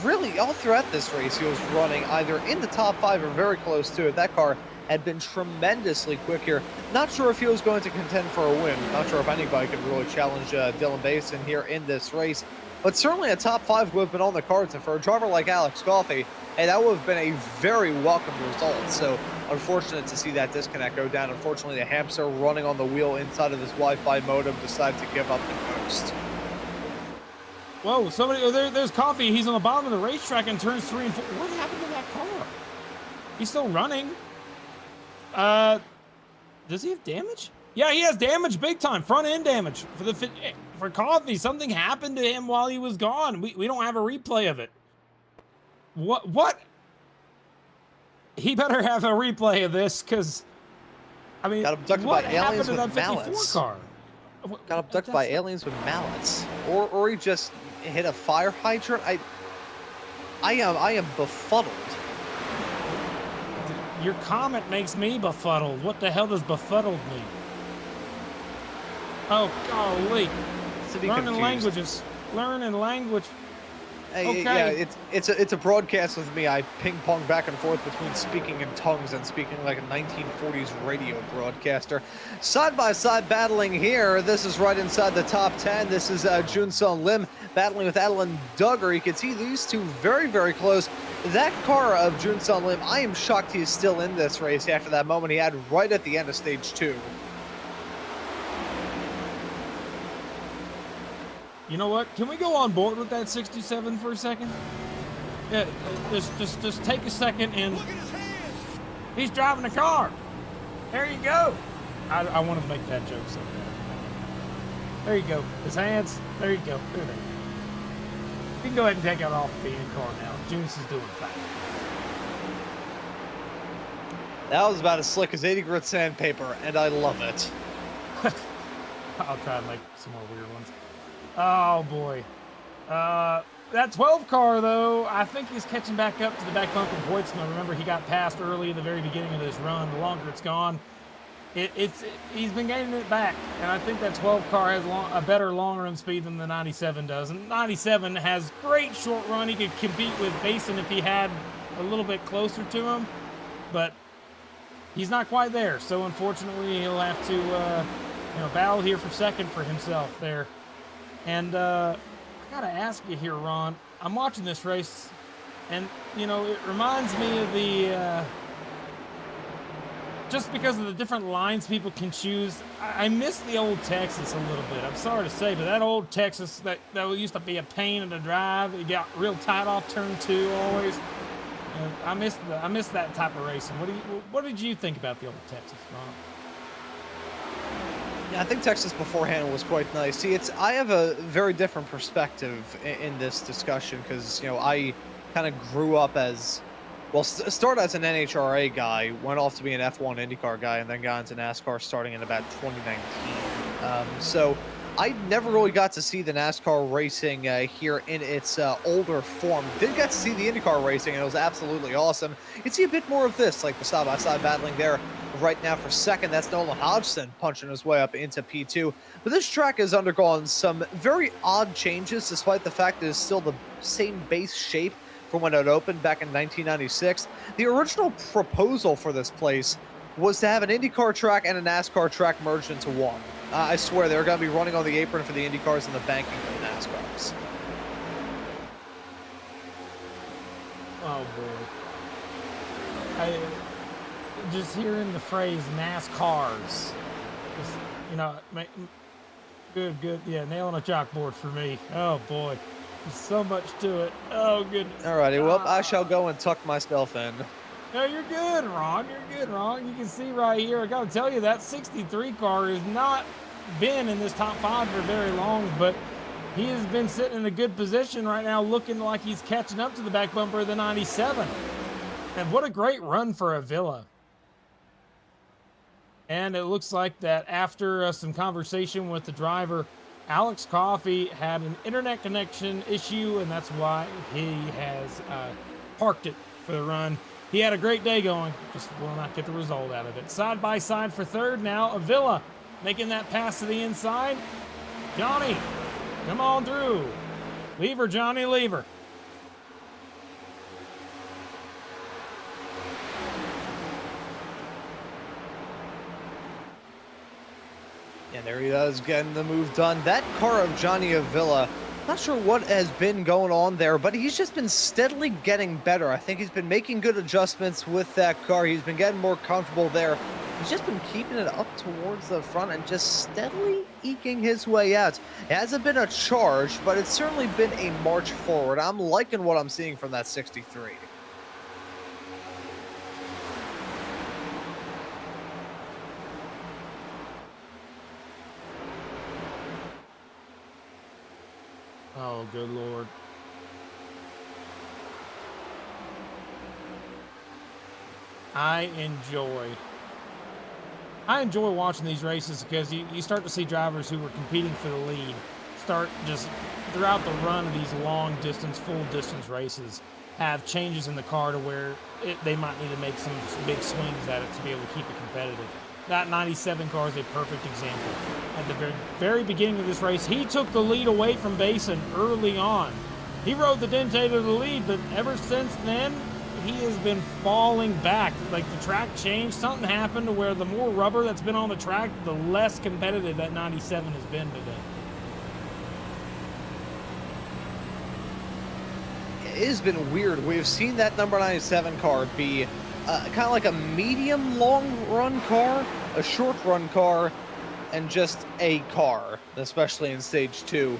[SPEAKER 6] Really, all throughout this race, he was running either in the top 5 or very close to it. That car had been tremendously quick here. Not sure if he was going to contend for a win. Not sure if anybody could really challenge Dylan Basin here in this race. But certainly a top 5 would have been on the cards, and for a driver like Alex Coffey, hey, that would have been a very welcome result. So unfortunate to see that disconnect go down. Unfortunately, the hamster running on the wheel inside of this Wi-Fi modem decided to give up the ghost.
[SPEAKER 5] Whoa, there's Coffee. He's on the bottom of the racetrack in turns 3 and 4. What happened to that car? He's still running. Does he have damage? Yeah, he has damage big time. Front end damage for Coffee. Something happened to him while he was gone. We don't have a replay of it. What? He better have a replay of this, because I mean,
[SPEAKER 6] got abducted
[SPEAKER 5] what
[SPEAKER 6] by
[SPEAKER 5] happened
[SPEAKER 6] aliens
[SPEAKER 5] to that
[SPEAKER 6] with
[SPEAKER 5] 54
[SPEAKER 6] mallets.
[SPEAKER 5] car?
[SPEAKER 6] Got abducted by aliens with mallets, or he just hit a fire hydrant. I am befuddled.
[SPEAKER 5] Your comment makes me befuddled. What the hell does befuddled mean? Oh, golly. Learning languages. Learning language.
[SPEAKER 6] Hey,
[SPEAKER 5] okay.
[SPEAKER 6] Yeah, it's a broadcast with me. I ping pong back and forth between speaking in tongues and speaking like a 1940s radio broadcaster. Side by side battling here. This is right inside the top 10. This is Junsun Lim battling with Adeline Duggar. You can see these two very, very close. That car of Junsun Lim, I am shocked he is still in this race after that moment he had right at the end of stage 2.
[SPEAKER 5] You know what? Can we go on board with that 67 for a second? Yeah, just take a second and look at his hands. He's driving the car. There you go. I wanted to make that joke so bad. There you go. His hands. There you go. There they go. You can go ahead and take it off the end car now. Juice is doing fine.
[SPEAKER 6] That was about as slick as 80 grit sandpaper, and I love it.
[SPEAKER 5] I'll try and make some more weird ones. Oh, boy. That 12 car, though, I think he's catching back up to the back bump of Hoytsma. Remember, he got passed early in the very beginning of this run. The longer it's gone, he's been gaining it back, and I think that 12 car has a better long run speed than the 97 does. And 97 has great short run. He could compete with Basin if he had a little bit closer to him, but he's not quite there. So unfortunately, he'll have to battle here for second for himself there. And I gotta ask you here, Ron. I'm watching this race, and it reminds me of the. Just because of the different lines people can choose, I miss the old Texas a little bit. I'm sorry to say, but that old Texas that used to be a pain to drive. It got real tight off turn 2 always. I miss that type of racing. What did you think about the old Texas, Ron?
[SPEAKER 6] Yeah, I think Texas beforehand was quite nice. See, I have a very different perspective in this discussion because I kind of grew up as. Well, started as an NHRA guy, went off to be an F1 IndyCar guy, and then got into NASCAR starting in about 2019. So I never really got to see the NASCAR racing here in its older form. Did get to see the IndyCar racing, and it was absolutely awesome. You'd see a bit more of this, like the side-by-side battling there right now for second. That's Nolan Hodgson punching his way up into P2. But this track has undergone some very odd changes, despite the fact that it's still the same base shape from when it opened back in 1996. The original proposal for this place was to have an IndyCar track and a NASCAR track merged into one. I swear they're going to be running on the apron for the IndyCars and the banking for the NASCARs.
[SPEAKER 5] Oh boy! I just hearing the phrase NASCARs. Good. Yeah, nailing a chalkboard for me. Oh boy. There's so much to it. Oh, goodness.
[SPEAKER 6] Alrighty, well, I shall go and tuck myself in.
[SPEAKER 5] No, you're good, Ron. You're good, Ron. You can see right here, I gotta tell you, that 63 car has not been in this top 5 for very long, but he has been sitting in a good position right now, looking like he's catching up to the back bumper of the 97. And what a great run for Avila. And it looks like that after some conversation with the driver, Alex Coffey had an internet connection issue, and that's why he has parked it for the run. He had a great day going, just will not get the result out of it. Side by side for third now, Avila making that pass to the inside. Johnny, come on through. Leave her, Johnny, leave her.
[SPEAKER 6] And there he is, getting the move done. That car of Johnny Avila, not sure what has been going on there, but he's just been steadily getting better. I think he's been making good adjustments with that car. He's been getting more comfortable there. He's just been keeping it up towards the front and just steadily eking his way out. It hasn't been a charge, but it's certainly been a march forward. I'm liking what I'm seeing from that 63.
[SPEAKER 5] Oh, good Lord. I enjoy watching these races because you start to see drivers who were competing for the lead start just throughout the run of these long distance, full distance races have changes in the car to where they might need to make some big swings at it to be able to keep it competitive. That 97 car is a perfect example. At the very beginning of this race, he took the lead away from Basin early on. He rode the Dente to the lead, but ever since then, he has been falling back. Like the track changed, something happened to where the more rubber that's been on the track, the less competitive that 97 has been today.
[SPEAKER 6] It has been weird. We've seen that number 97 car be kind of like a medium long run car, a short run car, and just a car, especially in stage 2.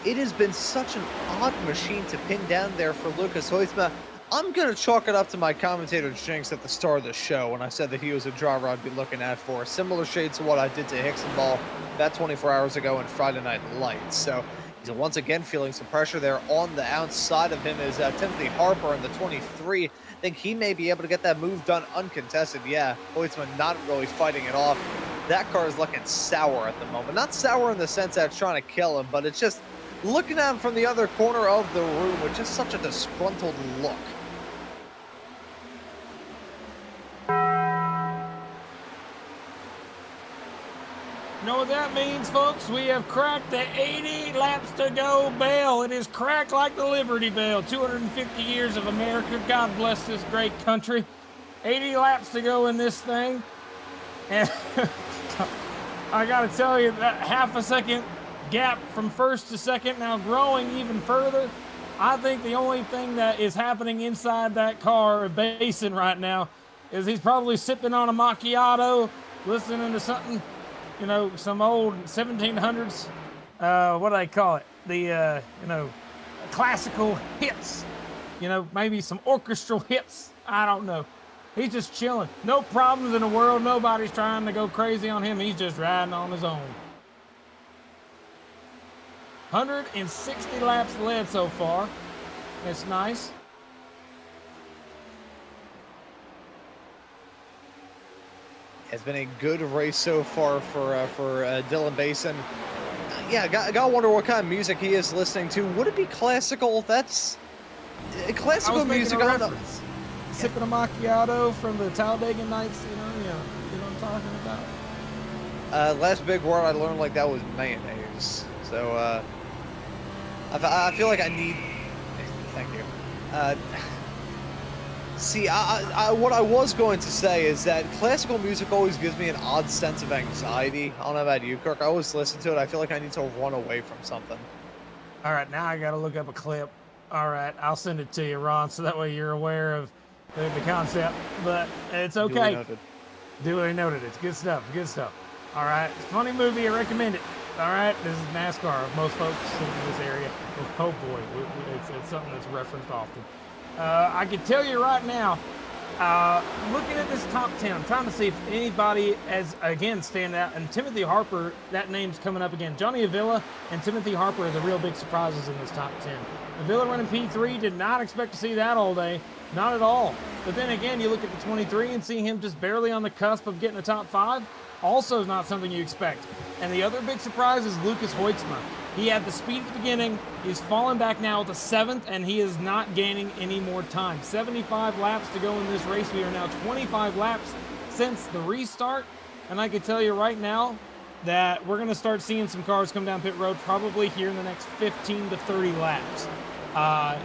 [SPEAKER 6] It has been such an odd machine to pin down there for Lucas Hoytsma. I'm going to chalk it up to my commentator jinx at the start of the show when I said that he was a driver I'd be looking at for similar shades to what I did to Hicksonball about 24 hours ago in Friday Night Lights. So he's once again feeling some pressure there. On the outside of him is Timothy Harper in the 23. I think he may be able to get that move done uncontested. Yeah, Hoytsman not really fighting it off. That car is looking sour at the moment. Not sour in the sense that it's trying to kill him, but it's just looking at him from the other corner of the room with just such a disgruntled look.
[SPEAKER 5] You know what that means, folks? We have cracked the 80 laps to go bell. It is cracked like the Liberty Bell. 250 years of America. God bless this great country. 80 laps to go in this thing. And I got to tell you, that half a second gap from first to second, now growing even further. I think the only thing that is happening inside that car of Basin right now is he's probably sipping on a macchiato, listening to something, you know, some old 1700s, what do they call it? The, you know, classical hits, you know, maybe some orchestral hits. I don't know. He's just chilling. No problems in the world. Nobody's trying to go crazy on him. He's just riding on his own. 160 laps led so far. It's nice.
[SPEAKER 6] It's been a good race so far for Dylan Basin. Yeah, gotta wonder what kind of music he is listening to. Would it be classical? That's classical music.
[SPEAKER 5] I was making a reference. Sipping a macchiato from the Talladega Nights. You know what I'm talking about.
[SPEAKER 6] Last big word I learned like that was mayonnaise. So I feel like I need. Thank you. See, what I was going to say is that classical music always gives me an odd sense of anxiety. I don't know about you, Kirk. I always listen to it. I feel like I need to run away from something.
[SPEAKER 5] All right, now I got to look up a clip. All right, I'll send it to you, Ron, so that way you're aware of the concept. But it's okay. Duly noted. It's good stuff. Good stuff. All right, it's a funny movie. I recommend it. All right, this is NASCAR. Most folks in this area. Oh boy, it's something that's referenced often. I can tell you right now, looking at this top 10, I'm trying to see if anybody has, again, stand out. And Timothy Harper, that name's coming up again. Johnny Avila and Timothy Harper are the real big surprises in this top 10. Avila running P3, did not expect to see that all day. Not at all. But then again, you look at the 23 and see him just barely on the cusp of getting a top 5. Also is not something you expect. And the other big surprise is Lucas Hoitzma. He had the speed at the beginning. He's fallen back now to 7th, and he is not gaining any more time. 75 laps to go in this race. We are now 25 laps since the restart. And I can tell you right now that we're going to start seeing some cars come down pit road probably here in the next 15 to 30 laps.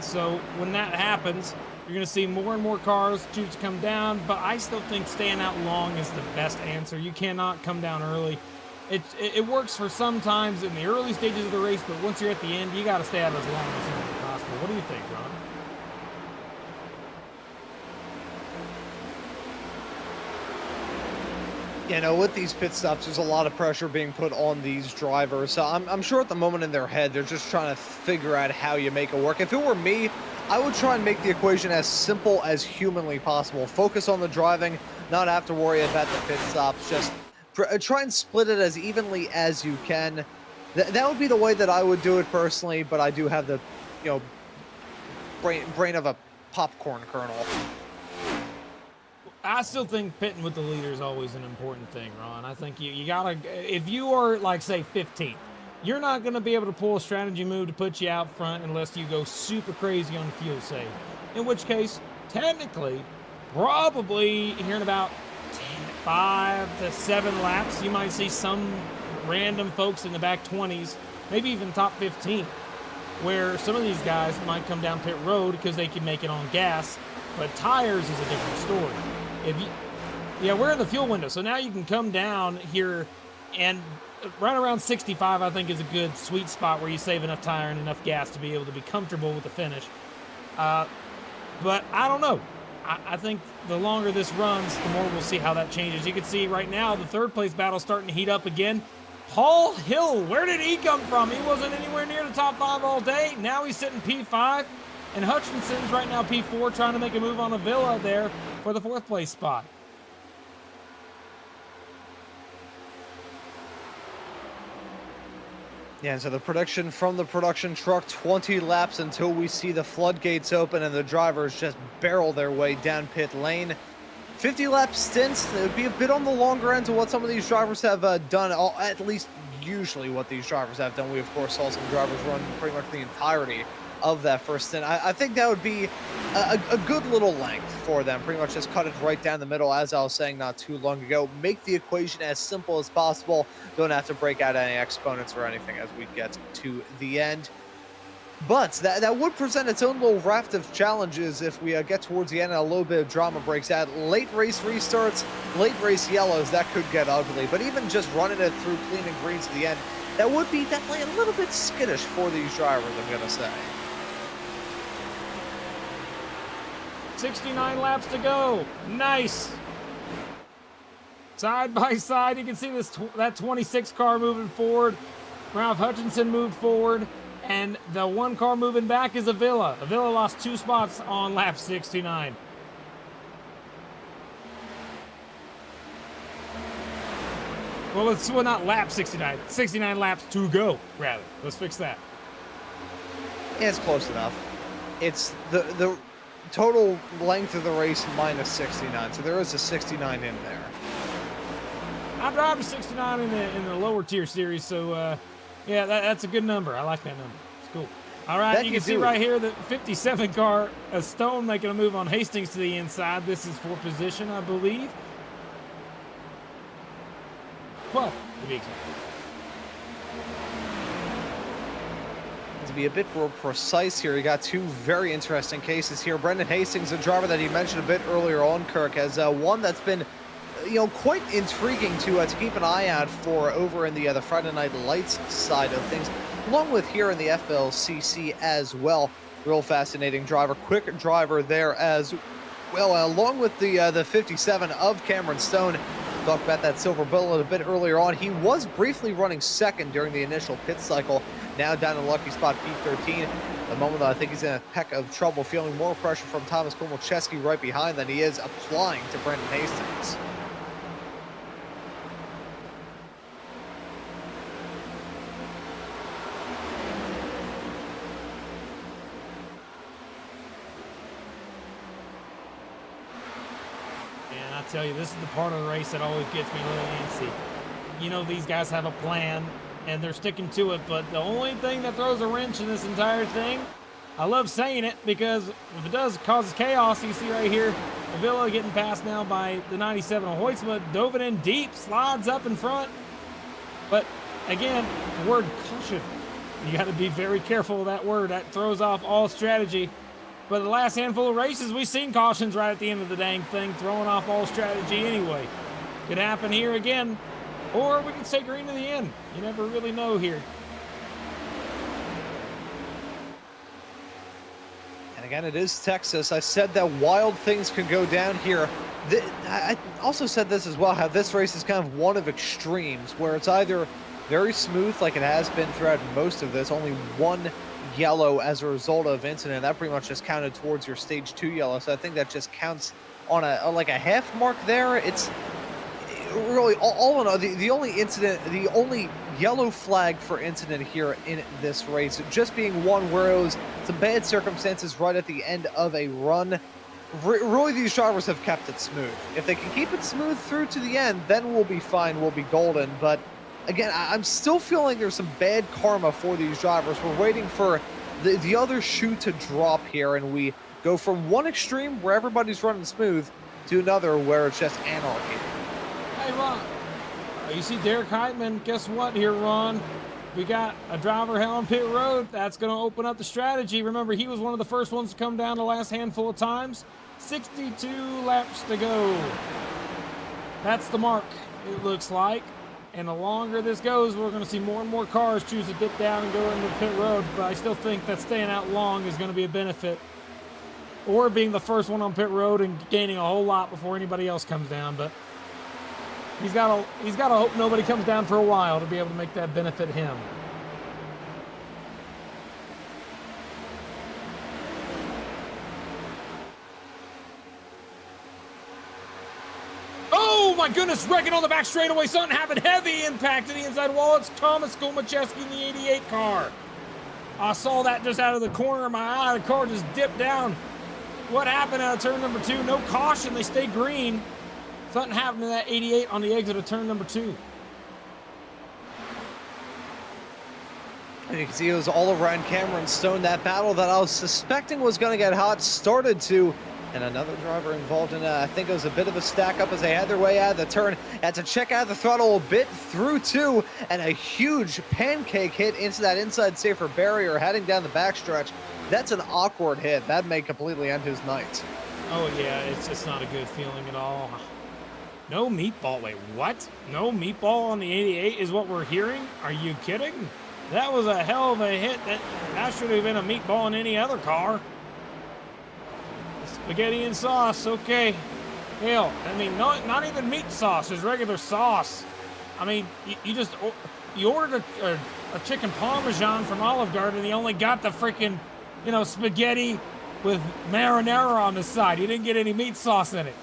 [SPEAKER 5] So when that happens, you're going to see more and more cars choose to come down, but I still think staying out long is the best answer. You cannot come down early. It works for some times in the early stages of the race, but once you're at the end, you got to stay out as long as humanly possible. What do you think, Ron?
[SPEAKER 6] You know, with these pit stops, there's a lot of pressure being put on these drivers. So I'm sure at the moment in their head, they're just trying to figure out how you make it work. If it were me, I would try and make the equation as simple as humanly possible. Focus on the driving, not have to worry about the pit stops. Just try and split it as evenly as you can. That would be the way that I would do it personally, but I do have the, you know, brain of a popcorn kernel.
[SPEAKER 5] I still think pitting with the leader is always an important thing, Ron. I think you gotta, if you are like say 15th, you're not gonna be able to pull a strategy move to put you out front unless you go super crazy on fuel save. In which case, technically, probably here in about 5 to 7 laps, you might see some random folks in the back 20s, maybe even top 15, where some of these guys might come down pit road because they can make it on gas, but tires is a different story. Yeah, we're in the fuel window, so now you can come down here, and right around 65, I think, is a good sweet spot where you save enough tire and enough gas to be able to be comfortable with the finish. But I don't know. I think the longer this runs, the more we'll see how that changes. You can see right now the third place battle starting to heat up again. Paul Hill, where did he come from? He wasn't anywhere near the top 5 all day. Now he's sitting P5. And Hutchinson's right now P4, trying to make a move on Avila there for the 4th place spot.
[SPEAKER 6] Yeah, so the prediction from the production truck, 20 laps until we see the floodgates open and the drivers just barrel their way down pit lane. 50 lap stints, it would be a bit on the longer end to what some of these drivers have done, at least usually what these drivers have done. We, of course, saw some drivers run pretty much the entirety of that first stint. I think that would be a good little length for them. Pretty much just cut it right down the middle, as I was saying not too long ago. Make the equation as simple as possible. Don't have to break out any exponents or anything as we get to the end. But that would present its own little raft of challenges if we get towards the end and a little bit of drama breaks out. Late race restarts, late race yellows, that could get ugly. But even just running it through clean and green to the end, that would be definitely a little bit skittish for these drivers, I'm going to say.
[SPEAKER 5] 69 laps to go. Nice. Side by side, you can see that 26 car moving forward. Ralph Hutchinson moved forward. And the one car moving back is Avila. Avila lost 2 spots on lap 69. Well, not lap 69. 69 laps to go, rather. Let's fix that.
[SPEAKER 6] Yeah, it's close enough. It's the total length of the race minus 69. So there is a 69 in there.
[SPEAKER 5] I drive a 69 in the lower tier series, so yeah, that's a good number. I like that number. It's cool. All right, you can see right here the 57 car, a Stone making a move on Hastings to the inside. This is for position, I believe. 12, to be exact.
[SPEAKER 6] To be a bit more precise here, you got 2 very interesting cases here. Brendan Hastings, a driver that you mentioned a bit earlier on, Kirk, has one that's been quite intriguing to keep an eye out for over in the Friday Night Lights side of things, along with here in the FLCC as well. Real fascinating driver, quick driver there as well, along with the 57 of Cameron Stone. Talked about that silver bullet a bit earlier on. He was briefly running second during the initial pit cycle, now down in lucky spot P13. The moment that I think he's in a peck of trouble, feeling more pressure from Thomas Komolczewski right behind than he is applying to Brendan Hastings.
[SPEAKER 5] Tell you, this is the part of the race that always gets me a little antsy. You know, these guys have a plan and they're sticking to it, but the only thing that throws a wrench in this entire thing, I love saying it because if it does, it causes chaos. You see right here, Avila getting passed now by the 97 of Hoytsma, dove it in deep, slides up in front. But again, the word caution, you got to be very careful of that word. That throws off all strategy. But the last handful of races, we've seen cautions right at the end of the dang thing, throwing off all strategy anyway. Could happen here again, or we can stay green to the end. You never really know here.
[SPEAKER 6] And again, it is Texas. I said that wild things can go down here. I also said this as well, how this race is kind of one of extremes, where it's either very smooth like it has been throughout most of this, only one yellow as a result of incident. That pretty much just counted towards your stage 2 yellow, so I think that just counts on like a half mark there. It's really all in all, the only incident, the only yellow flag for incident here in this race just being one where it was some bad circumstances right at the end of a run. Really, these drivers have kept it smooth. If they can keep it smooth through to the end, then we'll be fine, we'll be golden. But again, I'm still feeling there's some bad karma for these drivers. We're waiting for the other shoe to drop here, and we go from one extreme where everybody's running smooth to another where it's just anarchy.
[SPEAKER 5] Hey, Ron, you see Derek Heitman. Guess what here, Ron? We got a driver hell on pit road. That's going to open up the strategy. Remember, he was one of the first ones to come down the last handful of times. 62 laps to go. That's the mark, it looks like. And the longer this goes, we're going to see more and more cars choose to dip down and go into the pit road. But I still think that staying out long is going to be a benefit. Or being the first one on pit road and gaining a whole lot before anybody else comes down. But he's got to hope nobody comes down for a while to be able to make that benefit him. Oh my goodness, wrecking on the back straightaway. Something happened. Heavy impact to the inside wall. It's Thomas Komolczewski in the 88 car. I saw that just out of the corner of my eye. The car just dipped down. What happened out of turn number 2? No caution. They stayed green. Something happened to that 88 on the exit of turn number 2.
[SPEAKER 6] And you can see it was all around Cameron Stone. That battle that I was suspecting was going to get hot started to. And another driver involved in, I think it was a bit of a stack up as they had their way out of the turn. Had to check out the throttle a bit through two, and a huge pancake hit into that inside safer barrier heading down the backstretch. That's an awkward hit. That may completely end his night.
[SPEAKER 5] Oh yeah, it's not a good feeling at all. No meatball. Wait, what? No meatball on the 88 is what we're hearing? Are you kidding? That was a hell of a hit. That should have been a meatball in any other car. Spaghetti and sauce, okay. Hell, I mean, not even meat sauce, just regular sauce. I mean, you ordered a chicken parmesan from Olive Garden and you only got the freaking, spaghetti with marinara on the side. You didn't get any meat sauce in it.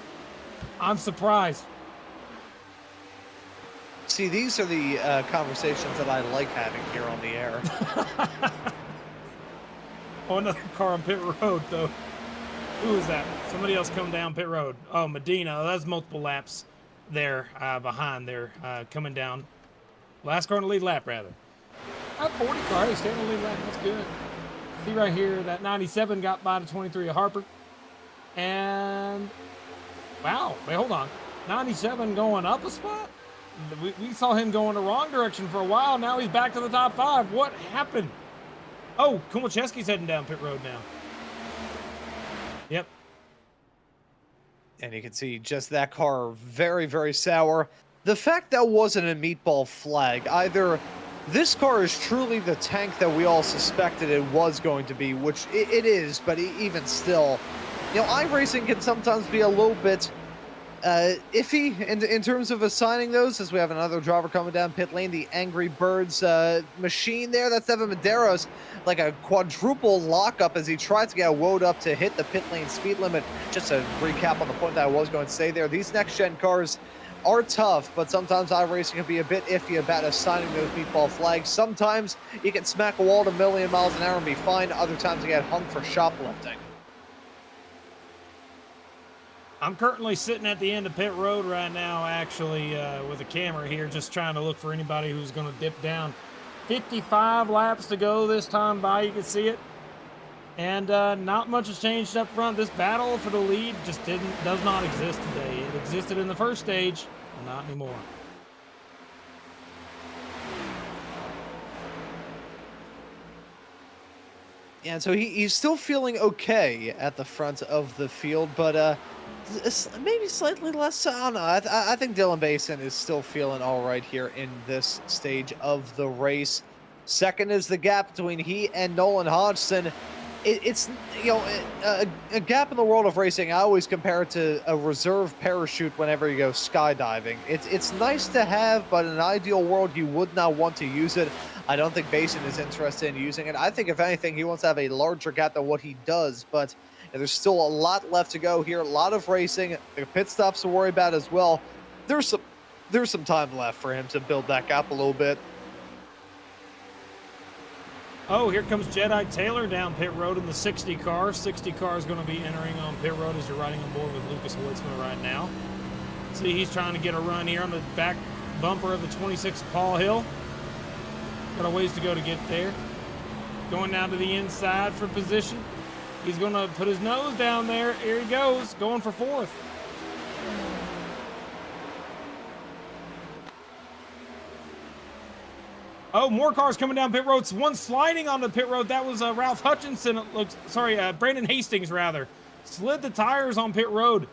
[SPEAKER 5] I'm surprised.
[SPEAKER 6] See, these are the conversations that I like having here on the air.
[SPEAKER 5] Oh, another car on pit road, though. Who is that? Somebody else come down pit road. Oh, Medina. That's multiple laps there behind there coming down. Last car in the lead lap, rather. 40 car. Hey, staying in the lead lap. That's good. See right here, that 97 got by the 23 of Harper. And, wow. Wait, hold on. 97 going up a spot? We saw him go in the wrong direction for a while. Now he's back to the top 5. What happened? Oh, Kumachevsky's heading down pit road now. Yep.
[SPEAKER 6] And you can see just that car very, very sour. The fact that wasn't a meatball flag, either this car is truly the tank that we all suspected it was going to be, which it is, but even still, iRacing can sometimes be a little bit iffy in terms of assigning those, as we have another driver coming down pit lane, the Angry Birds machine there. That's Evan Medeiros, like a quadruple lockup as he tried to get woed up to hit the pit lane speed limit. Just to recap on the point that I was going to say there, these next-gen cars are tough, but sometimes iRacing can be a bit iffy about assigning those meatball flags. Sometimes you can smack a wall at 1,000,000 miles an hour and be fine. Other times you get hung for shoplifting.
[SPEAKER 5] I'm currently sitting at the end of pit road right now, actually, with a camera here, just trying to look for anybody who's going to dip down. 55 laps to go this time by, you can see it. And not much has changed up front. This battle for the lead just does not exist today. It existed in the first stage, and not anymore.
[SPEAKER 6] Yeah, so he's still feeling okay at the front of the field, but maybe slightly less. I don't know. I think Dylan Basin is still feeling all right here in this stage of the race. Second is the gap between he and Nolan Hodgson. It's a gap in the world of racing. I always compare it to a reserve parachute whenever you go skydiving. It's nice to have, but in an ideal world, you would not want to use it. I don't think Basin is interested in using it. I think, if anything, he wants to have a larger gap than what he does, but there's still a lot left to go here. A lot of racing. The pit stops to worry about as well. There's some time left for him to build that gap a little bit.
[SPEAKER 5] Oh, here comes Jedi Taylor down pit road in the 60 car. 60 car is going to be entering on pit road as you're riding on board with Lucas Woodsman right now. See, he's trying to get a run here on the back bumper of the 26 Paul Hill. Got a ways to go to get there. Going down to the inside for position. He's going to put his nose down there. Here he goes, going for fourth. Oh, more cars coming down pit road. One sliding on the pit road. That was Ralph Hutchinson. Brandon Hastings, rather. Slid the tires on pit road.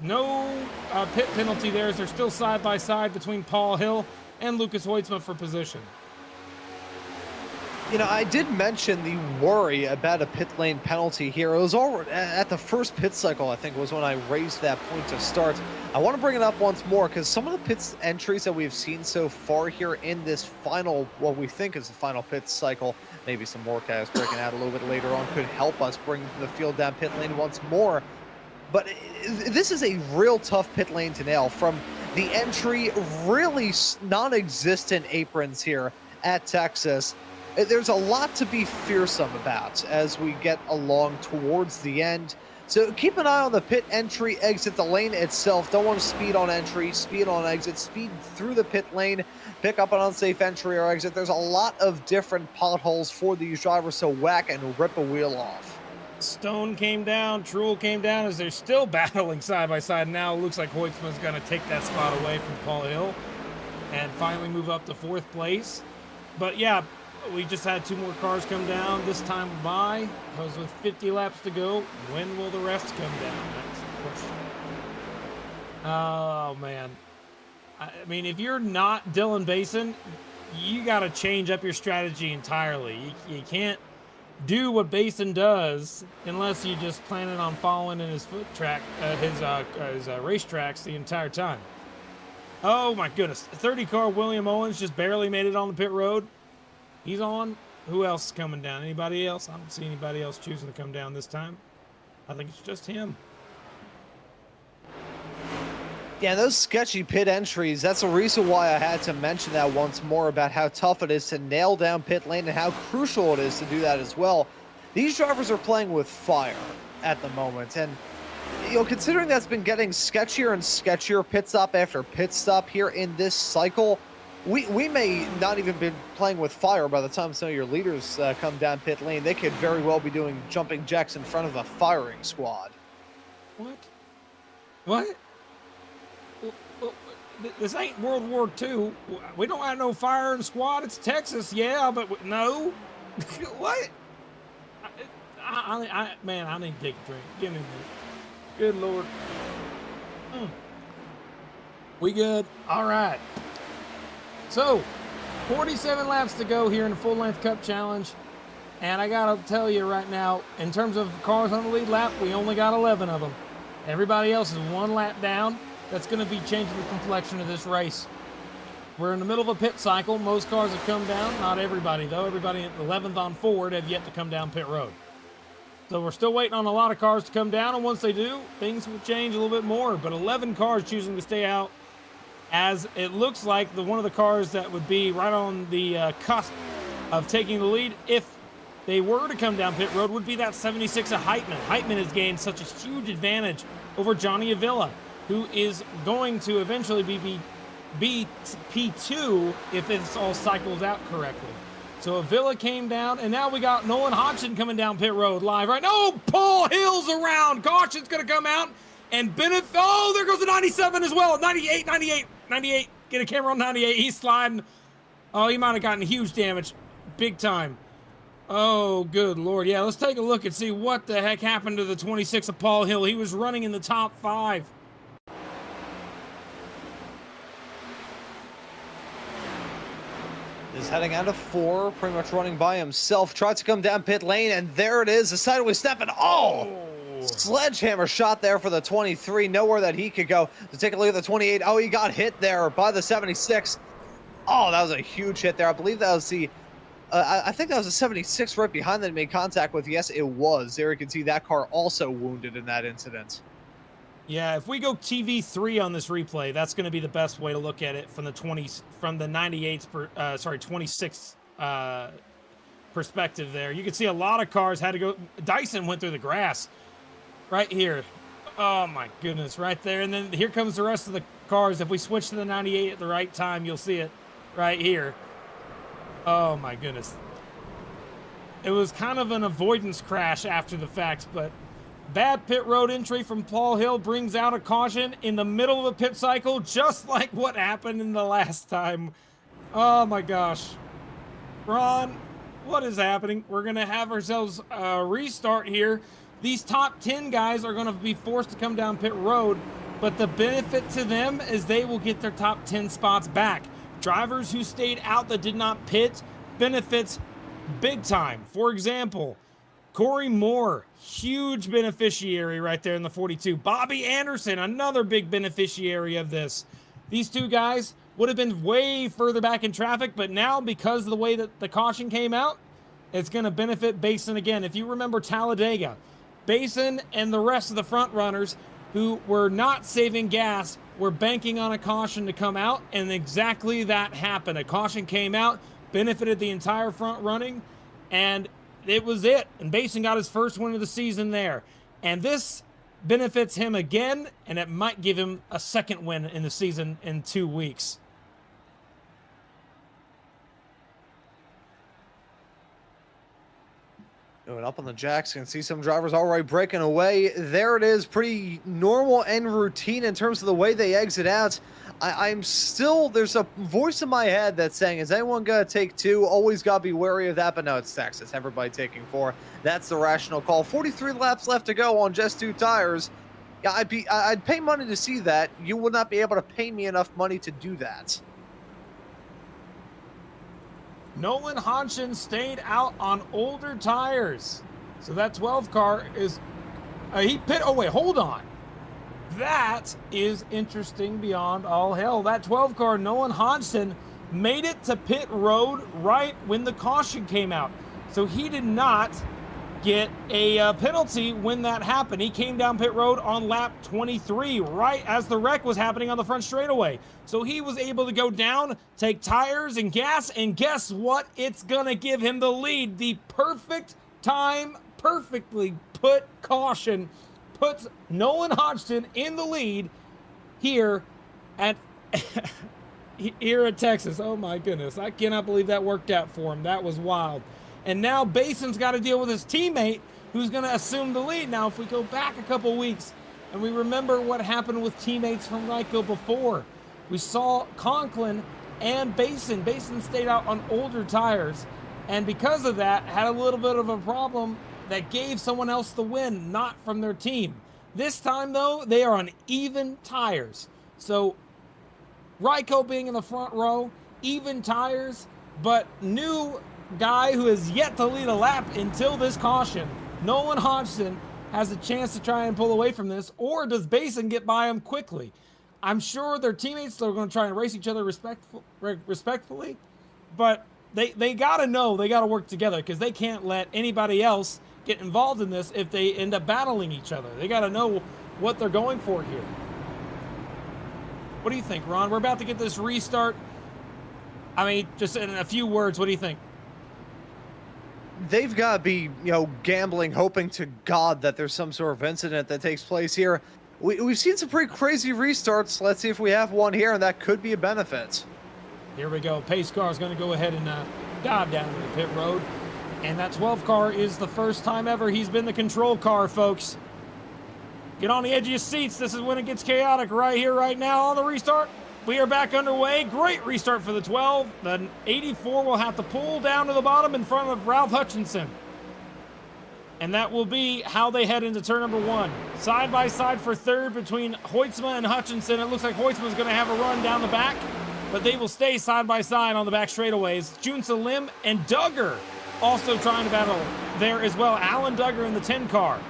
[SPEAKER 5] No pit penalty there, as they're still side by side between Paul Hill and Lucas Hoytsma for position.
[SPEAKER 6] I did mention the worry about a pit lane penalty here. It was already at the first pit cycle, I think, was when I raised that point to start. I want to bring it up once more because some of the pit entries that we've seen so far here in this final, what we think is the final pit cycle, maybe some more chaos breaking out a little bit later on, could help us bring the field down pit lane once more. But this is a real tough pit lane to nail. From the entry, really non-existent aprons here at Texas. There's a lot to be fearsome about as we get along towards the end. So keep an eye on the pit entry, exit, the lane itself. Don't want to speed on entry, speed on exit, speed through the pit lane, pick up an unsafe entry or exit. There's a lot of different potholes for these drivers to whack and rip a wheel off.
[SPEAKER 5] Stone came down, Truel came down as they're still battling side by side. Now it looks like Hoytsman's going to take that spot away from Paul Hill and finally move up to 4th place. But yeah, we just had 2 more cars come down. This time by, because with 50 laps to go, when will the rest come down? That's the question. Oh, man. I mean, if you're not Dylan Basin, you got to change up your strategy entirely. You can't do what Basin does unless you just planning on following in his foot track, his race tracks the entire time. Oh, my goodness. 30 car William Owens just barely made it on the pit road. He's on. Who else is coming down? Anybody else? I don't see anybody else choosing to come down this time. I think it's just him.
[SPEAKER 6] Yeah, those sketchy pit entries, that's the reason why I had to mention that once more about how tough it is to nail down pit lane and how crucial it is to do that as well. These drivers are playing with fire at the moment, and considering that's been getting sketchier and sketchier pit stop after pit stop here in this cycle, we may not even be playing with fire by the time some of your leaders come down pit lane. They could very well be doing jumping jacks in front of a firing squad.
[SPEAKER 5] What? What? This ain't World War II. We don't have no firing squad. It's Texas, yeah, but no. What? Man, I need to take a drink. Give me a minute. Good Lord. We good? All right. So, 47 laps to go here in the full-length Cup Challenge. And I got to tell you right now, in terms of cars on the lead lap, we only got 11 of them. Everybody else is 1 lap down. That's going to be changing the complexion of this race. We're in the middle of a pit cycle. Most cars have come down. Not everybody, though. Everybody at 11th on Ford have yet to come down pit road. So we're still waiting on a lot of cars to come down, and once they do, things will change a little bit more. But 11 cars choosing to stay out, as it looks like one of the cars that would be right on the cusp of taking the lead, if they were to come down pit road, would be that 76 of Heitman. Heitman has gained such a huge advantage over Johnny Avila, who is going to eventually be P2 if it all cycles out correctly. So Avila came down, and now we got Nolan Hodgson coming down pit road live right now. Oh, Paul Hill's around. Caution's going to come out. And Bennett, oh, there goes the 97 as well. 98. Get a camera on 98. He's sliding. Oh, he might have gotten huge damage. Big time. Oh, good Lord. Yeah, let's take a look and see what the heck happened to the 26 of Paul Hill. He was running in the top 5.
[SPEAKER 6] Is heading out of 4, pretty much running by himself. Tries to come down pit lane, and there it is, a sideways step, and sledgehammer shot there for the 23. Nowhere that he could go. To take a look at the 28. Oh, he got hit there by the 76. Oh, that was a huge hit there. I believe that was the, I think that was the 76 right behind that he made contact with. Yes, it was. There you can see that car also wounded in that incident.
[SPEAKER 5] Yeah, if we go TV3 on this replay, that's going to be the best way to look at it from the 26 perspective there. You can see a lot of cars had to go. Dyson went through the grass right here. Oh my goodness, right there. And then here comes the rest of the cars. If we switch to the 98 at the right time, you'll see it right here. Oh my goodness. It was kind of an avoidance crash after the fact, but bad pit road entry from Paul Hill brings out a caution in the middle of the pit cycle, just like what happened in the last time. Oh my gosh. Ron, what is happening? We're going to have ourselves a restart here. These top 10 guys are going to be forced to come down pit road, but the benefit to them is they will get their top 10 spots back. Drivers who stayed out that did not pit benefits big time. For example, Corey Moore, huge beneficiary right there in the 42. Bobby Anderson, another big beneficiary of this. These two guys would have been way further back in traffic, but now because of the way that the caution came out, it's going to benefit Basin again. If you remember Talladega, Basin and the rest of the front runners who were not saving gas were banking on a caution to come out, and exactly that happened. A caution came out, benefited the entire front running, and it was it. And Basin got his first win of the season there. And this benefits him again, and it might give him a second win in the season in 2 weeks.
[SPEAKER 6] Going up on the jacks, you can see some drivers already breaking away. There it is, pretty normal and routine in terms of the way they exit out. I'm still, there's a voice in my head that's saying, is anyone going to take 2? Always got to be wary of that, but no, it's Texas. Everybody taking 4. That's the rational call. 43 laps left to go on just 2 tires. Yeah, I'd pay money to see that. You would not be able to pay me enough money to do that.
[SPEAKER 5] Nolan Hodgson stayed out on older tires. So that 12 car is, oh wait, hold on. That is interesting beyond all hell. That 12 car, Nolan Hodgson, made it to pit road right when the caution came out. So he did not get a penalty when that happened. He came down pit road on lap 23, right as the wreck was happening on the front straightaway. So he was able to go down, take tires and gas, and guess what? It's gonna give him the lead. The perfect time, perfectly put caution puts Nolan Hodgson in the lead here at Texas. Oh my goodness, I cannot believe that worked out for him. That was wild. And now Bason's got to deal with his teammate who's going to assume the lead. Now, if we go back a couple weeks and we remember what happened with teammates from Ryko before, we saw Conklin and Bason. Bason stayed out on older tires, and because of that, had a little bit of a problem that gave someone else the win, not from their team. This time, though, they are on even tires. So, Ryko being in the front row, even tires, but new guy who has yet to lead a lap until this caution. Nolan Hodgson has a chance to try and pull away from this, or does Bason get by him quickly? I'm sure their teammates are going to try and race each other respectfully, but they got to know they got to work together, because they can't let anybody else get involved in this if they end up battling each other. They got to know what they're going for here. What do you think, Ron? We're about to get this restart. I mean, just in a few words, what do you think?
[SPEAKER 6] They've got to be, gambling, hoping to God that there's some sort of incident that takes place here. We've seen some pretty crazy restarts. Let's see if we have one here, and that could be a benefit.
[SPEAKER 5] Here we go. Pace car is going to go ahead and dive down to the pit road. And that 12 car is the first time ever he's been the control car, folks. Get on the edge of your seats. This is when it gets chaotic right here, right now on the restart. We are back underway. Great restart for the 12. The 84 will have to pull down to the bottom in front of Ralph Hutchinson. And that will be how they head into turn number 1. Side by side for third between Hoytsma and Hutchinson. It looks like Hoytsma's going to have a run down the back, but they will stay side by side on the back straightaways. Jun Salim and Duggar also trying to battle there as well. Alan Duggar in the 10 car.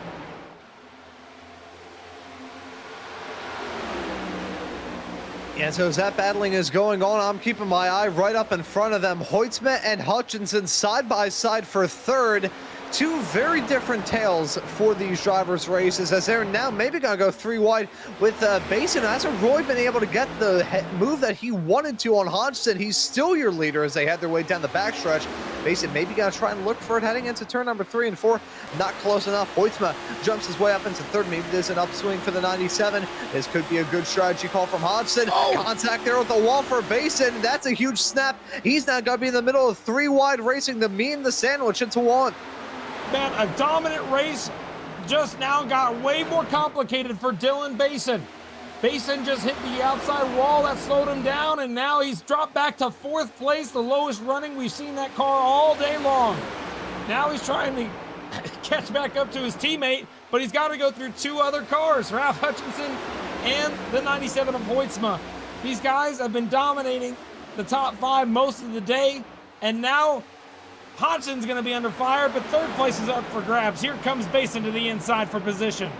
[SPEAKER 6] And so as that battling is going on, I'm keeping my eye right up in front of them. Hoytsma and Hutchinson side by side for third. Two very different tales for these drivers' races, as they're now maybe going to go 3 wide with Bason. Hasn't really been able to get the move that he wanted to on Hodgson. He's still your leader as they head their way down the backstretch. Bason maybe going to try and look for it heading into turn number 3 and 4. Not close enough. Hoytsma jumps his way up into third. Maybe there's an upswing for the 97. This could be a good strategy call from Hodgson. Contact there with the wall for Bason. That's a huge snap. He's now going to be in the middle of 3 wide racing the meet and the sandwich into 1.
[SPEAKER 5] Man, a dominant race just now got way more complicated for Dylan Bason. Bason just hit the outside wall that slowed him down, and now he's dropped back to 4th place, the lowest running. We've seen that car all day long. Now he's trying to catch back up to his teammate, but he's got to go through 2 other cars, Ralph Hutchinson and the 97 of Hoytsma. These guys have been dominating the top 5 most of the day, and now Hodgson's going to be under fire, but 3rd place is up for grabs. Here comes Bason to the inside for position.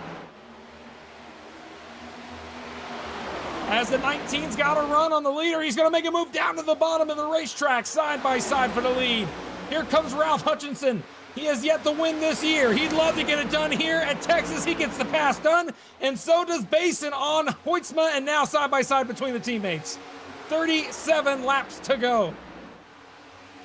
[SPEAKER 5] As the 19's got a run on the leader, he's going to make a move down to the bottom of the racetrack, side by side for the lead. Here comes Ralph Hutchinson. He has yet to win this year. He'd love to get it done here at Texas. He gets the pass done, and so does Bason on Hoytsma, and now side by side between the teammates. 37 laps to go.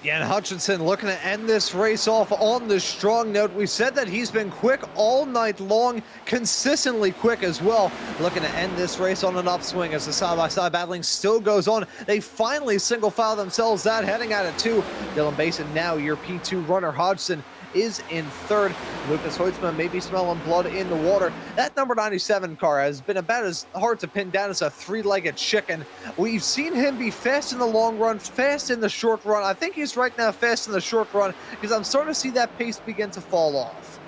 [SPEAKER 6] Yeah, and Hutchinson looking to end this race off on the strong note. We said that he's been quick all night long, consistently quick as well. Looking to end this race on an upswing as the side-by-side battling still goes on. They finally single file themselves out, heading out at 2. Dylan Basin now your P2 runner. Hodgson is in 3rd. Lucas Hoitzman may be smelling blood in the water. That number 97 car has been about as hard to pin down as a 3-legged chicken. We've seen him be fast in the long run, fast in the short run. I think he's right now fast in the short run because I'm starting to see that pace begin to fall off.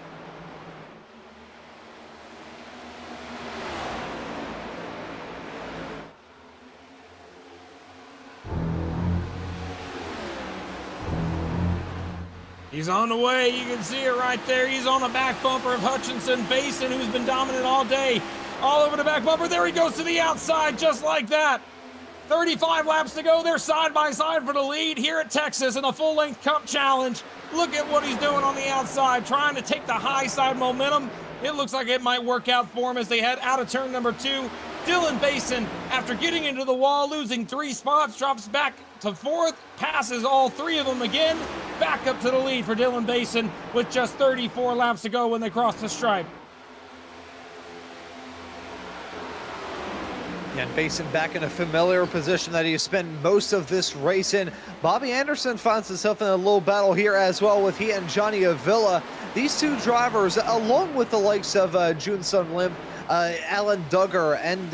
[SPEAKER 5] He's on the way. You can see it right there. He's on the back bumper of Hutchinson. Basin, who's been dominant all day, all over the back bumper. There he goes to the outside, just like that. 35 laps to go. They're side by side for the lead here at Texas in a full-length Cup Challenge. Look at what he's doing on the outside, trying to take the high side momentum. It looks like it might work out for him as they head out of turn number 2. Dylan Basin, after getting into the wall, losing 3 spots, drops back to 4th, passes all 3 of them again, back up to the lead for Dylan Basin with just 34 laps to go when they cross the stripe.
[SPEAKER 6] And Basin back in a familiar position that he spent most of this race in. Bobby Anderson finds himself in a little battle here as well with he and Johnny Avila. These 2 drivers, along with the likes of Jun Sun Lim, Alan Duggar, and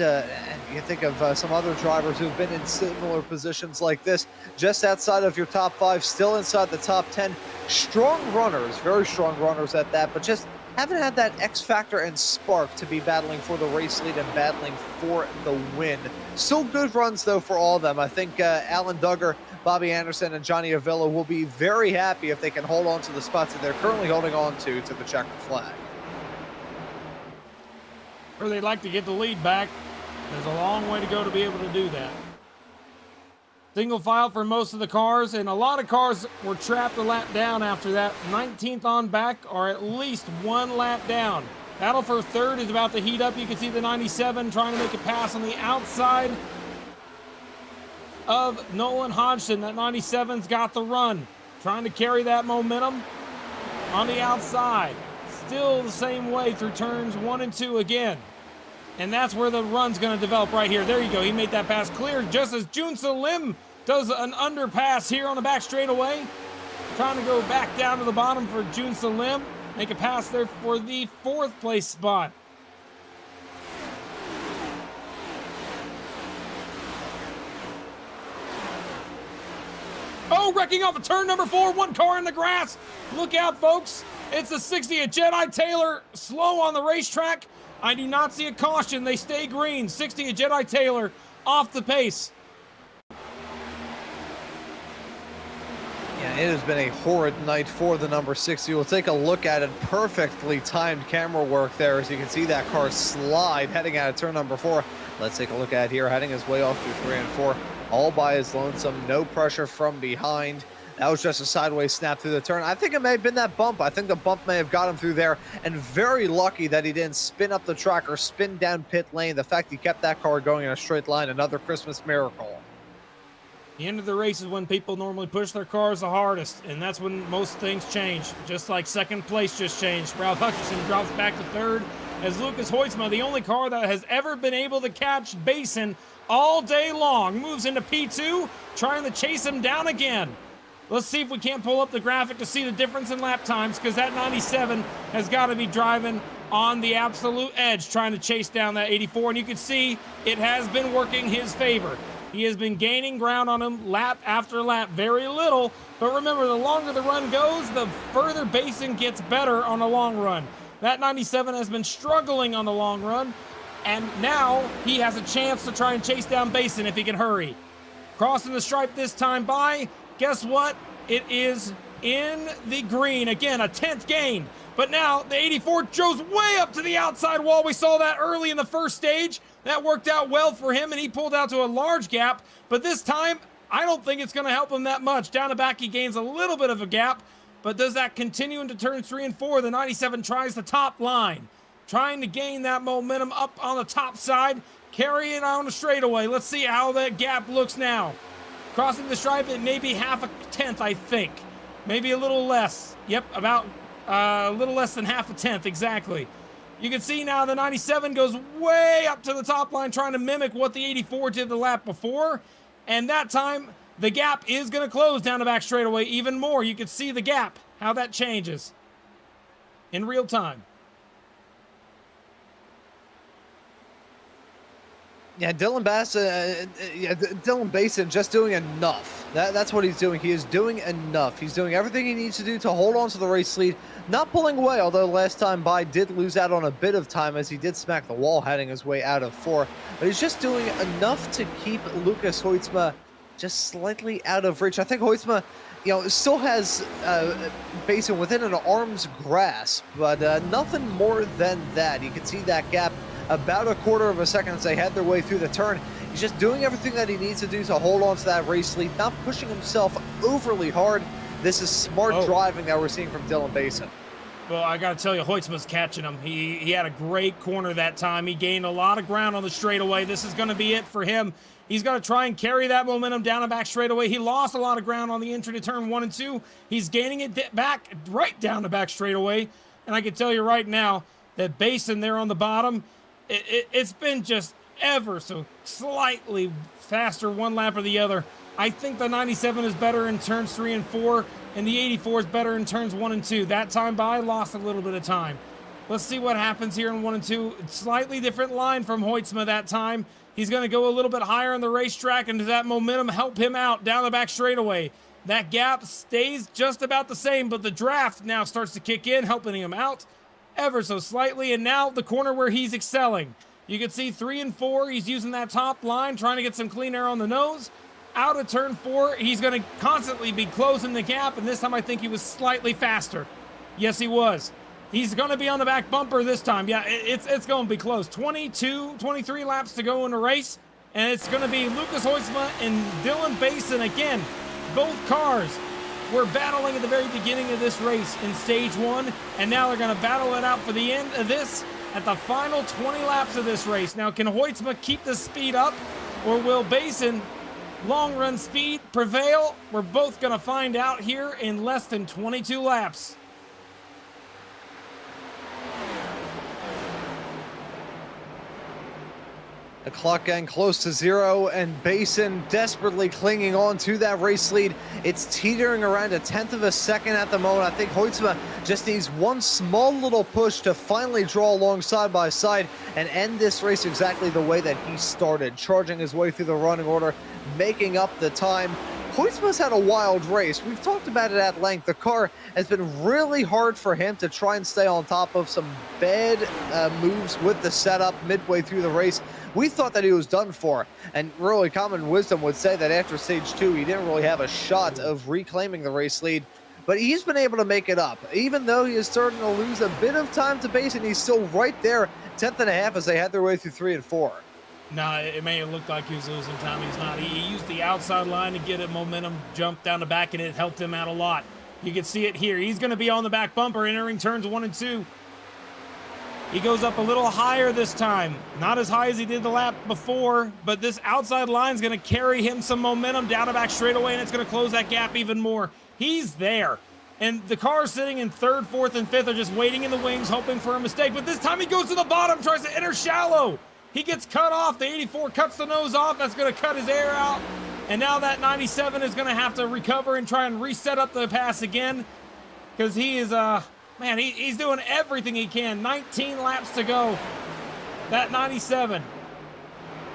[SPEAKER 6] you think of some other drivers who've been in similar positions like this, just outside of your top 5, still inside the top 10. Strong runners, very strong runners at that, but just haven't had that X factor and spark to be battling for the race lead and battling for the win. Still good runs, though, for all of them. I think Alan Duggar, Bobby Anderson, and Johnny Avila will be very happy if they can hold on to the spots that they're currently holding on to the checkered flag.
[SPEAKER 5] Or they'd like to get the lead back. There's a long way to go to be able to do that. Single file for most of the cars, and a lot of cars were trapped a lap down after that. 19th on back, or at least 1 lap down. Battle for 3rd is about to heat up. You can see the 97 trying to make a pass on the outside of Nolan Hodgson. That 97's got the run. Trying to carry that momentum on the outside. Still the same way through turns 1 and 2 again. And that's where the run's going to develop right here. There you go. He made that pass clear just as Jun Sun Lim does an underpass here on the back straightaway. Trying to go back down to the bottom for Jun Sun Lim. Make a pass there for the 4th place spot. Oh, wrecking off of turn number 4. 1 car in the grass. Look out, folks. It's the 60 at Jedi Taylor, slow on the racetrack. I do not see a caution. They stay green. 60 at Jedi Taylor off the pace.
[SPEAKER 6] Yeah, it has been a horrid night for the number 60. We'll take a look at it. Perfectly timed camera work there as you can see that car slide heading out of turn number 4. Let's take a look at it here, heading his way off through 3 and 4. All by his lonesome, no pressure from behind. That was just a sideways snap through the turn. I think it may have been that bump. I think the bump may have got him through there. And very lucky that he didn't spin up the track or spin down pit lane. The fact he kept that car going in a straight line, another Christmas miracle.
[SPEAKER 5] The end of the race is when people normally push their cars the hardest, and that's when most things change. Just like 2nd place just changed. Ralph Hutchinson drops back to 3rd as Lucas Hoitzma, the only car that has ever been able to catch Basin all day long, moves into P2, trying to chase him down again. Let's see if we can't pull up the graphic to see the difference in lap times, because that 97 has got to be driving on the absolute edge, trying to chase down that 84, and you can see it has been working his favor. He has been gaining ground on him lap after lap, very little, but remember, the longer the run goes, the further Basin gets better on the long run. That 97 has been struggling on the long run, and now he has a chance to try and chase down Basin if he can hurry. Crossing the stripe this time by, guess what? It is in the green. Again, a 10th gain. But now the 84 goes way up to the outside wall. We saw that early in the first stage. That worked out well for him, and he pulled out to a large gap. But this time, I don't think it's going to help him that much. Down the back, he gains a little bit of a gap. But does that continue into turns 3 and 4? The 97 tries the top line, trying to gain that momentum up on the top side, carry it on the straightaway. Let's see how that gap looks now. crossing the stripe at maybe half a tenth, I think. Maybe a little less. Yep, about a little less than half a tenth, exactly. You can see now the 97 goes way up to the top line, trying to mimic what the 84 did the lap before. And that time, the gap is going to close down the back straightaway even more. You can see the gap, how that changes in real time.
[SPEAKER 6] Yeah, Dylan Basin just doing enough. That's what he's doing. He is doing enough. He's doing everything he needs to do to hold on to the race lead. Not pulling away, although last time by did lose out on a bit of time as he did smack the wall heading his way out of 4. But he's just doing enough to keep Lucas Hoytsma just slightly out of reach. I think Hoytsma, still has Basin within an arm's grasp, but nothing more than that. You can see that gap about a quarter of a second as they head their way through the turn. He's just doing everything that he needs to do to hold on to that race lead, not pushing himself overly hard. This is smart driving that we're seeing from Dylan Basin.
[SPEAKER 5] Well, I got to tell you, Hoytsma's catching him. He had a great corner that time. He gained a lot of ground on the straightaway. This is going to be it for him. He's got to try and carry that momentum down and back straightaway. He lost a lot of ground on the entry to turn 1 and 2. He's gaining it back right down the back straightaway. And I can tell you right now that Basin there on the bottom, it's been just ever so slightly faster one lap or the other. I think the 97 is better in turns 3 and 4, and the 84 is better in turns 1 and 2. That time by lost a little bit of time. Let's see what happens here in 1 and 2. Slightly different line from Hoytsma that time. He's going to go a little bit higher on the racetrack, and does that momentum help him out down the back straightaway? That gap stays just about the same, but the draft now starts to kick in, helping him out ever so slightly. And now the corner where he's excelling. You can see 3 and 4, he's using that top line, trying to get some clean air on the nose. Out of turn 4, he's going to constantly be closing the gap, and this time I think he was slightly faster. Yes, he was. He's going to be on the back bumper this time. Yeah, it's going to be close. 22, 23 laps to go in the race, and it's going to be Lucas Hoytsma and Dylan Basin again. Both cars were battling at the very beginning of this race in stage 1, and now they're going to battle it out for the end of this at the final 20 laps of this race. Now, can Hoytsma keep the speed up, or will Basin long run speed prevail? We're both going to find out here in less than 22 laps.
[SPEAKER 6] The clock getting close to 0, and Basin desperately clinging on to that race lead. It's teetering around a tenth of a second at the moment. I think Hoytsma just needs one small little push to finally draw along side by side and end this race exactly the way that he started, charging his way through the running order, making up the time. Hoytsma's had a wild race. We've talked about it at length. The car has been really hard for him to try and stay on top of some bad moves with the setup midway through the race. We thought that he was done for, and really common wisdom would say that after stage 2, he didn't really have a shot of reclaiming the race lead. But he's been able to make it up. Even though he is starting to lose a bit of time to Basin, he's still right there, 10th and a half as they head their way through 3 and 4.
[SPEAKER 5] No, it may have looked like he was losing time. He's not. He used the outside line to get a momentum jump down the back, and it helped him out a lot. You can see it here. He's going to be on the back bumper entering turns 1 and 2. He goes up a little higher this time. Not as high as he did the lap before, but this outside line is going to carry him some momentum down the back straightaway, and it's going to close that gap even more. He's there. And the cars sitting in 3rd, 4th, and 5th are just waiting in the wings, hoping for a mistake. But this time he goes to the bottom, tries to enter shallow. He gets cut off. The 84 cuts the nose off. That's going to cut his air out. And now that 97 is going to have to recover and try and reset up the pass again. Because he is, man, he's doing everything he can. 19 laps to go. That 97.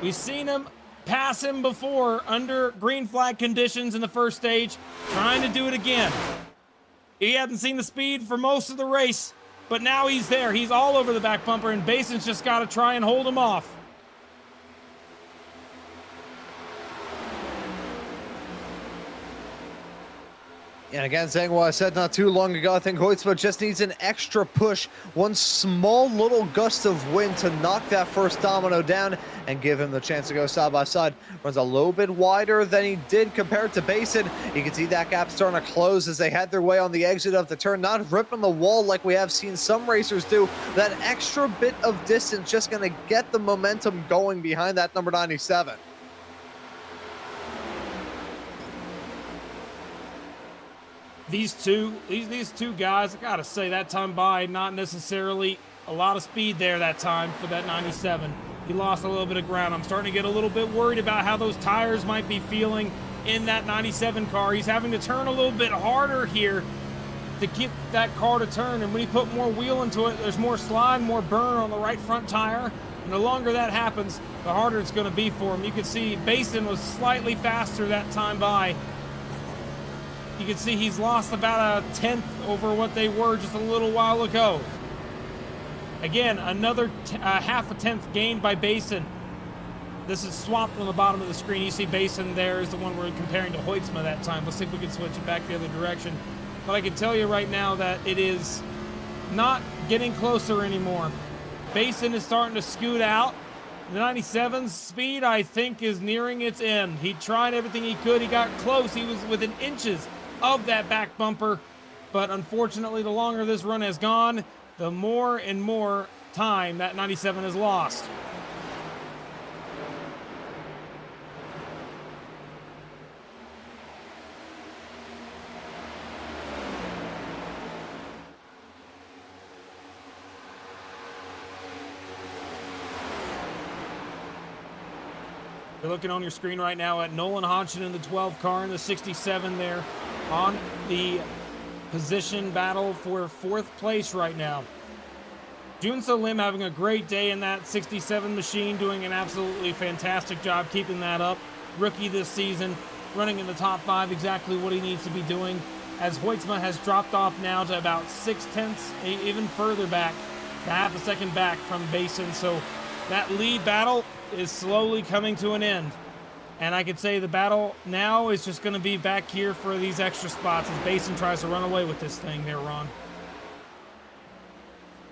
[SPEAKER 5] We've seen him pass him before under green flag conditions in the first stage. Trying to do it again. He hadn't seen the speed for most of the race. But now he's there. He's all over the back bumper, and Basin's just got to try and hold him off.
[SPEAKER 6] And again, saying what I said not too long ago, I think Hoytsma just needs an extra push, one small little gust of wind to knock that first domino down and give him the chance to go side by side. Runs a little bit wider than he did compared to Basin. You can see that gap starting to close as they head their way on the exit of the turn, not ripping the wall like we have seen some racers do. That extra bit of distance just going to get the momentum going behind that number 97.
[SPEAKER 5] these two guys, I gotta say, that time by, not necessarily a lot of speed there that time for that 97. He lost a little bit of ground. I'm starting to get a little bit worried about how those tires might be feeling in that 97 car. He's having to turn a little bit harder here to get that car to turn, and when he put more wheel into it, there's more slide, more burn on the right front tire, and the longer that happens, the harder it's going to be for him. You can see Basin was slightly faster that time by. You can see he's lost about a tenth over what they were just a little while ago. Again, another half a tenth gained by Basin. This is swapped on the bottom of the screen. You see Basin there is the one we're comparing to Hoytsma that time. Let's see if we can switch it back the other direction. But I can tell you right now that it is not getting closer anymore. Basin is starting to scoot out. The 97's speed, I think, is nearing its end. He tried everything he could. He got close. He was within inches of that back bumper. But unfortunately, the longer this run has gone, the more and more time that 97 has lost. You're looking on your screen right now at Nolan Hodgson in the 12 car and the 67 there on the position battle for 4th place right now. Junso Lim having a great day in that 67 machine, doing an absolutely fantastic job keeping that up. Rookie this season, running in the top 5, exactly what he needs to be doing, as Hoytsma has dropped off now to about 6/10, even further back, to half a second back from Basin. So that lead battle is slowly coming to an end. And I could say the battle now is just going to be back here for these extra spots as Basin tries to run away with this thing there, Ron.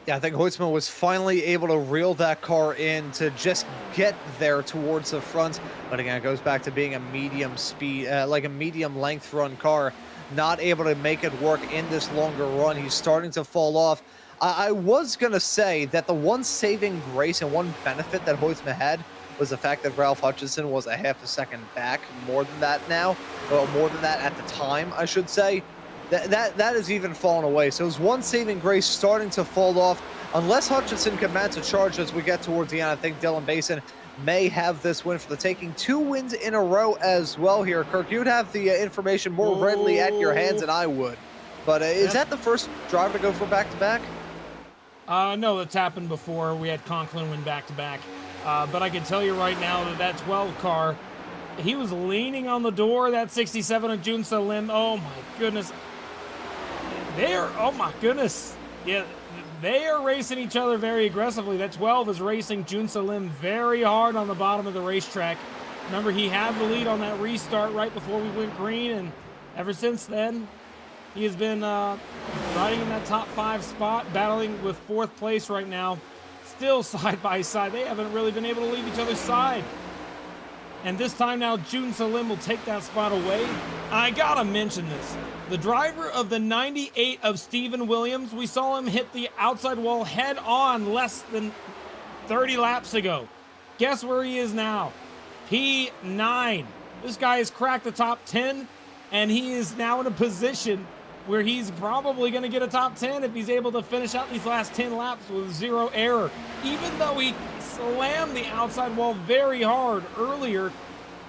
[SPEAKER 6] Yeah, I think Hoytsma was finally able to reel that car in to just get there towards the front. But again, it goes back to being a medium speed, like a medium length run car. Not able to make it work in this longer run. He's starting to fall off. I was going to say that the one saving grace and one benefit that Hoytsma had was the fact that Ralph Hutchinson was a half a second back, more than that now, or more than that at the time, I should say. That has even fallen away. So his one saving grace starting to fall off. Unless Hutchinson can mount a charge as we get towards the end, I think Dylan Basin may have this win for the taking. 2 wins in a row as well here. Kirk, you'd have the information more readily at your hands than I would. But is that the first driver to go for back-to-back?
[SPEAKER 5] No, that's happened before. We had Conklin win back-to-back. But I can tell you right now that that 12 car, he was leaning on the door, that 67 of Junso Lim. Oh, my goodness. Oh, my goodness. Yeah, they are racing each other very aggressively. That 12 is racing Junso Lim very hard on the bottom of the racetrack. Remember, he had the lead on that restart right before we went green, and ever since then, he has been riding in that top 5 spot, battling with 4th place right now. Still side by side. They haven't really been able to leave each other's side. And this time now, Junso Lim will take that spot away. I gotta mention this. The driver of the 98 of Stephen Williams, we saw him hit the outside wall head on less than 30 laps ago. Guess where he is now? P9. This guy has cracked the top 10, and he is now in a position where he's probably going to get a top 10 if he's able to finish out these last 10 laps with 0 error. Even though he slammed the outside wall very hard earlier,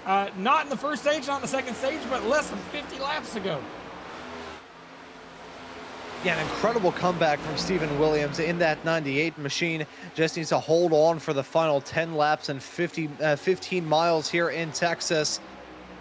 [SPEAKER 5] not in the first stage, not in the second stage, but less than 50 laps ago.
[SPEAKER 6] Yeah, an incredible comeback from Stephen Williams in that 98 machine. Just needs to hold on for the final 10 laps and 15 miles here in Texas.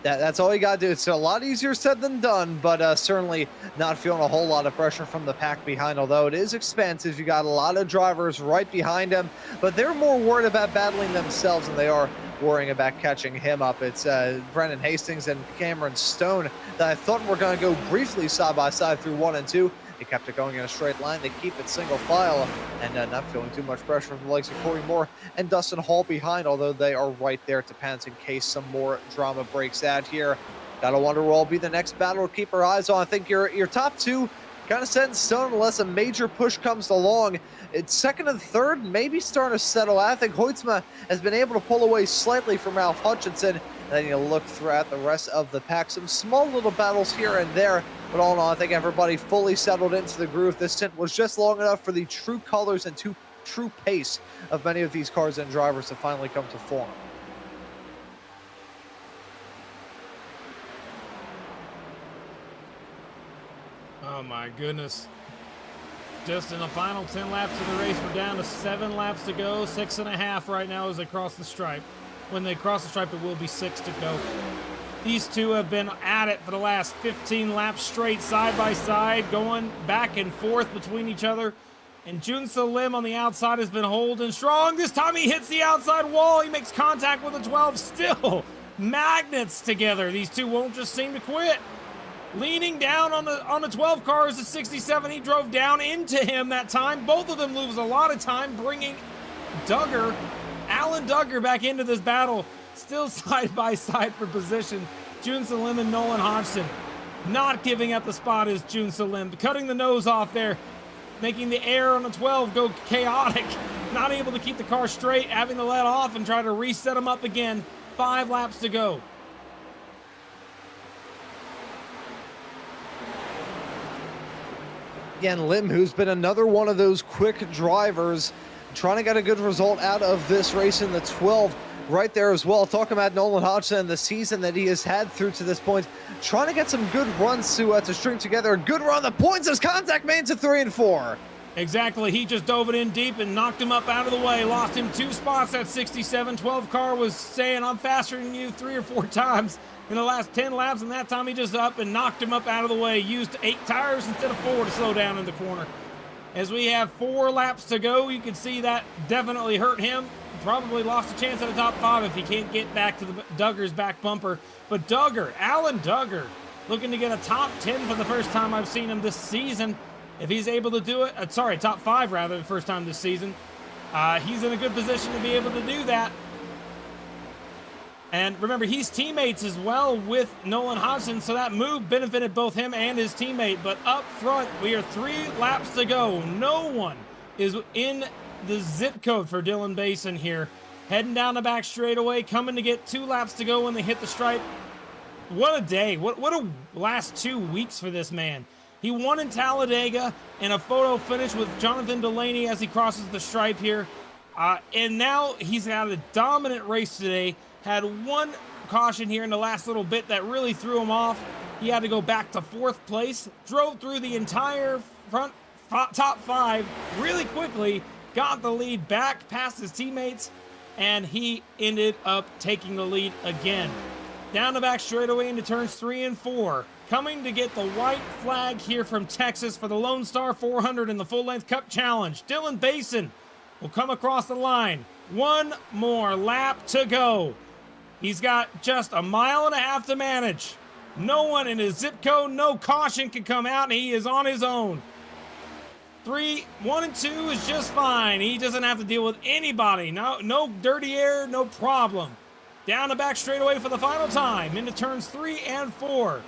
[SPEAKER 6] That's all you got to do. It's a lot easier said than done, but certainly not feeling a whole lot of pressure from the pack behind, although it is expensive. You got a lot of drivers right behind him, but they're more worried about battling themselves than they are worrying about catching him up. It's Brendan Hastings and Cameron Stone that I thought were going to go briefly side by side through 1 and 2. They kept it going in a straight line. They keep it single file and not feeling too much pressure from the likes of Corey Moore and Dustin Hall behind, although they are right there to pants in case some more drama breaks out here. Gotta wonder who will be the next battle to keep our eyes on. I think your top 2 kind of set in stone unless a major push comes along. It's second and third, maybe starting to settle out. I think Hoytsma has been able to pull away slightly from Ralph Hutchinson. And then you look throughout the rest of the pack. Some small little battles here and there. But all in all, I think everybody fully settled into the groove. This stint was just long enough for the true colors and true pace of many of these cars and drivers to finally come to form.
[SPEAKER 5] Oh my goodness. Just in the final 10 laps of the race, we're down to 7 laps to go. 6.5 right now as they cross the stripe. When they cross the stripe, it will be 6 to go. These two have been at it for the last 15 laps straight, side by side, going back and forth between each other. And Junsa Lim on the outside has been holding strong. This time he hits the outside wall. He makes contact with the 12. Still magnets together. These two won't just seem to quit. Leaning down on the 12 car is the 67. He drove down into him that time. Both of them lose a lot of time, bringing Alan Duggar back into this battle. Still side by side for position. Junsa Lim and Nolan Hodgson not giving up the spot is Junsa Lim, cutting the nose off there, making the air on the 12 go chaotic. Not able to keep the car straight, having to let off and try to reset them up again. 5 laps to go.
[SPEAKER 6] Again, Lim, who's been another one of those quick drivers, trying to get a good result out of this race in the 12 right there as well. Talking about Nolan Hodgson and the season that he has had through to this point, trying to get some good runs to string together a good run that points his contact man to 3 and 4.
[SPEAKER 5] Exactly. He just dove it in deep and knocked him up out of the way. Lost him 2 spots. That 67. 12 car was saying, I'm faster than you 3 or 4 times in the last 10 laps, and that time he just up and knocked him up out of the way. Used 8 tires instead of 4 to slow down in the corner. As we have 4 laps to go, you can see that definitely hurt him. Probably lost a chance at the top 5 if he can't get back to the Duggar's back bumper. But Duggar, Alan Duggar, looking to get a top 10 for the first time I've seen him this season. If he's able to do it, top 5 rather, the first time this season. He's in a good position to be able to do that. And remember, he's teammates as well with Nolan Hodgson, so that move benefited both him and his teammate. But up front, we are 3 laps to go. No one is in the zip code for Dylan Basin here. Heading down the back straightaway, coming to get 2 laps to go when they hit the stripe. What a day. What a last 2 weeks for this man. He won in Talladega in a photo finish with Jonathan Delaney as he crosses the stripe here. And now he's had a dominant race today. Had 1 caution here in the last little bit that really threw him off. He had to go back to 4th place. Drove through the entire top 5 really quickly. Got the lead back past his teammates. And he ended up taking the lead again. Down the back straightaway into turns 3 and 4. Coming to get the white flag here from Texas for the Lone Star 400 in the full-length Cup Challenge. Dylan Basin will come across the line. 1 more lap to go. He's got just 1.5 miles to manage. No one in his zip code, no caution can come out, and he is on his own. 1 and 2 is just fine. He doesn't have to deal with anybody. No dirty air, no problem. Down the back straightaway for the final time into turns 3 and 4.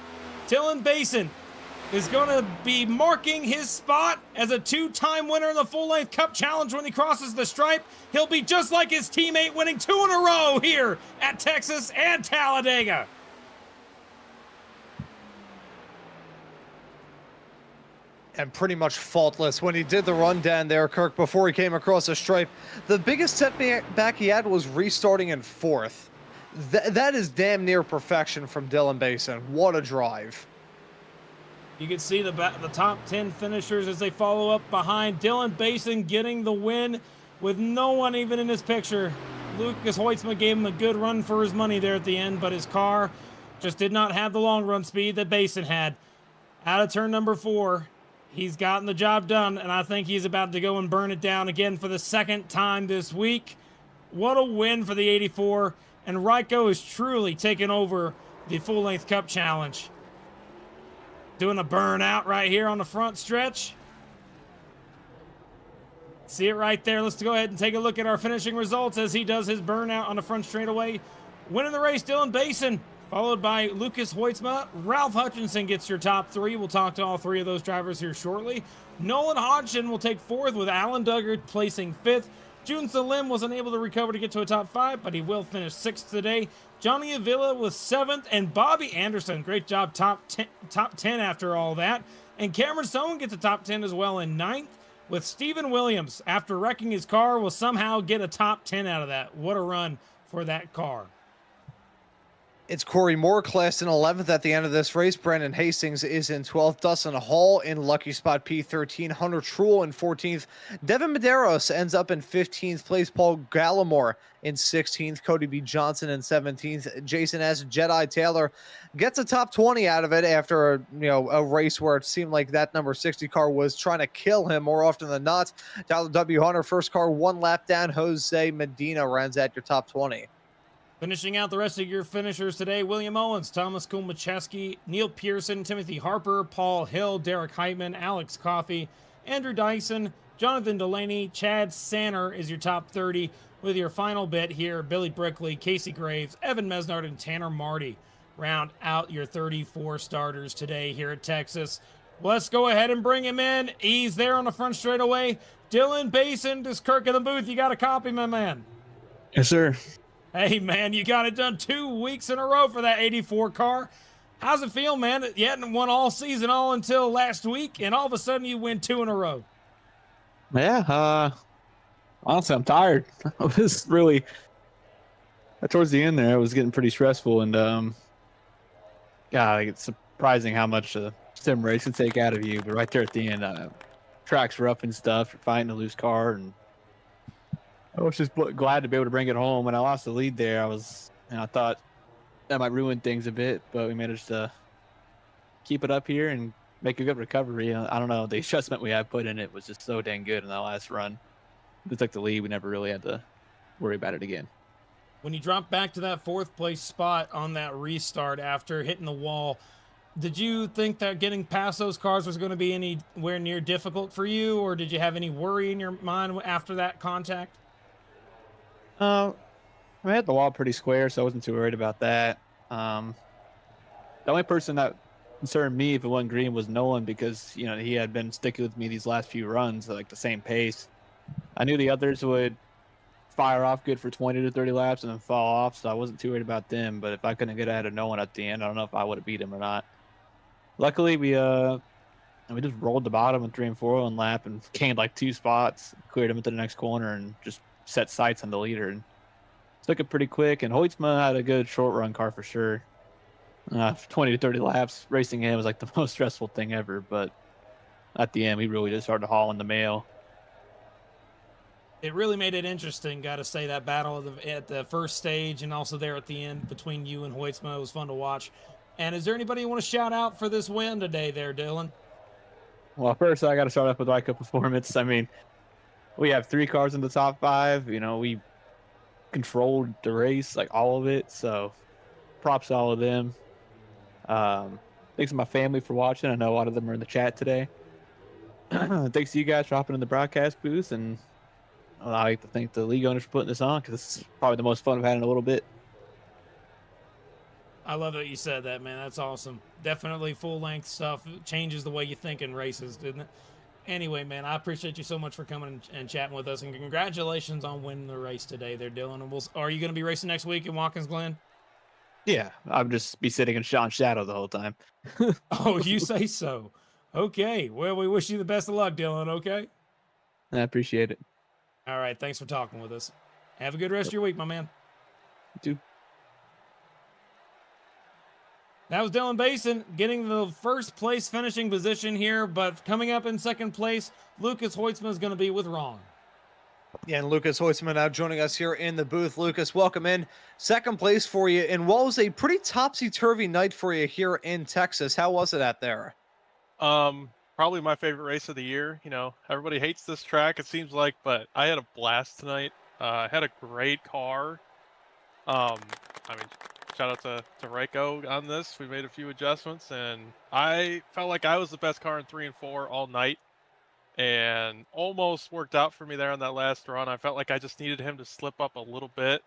[SPEAKER 5] Dylan Basin is going to be marking his spot as a 2-time winner in the full-length Cup Challenge when he crosses the stripe. He'll be just like his teammate, winning 2 in a row here at Texas and Talladega.
[SPEAKER 6] And pretty much faultless when he did the run down there, Kirk, before he came across the stripe. The biggest setback he had was restarting in 4th. That is damn near perfection from Dylan Basin. What a drive.
[SPEAKER 5] You can see the top 10 finishers as they follow up behind. Dylan Basin getting the win with no one even in his picture. Lucas Hoitzma gave him a good run for his money there at the end, but his car just did not have the long run speed that Basin had. Out of turn number 4, he's gotten the job done, and I think he's about to go and burn it down again for the 2nd time this week. What a win for the 84, and Raiko is truly taking over the full-length Cup Challenge. Doing a burnout right here on the front stretch. See it right there. Let's go ahead and take a look at our finishing results as he does his burnout on the front straightaway. Winning the race, Dylan Basin, followed by Lucas Hoitzma. Ralph Hutchinson gets your top 3. We'll talk to all 3 of those drivers here shortly. Nolan Hodgson will take 4th with Alan Duggar placing 5th. Junson Lim was unable to recover to get to a top 5, but he will finish 6th today. Johnny Avila was 7th, and Bobby Anderson, great job, top 10 after all that. And Cameron Stone gets a top 10 as well in 9th, with Steven Williams, after wrecking his car, will somehow get a top 10 out of that. What a run for that car.
[SPEAKER 6] It's Corey Moore classed in 11th at the end of this race. Brandon Hastings is in 12th. Dustin Hall in lucky spot P13. Hunter Truel in 14th. Devin Medeiros ends up in 15th place. Paul Gallimore in 16th. Cody B. Johnson in 17th. Jason S. Jedi Taylor gets a top 20 out of it after a race where it seemed like that number 60 car was trying to kill him more often than not. Tyler W. Hunter, first car, 1 lap down. Jose Medina runs at your top 20.
[SPEAKER 5] Finishing out the rest of your finishers today, William Owens, Thomas Kulmacheski, Neil Pearson, Timothy Harper, Paul Hill, Derek Heitman, Alex Coffey, Andrew Dyson, Jonathan Delaney, Chad Sanner is your top 30, with your final bit here, Billy Brickley, Casey Graves, Evan Mesnard, and Tanner Marty round out your 34 starters today here at Texas. Let's go ahead and bring him in. He's there on the front straightaway. Dylan Basin, this Kirk in the booth. You got a copy, my man?
[SPEAKER 8] Yes, sir.
[SPEAKER 5] Hey, man, you got it done 2 weeks in a row for that 84 car. How's it feel, man? You hadn't won all season, all until last week, and all of a sudden you win 2 in a row.
[SPEAKER 8] Yeah, honestly, I'm tired. I was really, towards the end there, it was getting pretty stressful, and yeah, it's surprising how much sim race can take out of you, but right there at the end, track's rough and stuff, you're fighting a loose car, and I was just glad to be able to bring it home. When I lost the lead there, I thought that might ruin things a bit, but we managed to keep it up here and make a good recovery. I don't know, the adjustment we had put in it was just so dang good in that last run. We took the lead, we never really had to worry about it again.
[SPEAKER 5] When you dropped back to that 4th place spot on that restart after hitting the wall, did you think that getting past those cars was going to be anywhere near difficult for you, or did you have any worry in your mind after that contact?
[SPEAKER 8] I had the wall pretty square, so I wasn't too worried about that. The only person that concerned me if it wasn't green was Nolan, because he had been sticking with me these last few runs at like the same pace. I knew the others would fire off good for 20 to 30 laps and then fall off, so I wasn't too worried about them. But if I couldn't get ahead of Nolan at the end, I don't know if I would have beat him or not. Luckily, we just rolled the bottom in 3 and 4 on lap and gained like 2 spots, cleared him into the next corner, and just set sights on the leader and took it pretty quick. And Hoytsma had a good short run car for sure. 20 to 30 laps racing him was like the most stressful thing ever, but at the end we really just started hauling the mail.
[SPEAKER 5] It really made it interesting, gotta say. That battle at the first stage and also there at the end between you and Hoytsma was fun to watch. And is there anybody you want to shout out for this win today there, Dylan?
[SPEAKER 8] Well, first I got to start off with Ryko Performance. I mean, we have 3 cars in the top 5. We controlled the race, like all of it. So props to all of them. Thanks to my family for watching. I know a lot of them are in the chat today. Thanks to you guys for hopping in the broadcast booth. And I like to thank the league owners for putting this on, because this is probably the most fun I've had in a little bit.
[SPEAKER 5] I love that you said that, man. That's awesome. Definitely full-length stuff. It changes the way you think in races, didn't it? Anyway, man, I appreciate you so much for coming and chatting with us, and congratulations on winning the race today there, Dylan. And are you going to be racing next week in Watkins Glen?
[SPEAKER 8] Yeah, I'll just be sitting in Sean's shadow the whole time.
[SPEAKER 5] Oh, you say so. Okay. Well, we wish you the best of luck, Dylan, okay?
[SPEAKER 8] I appreciate it.
[SPEAKER 5] All right. Thanks for talking with us. Have a good rest of your week, my man.
[SPEAKER 8] You too.
[SPEAKER 5] That was Dylan Basin getting the first place finishing position here, but coming up in second place, Lucas Hoytsma is going to be with Ron.
[SPEAKER 6] Yeah, and Lucas Hoytsma now joining us here in the booth. Lucas, welcome in. Second place for you in what was a pretty topsy-turvy night for you here in Texas. How was it out there?
[SPEAKER 9] Probably my favorite race of the year. Everybody hates this track, it seems like, but I had a blast tonight. I had a great car. Shout out to Reiko on this. We made a few adjustments, and I felt like I was the best car in 3 and 4 all night, and almost worked out for me there on that last run. I felt like I just needed him to slip up a little bit,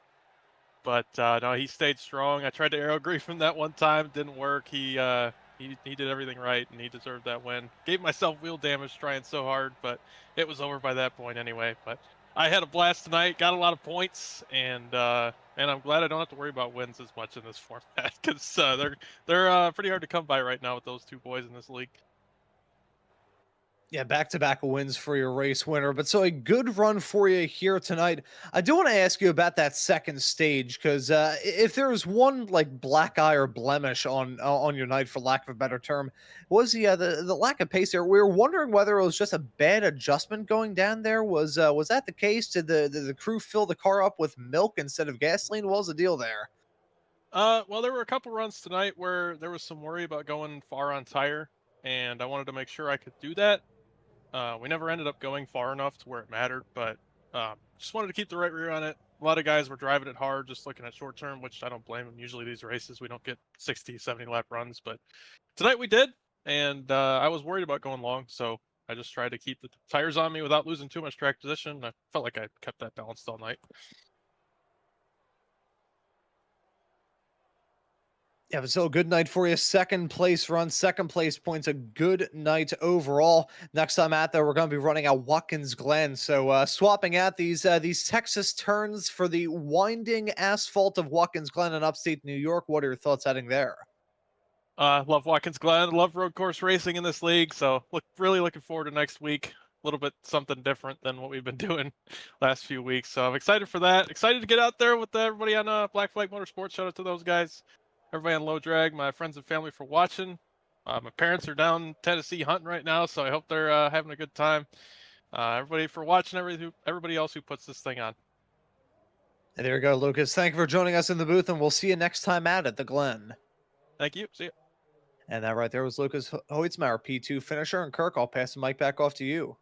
[SPEAKER 9] but no, he stayed strong. I tried to aero grief him that one time, didn't work. He did everything right, and he deserved that win. Gave myself wheel damage trying so hard, but it was over by that point anyway. But I had a blast tonight, got a lot of points, and I'm glad I don't have to worry about wins as much in this format because they're pretty hard to come by right now with those two boys in this league.
[SPEAKER 6] Yeah, back-to-back wins for your race winner, but so a good run for you here tonight. I do want to ask you about that second stage because if there was one like black eye or blemish on your night, for lack of a better term, was the lack of pace there. We were wondering whether it was just a bad adjustment going down there. Was that the case? Did the crew fill the car up with milk instead of gasoline? What was the deal there?
[SPEAKER 9] Well, there were a couple runs tonight where there was some worry about going far on tire, and I wanted to make sure I could do that. We never ended up going far enough to where it mattered, but just wanted to keep the right rear on it. A lot of guys were driving it hard, just looking at short term, which I don't blame them. Usually these races, we don't get 60, 70 lap runs, but tonight we did, and I was worried about going long, so I just tried to keep the tires on me without losing too much track position. I felt like I kept that balanced all night.
[SPEAKER 6] Yeah, but so a good night for you. Second place run, second place points, a good night overall. Next time out there, we're going to be running at Watkins Glen. So swapping out these Texas turns for the winding asphalt of Watkins Glen in upstate New York. What are your thoughts heading there?
[SPEAKER 9] Love Watkins Glen, love road course racing in this league. So really looking forward to next week. A little bit something different than what we've been doing last few weeks. So I'm excited for that. Excited to get out there with everybody on Black Flag Motorsports. Shout out to those guys. Everybody on Low Drag, my friends and family for watching. My parents are down in Tennessee hunting right now, so I hope they're having a good time. Everybody for watching, everybody else who puts this thing on.
[SPEAKER 6] And there you go, Lucas. Thank you for joining us in the booth, and we'll see you next time out at the Glen.
[SPEAKER 9] Thank you. See you.
[SPEAKER 6] And that right there was Lucas Hoitzmeier, P2 finisher. And Kirk, I'll pass the mic back off to you.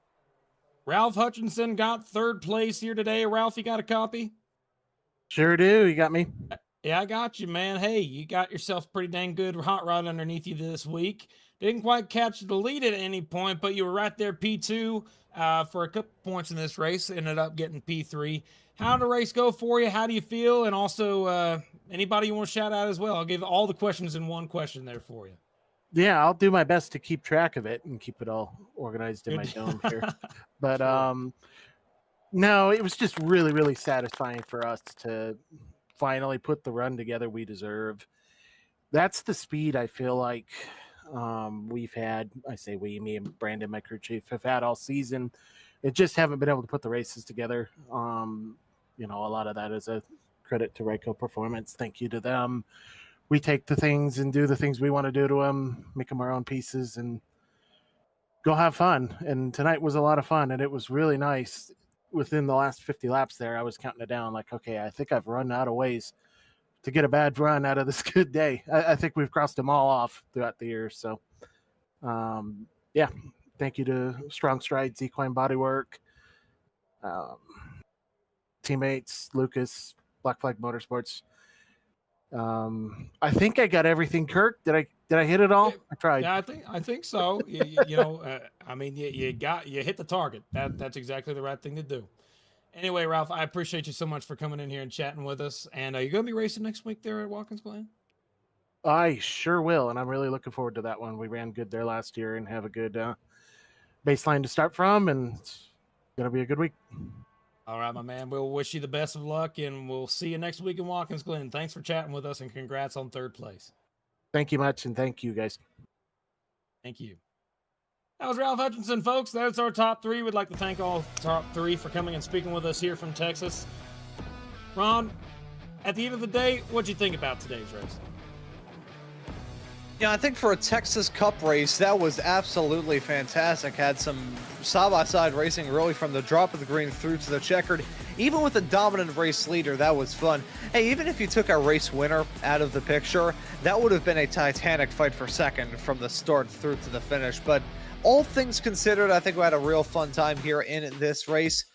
[SPEAKER 5] Ralph Hutchinson got third place here today. Ralph, you got a copy?
[SPEAKER 10] Sure do. You got me?
[SPEAKER 5] Yeah, I got you, man. Hey, you got yourself a pretty dang good hot rod underneath you this week. Didn't quite catch the lead at any point, but you were right there, P2, for a couple points in this race. Ended up getting P3. How did the race go for you? How do you feel? And also, anybody you want to shout out as well? I'll give all the questions in one question there for you.
[SPEAKER 10] Yeah, I'll do my best to keep track of it and keep it all organized in my dome here. But no, it was just really, really satisfying for us to finally put the run together we deserve. That's the speed I feel like we've had. I say we, me and Brandon, my crew chief, have had all season. It just haven't been able to put the races together. A lot of that is a credit to Ryco Performance. Thank you to them. We take the things and do the things we want to do to them, make them our own pieces, and go have fun. And tonight was a lot of fun, and it was really nice. Within the last 50 laps there, I was counting it down like, okay, I think I've run out of ways to get a bad run out of this good day. I think we've crossed them all off throughout the year. So, yeah, thank you to Strong Strides, Equine Bodywork, teammates, Lucas, Black Flag Motorsports. I think I got everything. Kirk, did I hit it all? I tried.
[SPEAKER 5] Yeah, I think so. you hit the target. That's exactly the right thing to do. Anyway, Ralph, I appreciate you so much for coming in here and chatting with us. And are you going to be racing next week there at Watkins Glen?
[SPEAKER 10] I sure will, and I'm really looking forward to that one. We ran good there last year and have a good baseline to start from, and it's going to be a good week.
[SPEAKER 5] All right, my man. We'll wish you the best of luck, and we'll see you next week in Watkins Glen. Thanks for chatting with us, and congrats on third place.
[SPEAKER 10] Thank you much, and thank you, guys.
[SPEAKER 5] Thank you. That was Ralph Hutchinson, folks. That's our top three. We'd like to thank all top three for coming and speaking with us here from Texas. Ron, at the end of the day, what'd you think about today's race?
[SPEAKER 6] Yeah, I think for a Texas Cup race, that was absolutely fantastic. Had some side-by-side racing really from the drop of the green through to the checkered. Even with a dominant race leader, that was fun. Hey, even if you took a race winner out of the picture, that would have been a titanic fight for second from the start through to the finish. But all things considered, I think we had a real fun time here in this race.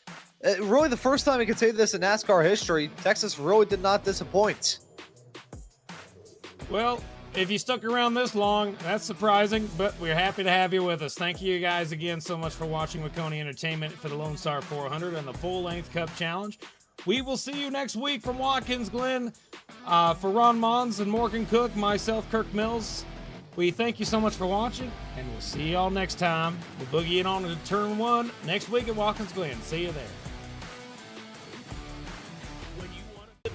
[SPEAKER 6] Really the first time we could say this in NASCAR history, Texas really did not disappoint.
[SPEAKER 5] Well, if you stuck around this long, that's surprising, but we're happy to have you with us. Thank you guys again so much for watching Maconi Entertainment for the Lone Star 400 and the Full Length Cup Challenge. We will see you next week from Watkins Glen. For Ron Mons and Morgan Cook, myself, Kirk Mills, we thank you so much for watching, and we'll see you all next time. We'll boogie in on to turn one next week at Watkins Glen. See you there.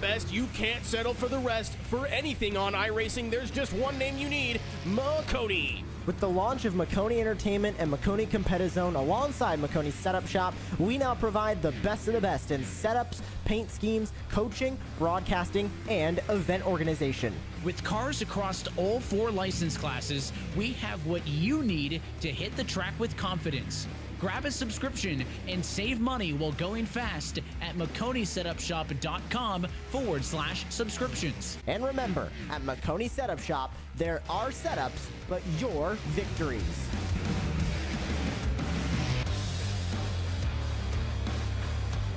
[SPEAKER 2] best, you can't settle for the rest. For anything on iRacing, there's just one name you need, Maconi.
[SPEAKER 3] With the launch of Maconi Entertainment and Maconi Competizone alongside Maconi Setup Shop, we now provide the best of the best in setups, paint schemes, coaching, broadcasting, and event organization.
[SPEAKER 4] With cars across all 4 license classes, we have what you need to hit the track with confidence. Grab a subscription and save money while going fast at MaconiSetupShop.com/subscriptions.
[SPEAKER 3] And remember, at Maconi Setup Shop, there are setups, but your victories.